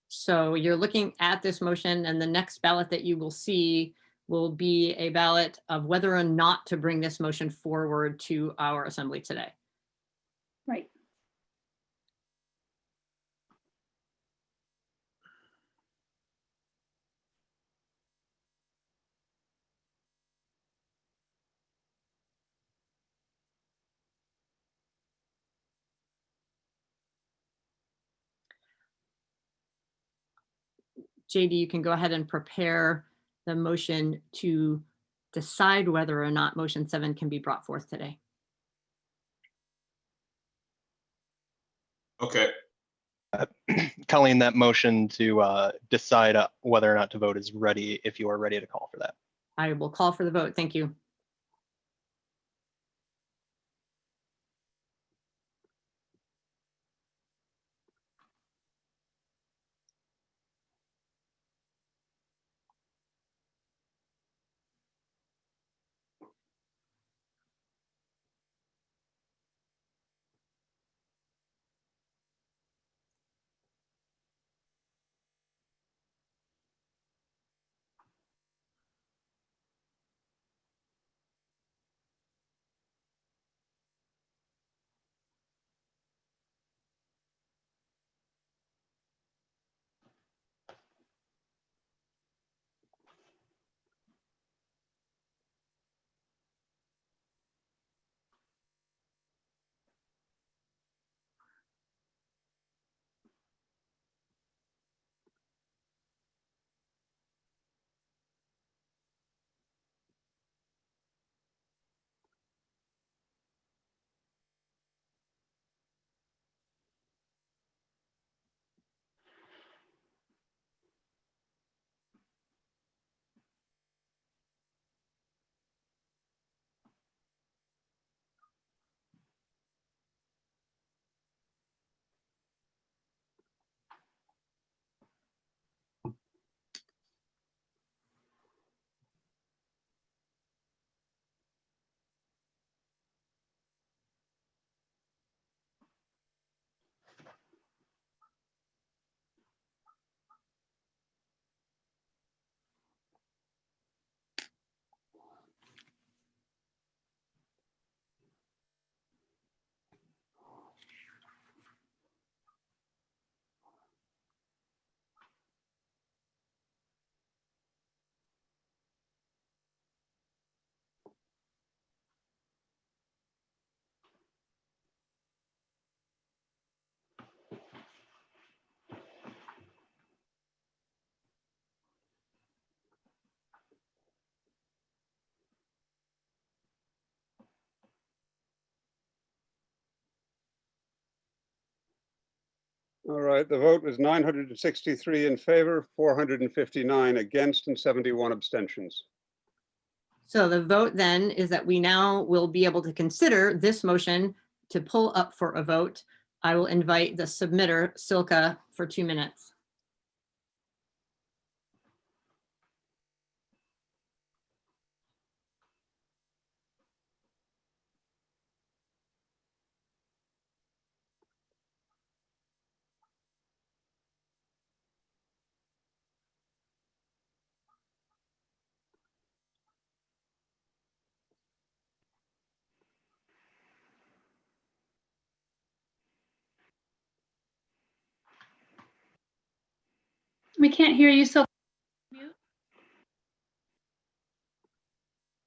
Speaker 1: So you're looking at this motion, and the next ballot that you will see will be a ballot of whether or not to bring this motion forward to our assembly today.
Speaker 3: Right.
Speaker 1: JD, you can go ahead and prepare the motion to decide whether or not motion 7 can be brought forth today.
Speaker 10: Okay.
Speaker 21: Colleen, that motion to decide whether or not to vote is ready if you are ready to call for that.
Speaker 1: I will call for the vote. Thank you.
Speaker 5: All right, the vote was 963 in favor, 459 against, and 71 abstentions.
Speaker 1: So the vote then is that we now will be able to consider this motion to pull up for a vote. I will invite the submitter, Silka, for 2 minutes.
Speaker 3: We can't hear you, so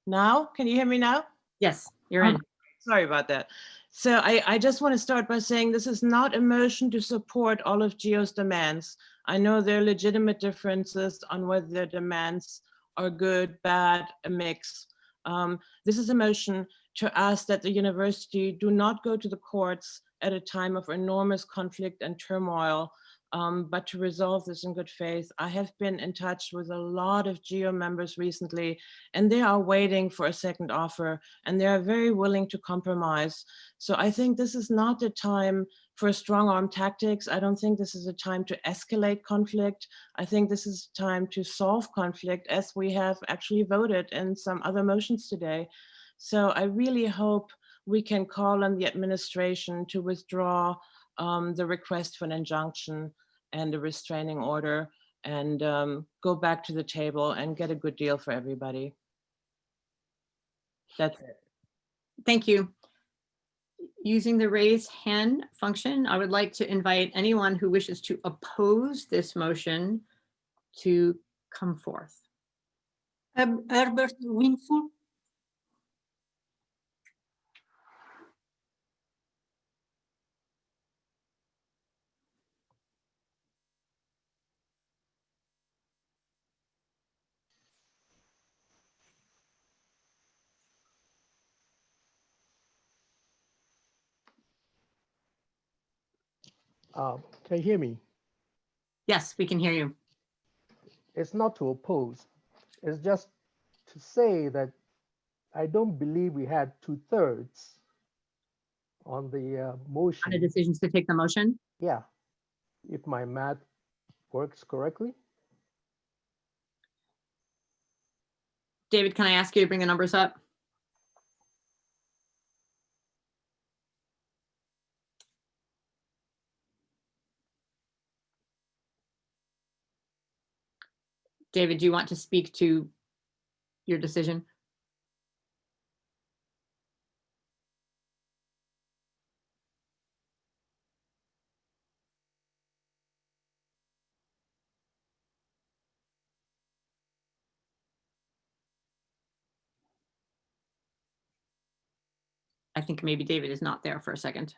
Speaker 15: Now, can you hear me now?
Speaker 1: Yes, you're in.
Speaker 15: Sorry about that. So I just want to start by saying this is not a motion to support all of Gio's demands. I know there are legitimate differences on whether their demands are good, bad, a mix. This is a motion to ask that the university do not go to the courts at a time of enormous conflict and turmoil but to resolve this in good faith. I have been in touch with a lot of GEO members recently, and they are waiting for a second offer, and they are very willing to compromise. So I think this is not the time for strong arm tactics. I don't think this is a time to escalate conflict. I think this is time to solve conflict, as we have actually voted in some other motions today. So I really hope we can call on the administration to withdraw the request for an injunction and a restraining order, and go back to the table and get a good deal for everybody. That's it.
Speaker 1: Thank you. Using the raise hand function, I would like to invite anyone who wishes to oppose this motion to come forth.
Speaker 2: Herbert Winful.
Speaker 6: Can you hear me?
Speaker 1: Yes, we can hear you.
Speaker 6: It's not to oppose. It's just to say that I don't believe we had 2/3 on the motion.
Speaker 1: On the decisions to take the motion?
Speaker 6: Yeah, if my math works correctly.
Speaker 1: David, can I ask you to bring the numbers up? David, do you want to speak to your decision? I think maybe David is not there for a second.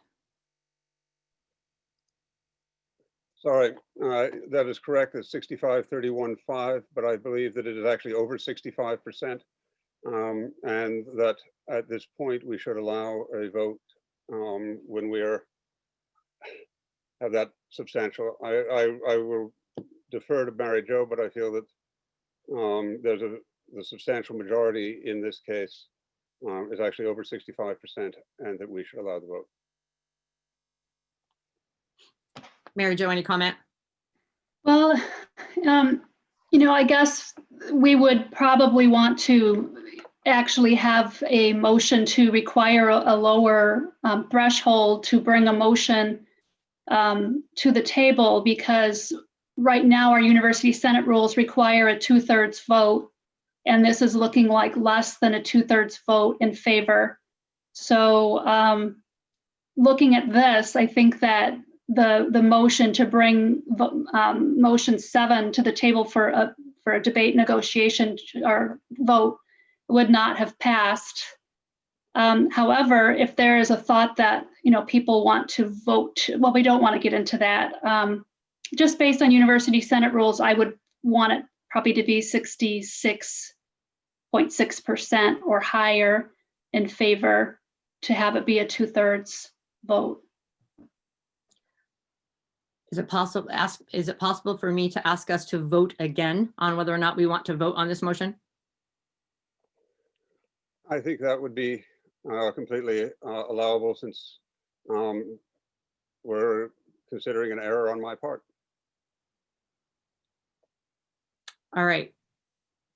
Speaker 5: Sorry, that is correct. It's 65-31-5, but I believe that it is actually over 65%. And that at this point, we should allow a vote when we have that substantial. I will defer to Mary Jo, but I feel that there's the substantial majority in this case is actually over 65%, and that we should allow the vote.
Speaker 1: Mary Jo, any comment?
Speaker 3: Well, I guess we would probably want to actually have a motion to require a lower threshold to bring a motion to the table, because right now our University Senate rules require a 2/3 vote, and this is looking like less than a 2/3 vote in favor. So looking at this, I think that the motion to bring motion 7 to the table for a debate, negotiation, or vote would not have passed. However, if there is a thought that people want to vote, well, we don't want to get into that. Just based on University Senate rules, I would want it probably to be 66.6% or higher in favor to have it be a 2/3 vote.
Speaker 1: Is it possible for me to ask us to vote again on whether or not we want to vote on this motion?
Speaker 5: I think that would be completely allowable, since we're considering an error on my part.
Speaker 1: All right.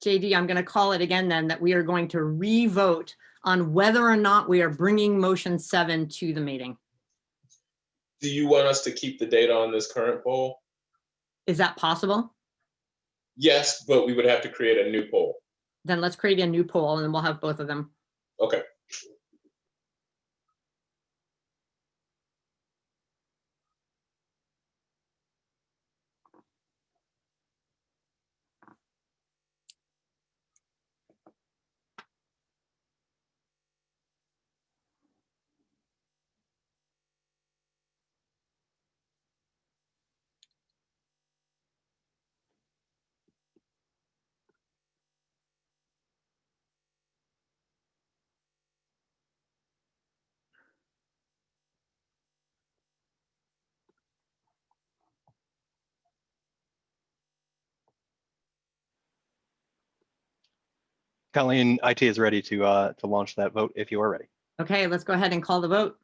Speaker 1: JD, I'm going to call it again then, that we are going to re-vote on whether or not we are bringing motion 7 to the meeting.
Speaker 10: Do you want us to keep the data on this current poll?
Speaker 1: Is that possible?
Speaker 10: Yes, but we would have to create a new poll.
Speaker 1: Then let's create a new poll and then we'll have both of them.
Speaker 10: Okay.
Speaker 21: Colleen, IT is ready to launch that vote if you are ready.
Speaker 1: Okay, let's go ahead and call the vote.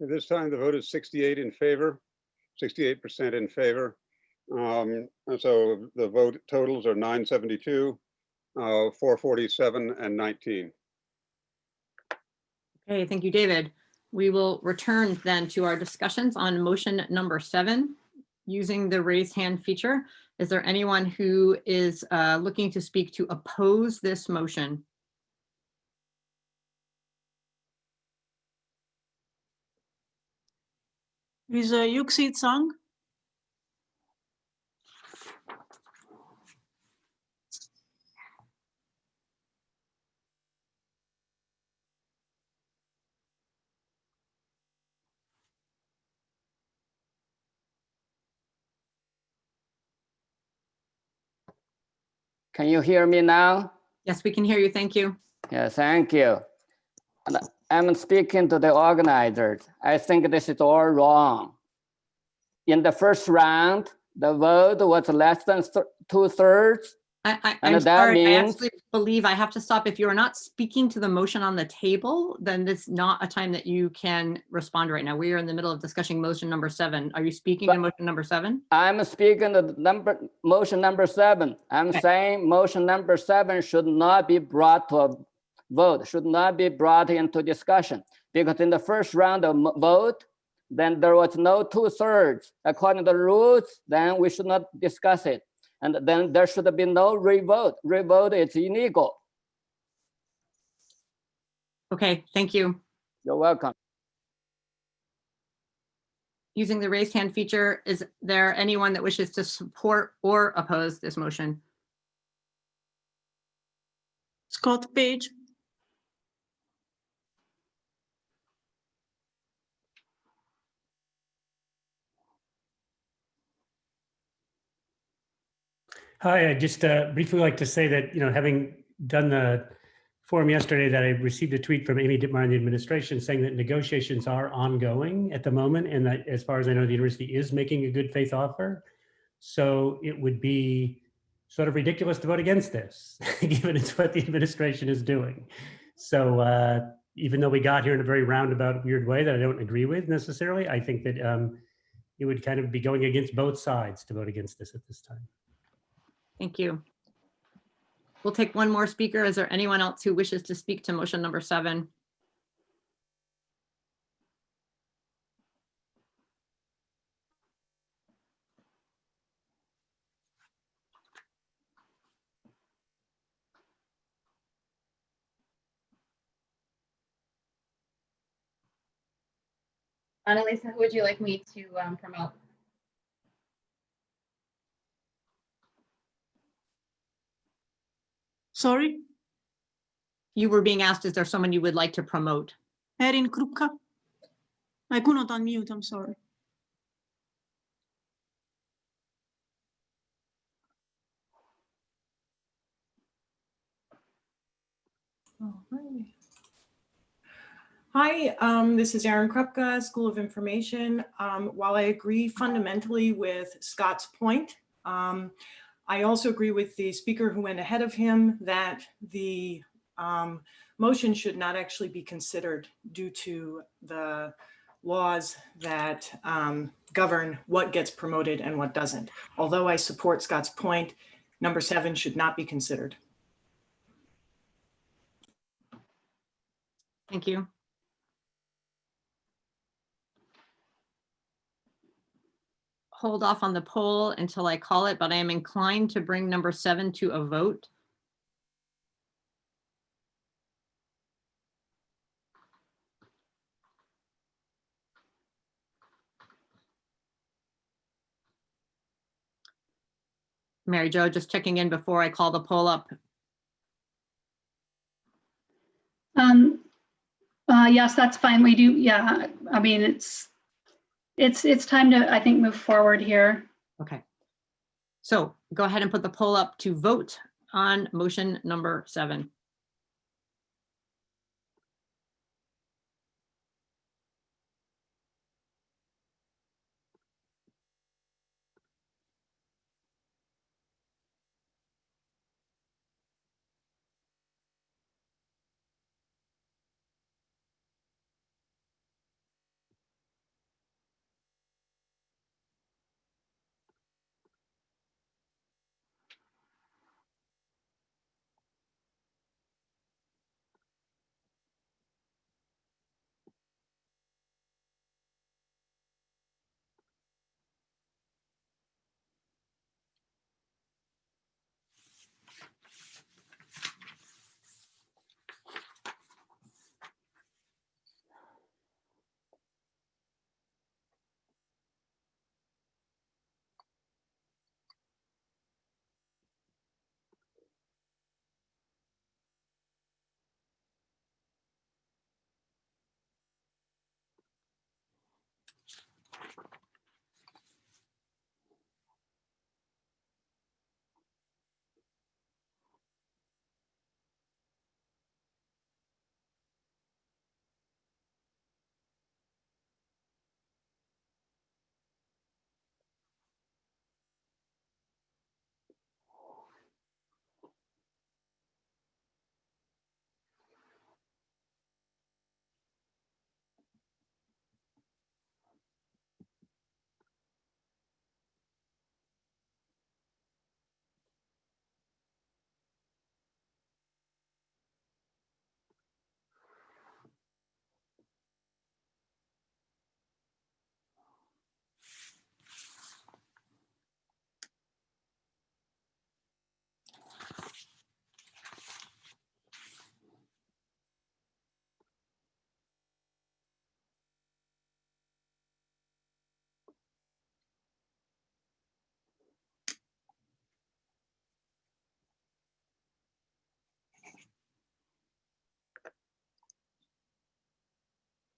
Speaker 5: At this time, the vote is 68 in favor, 68% in favor. And so the vote totals are 972, 447, and 19.
Speaker 1: Okay, thank you, David. We will return then to our discussions on motion number 7 using the raised hand feature. Is there anyone who is looking to speak to oppose this motion?
Speaker 2: Is Yuxi Tsang?
Speaker 19: Can you hear me now?
Speaker 1: Yes, we can hear you. Thank you.
Speaker 19: Yeah, thank you. And I'm speaking to the organizers. I think this is all wrong. In the first round, the vote was less than 2/3.
Speaker 1: I'm
Speaker 19: that
Speaker 1: sorry, I
Speaker 19: means-
Speaker 1: actually believe I have to stop. If you are not speaking to the motion on the table, then it's not a time that you can respond right now. We are in the middle of discussing motion number 7. Are you speaking to motion number 7?
Speaker 19: I'm speaking to motion number 7. I'm saying motion number 7 should not be brought to a vote, should not be brought into discussion, because in the first round of vote, then there was no 2/3. According to the rules, then we should not discuss it. And then there should be no revote. Revote is illegal.
Speaker 1: Okay, thank you.
Speaker 19: You're welcome.
Speaker 1: Using the raised hand feature, is there anyone that wishes to support or oppose this motion?
Speaker 2: Scott Page.
Speaker 22: Hi, I'd just briefly like to say that, having done the forum yesterday, that I received a tweet from Amy Dittmar in the administration saying that negotiations are ongoing at the moment, and that as far as I know, the university is making a good faith offer. So it would be sort of ridiculous to vote against this, given it's what the administration is doing. So even though we got here in a very roundabout, weird way that I don't agree with necessarily, I think that it would kind of be going against both sides to vote against this at this time.
Speaker 1: Thank you. We'll take one more speaker. Is there anyone else who wishes to speak to motion number 7?
Speaker 7: Annalisa, who would you like me to promote?
Speaker 2: Sorry,
Speaker 1: You were being asked, is there someone you would like to promote?
Speaker 2: Erin Krupka. I could not unmute, I'm sorry.
Speaker 8: Hi, this is Erin Krupka, School of Information. While I agree fundamentally with Scott's point, I also agree with the speaker who went ahead of him that the motion should not actually be considered due to the laws that govern what gets promoted and what doesn't. Although I support Scott's point, number 7 should not be considered.
Speaker 1: Thank you. Hold off on the poll until I call it, but I am inclined to bring number 7 to a vote. Mary Jo, just checking in before I call the poll up.
Speaker 3: Yes, that's fine. We do. Yeah, I mean, it's time to, I think, move forward here.
Speaker 1: Okay. So go ahead and put the poll up to vote on motion number 7.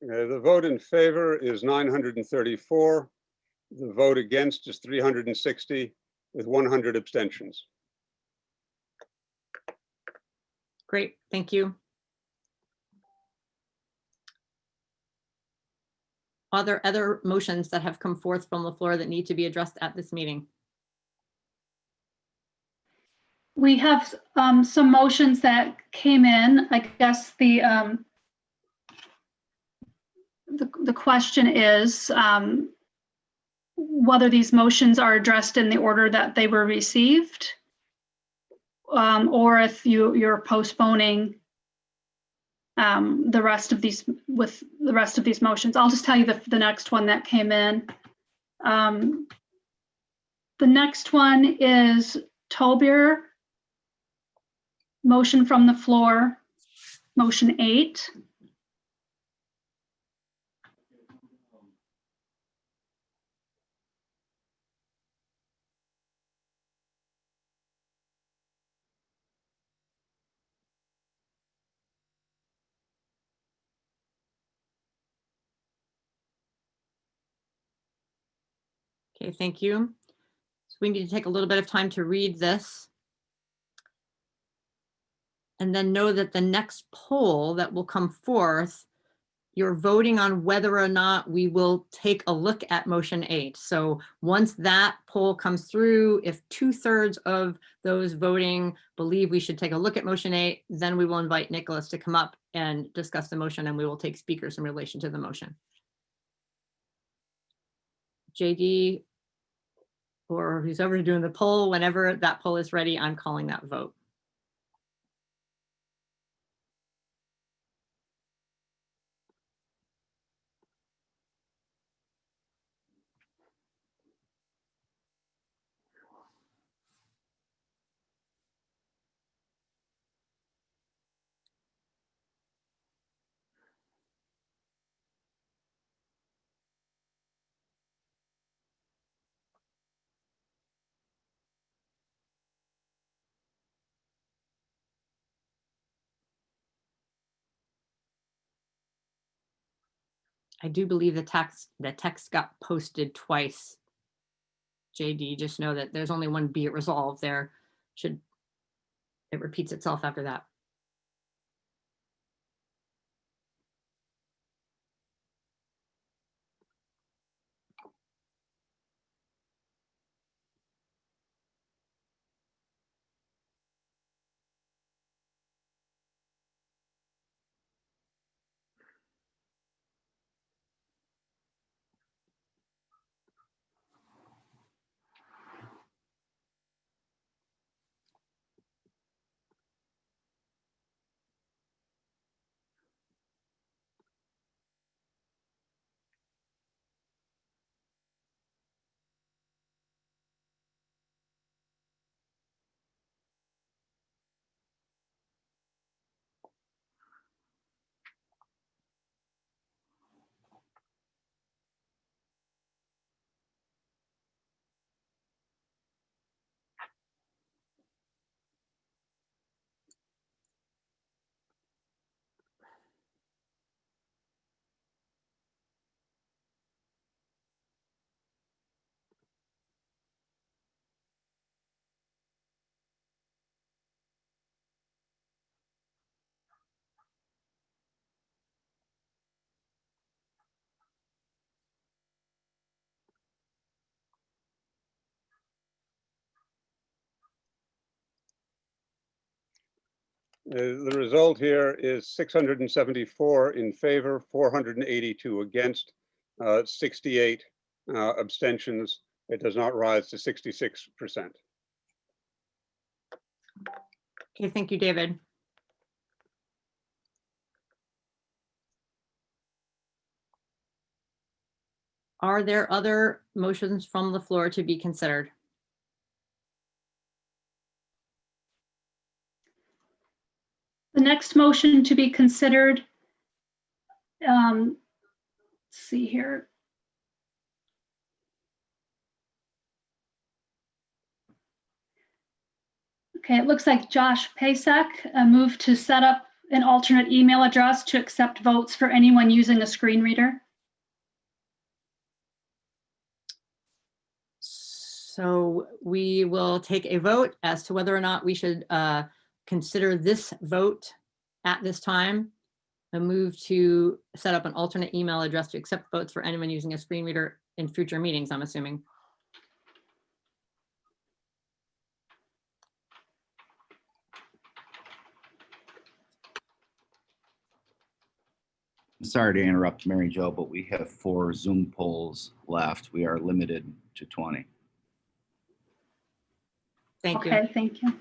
Speaker 5: The vote in favor is 934. The vote against is 360 with 100 abstentions.
Speaker 1: Great, thank you. Are there other motions that have come forth from the floor that need to be addressed at this meeting?
Speaker 3: We have some motions that came in. I guess the question is whether these motions are addressed in the order that they were received. or if you're postponing the rest of these motions. I'll just tell you the next one that came in. The next one is Tobir. Motion from the floor, motion 8.
Speaker 1: Okay, thank you. So we need to take a little bit of time to read this. And then know that the next poll that will come forth, you're voting on whether or not we will take a look at motion 8. So once that poll comes through, if 2/3 of those voting believe we should take a look at motion 8, then we will invite Nicholas to come up and discuss the motion, and we will take speakers in relation to the motion. JD, or who's ever doing the poll, whenever that poll is ready, I'm calling that vote. I do believe the text got posted twice. JD, just know that there's only one be it resolved there. It repeats itself after that.
Speaker 5: The result here is 674 in favor, 482 against, 68 abstentions. It does not rise to 66%.
Speaker 1: Okay, thank you, David. Are there other motions from the floor to be considered?
Speaker 3: The next motion to be considered, let's see here. Okay, it looks like Josh Pasek moved to set up an alternate email address to accept votes for anyone using a screen reader.
Speaker 1: So we will take a vote as to whether or not we should consider this vote at this time. A move to set up an alternate email address to accept votes for anyone using a screen reader in future meetings, I'm assuming.
Speaker 9: Sorry to interrupt, Mary Jo, but we have 4 Zoom polls left. We are limited to 20.
Speaker 1: Thank you.
Speaker 3: Okay, thank you.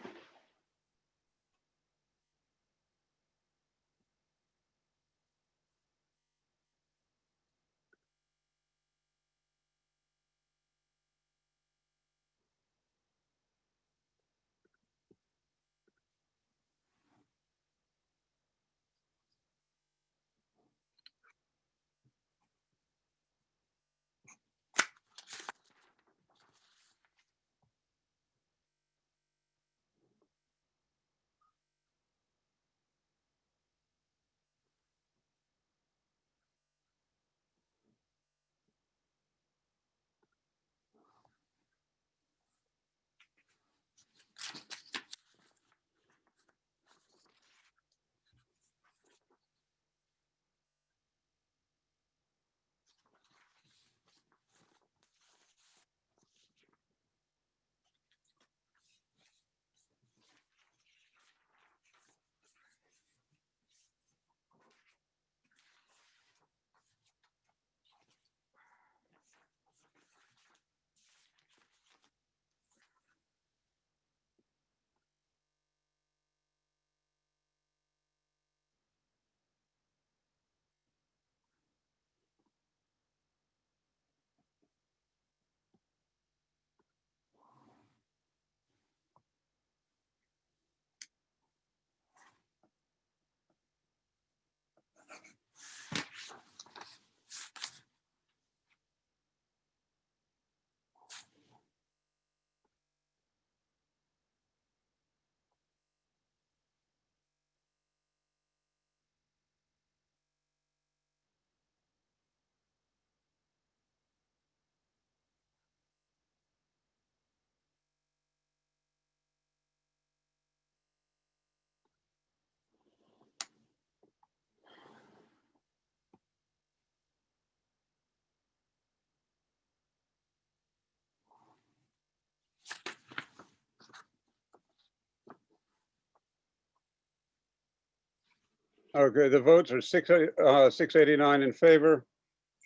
Speaker 5: Okay, the votes are 689 in favor,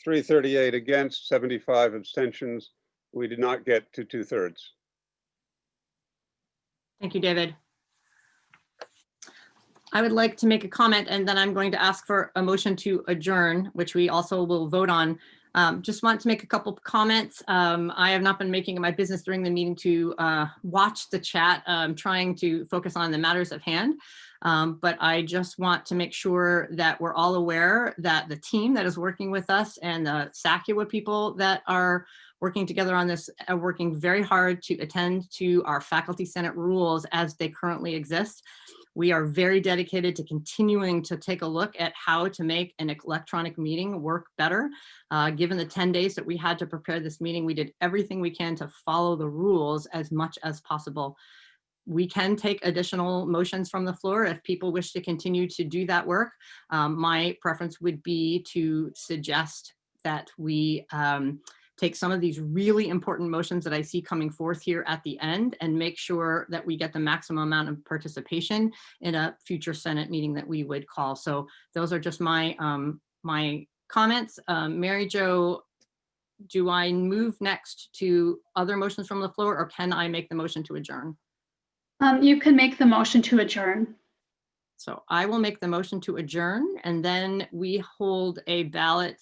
Speaker 5: 338 against, 75 abstentions. We did not get to 2/3.
Speaker 1: Thank you, David. I would like to make a comment, and then I'm going to ask for a motion to adjourn, which we also will vote on. Just want to make a couple of comments. I have not been making it my business during the meeting to watch the chat, trying to focus on the matters at hand. But I just want to make sure that we're all aware that the team that is working with us and the SACUA people that are working together on this are working very hard to attend to our Faculty Senate rules as they currently exist. We are very dedicated to continuing to take a look at how to make an electronic meeting work better. Given the 10 days that we had to prepare this meeting, we did everything we can to follow the rules as much as possible. We can take additional motions from the floor if people wish to continue to do that work. My preference would be to suggest that we take some of these really important motions that I see coming forth here at the end and make sure that we get the maximum amount of participation in a future Senate meeting that we would call. So those are just my my comments. Mary Jo, do I move next to other motions from the floor, or can I make the motion to adjourn?
Speaker 3: You can make the motion to adjourn.
Speaker 1: So I will make the motion to adjourn, and then we hold a ballot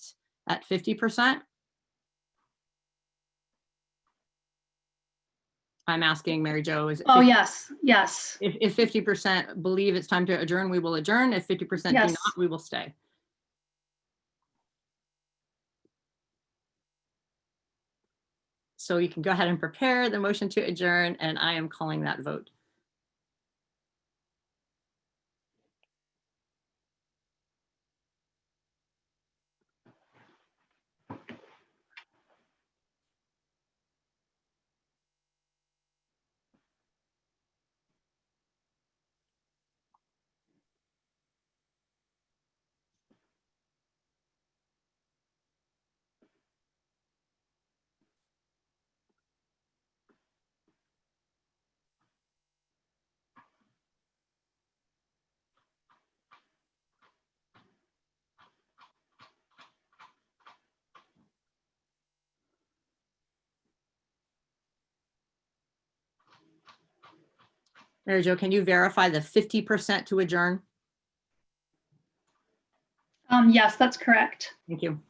Speaker 1: at 50%. I'm asking Mary Jo, is it?
Speaker 3: Oh,
Speaker 1: 50?
Speaker 3: yes, yes.
Speaker 1: If 50% believe it's time to adjourn, we will adjourn. If 50% do
Speaker 3: Yes.
Speaker 1: not, we will stay. So you can go ahead and prepare the motion to adjourn, and I am calling that vote. Mary Jo, can you verify the 50% to adjourn?
Speaker 3: Yes, that's correct.
Speaker 1: Thank you.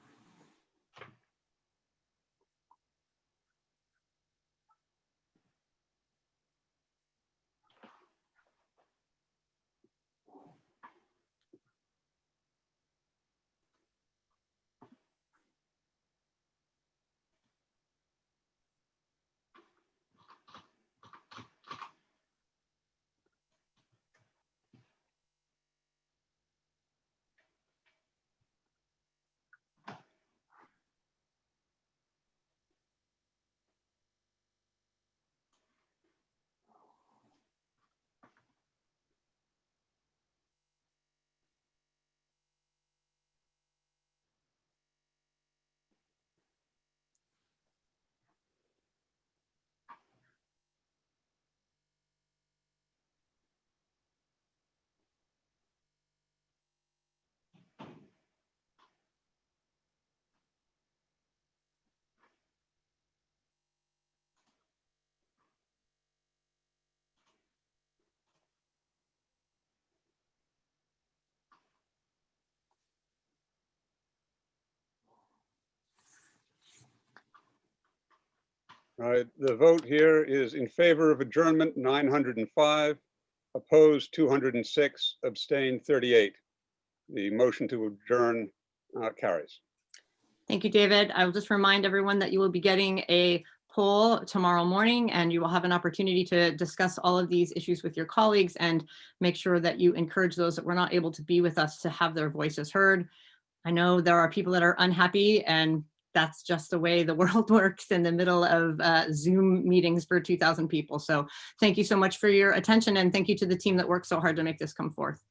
Speaker 5: All right, the vote here is in favor of adjournment, 905, opposed 206, abstained 38. The motion to adjourn carries.
Speaker 1: Thank you, David. I will just remind everyone that you will be getting a poll tomorrow morning, and you will have an opportunity to discuss all of these issues with your colleagues and make sure that you encourage those that were not able to be with us to have their voices heard. I know there are people that are unhappy, and that's just the way the world works in the middle of Zoom meetings for 2,000 people. So thank you so much for your attention, and thank you to the team that worked so hard to make this come forth.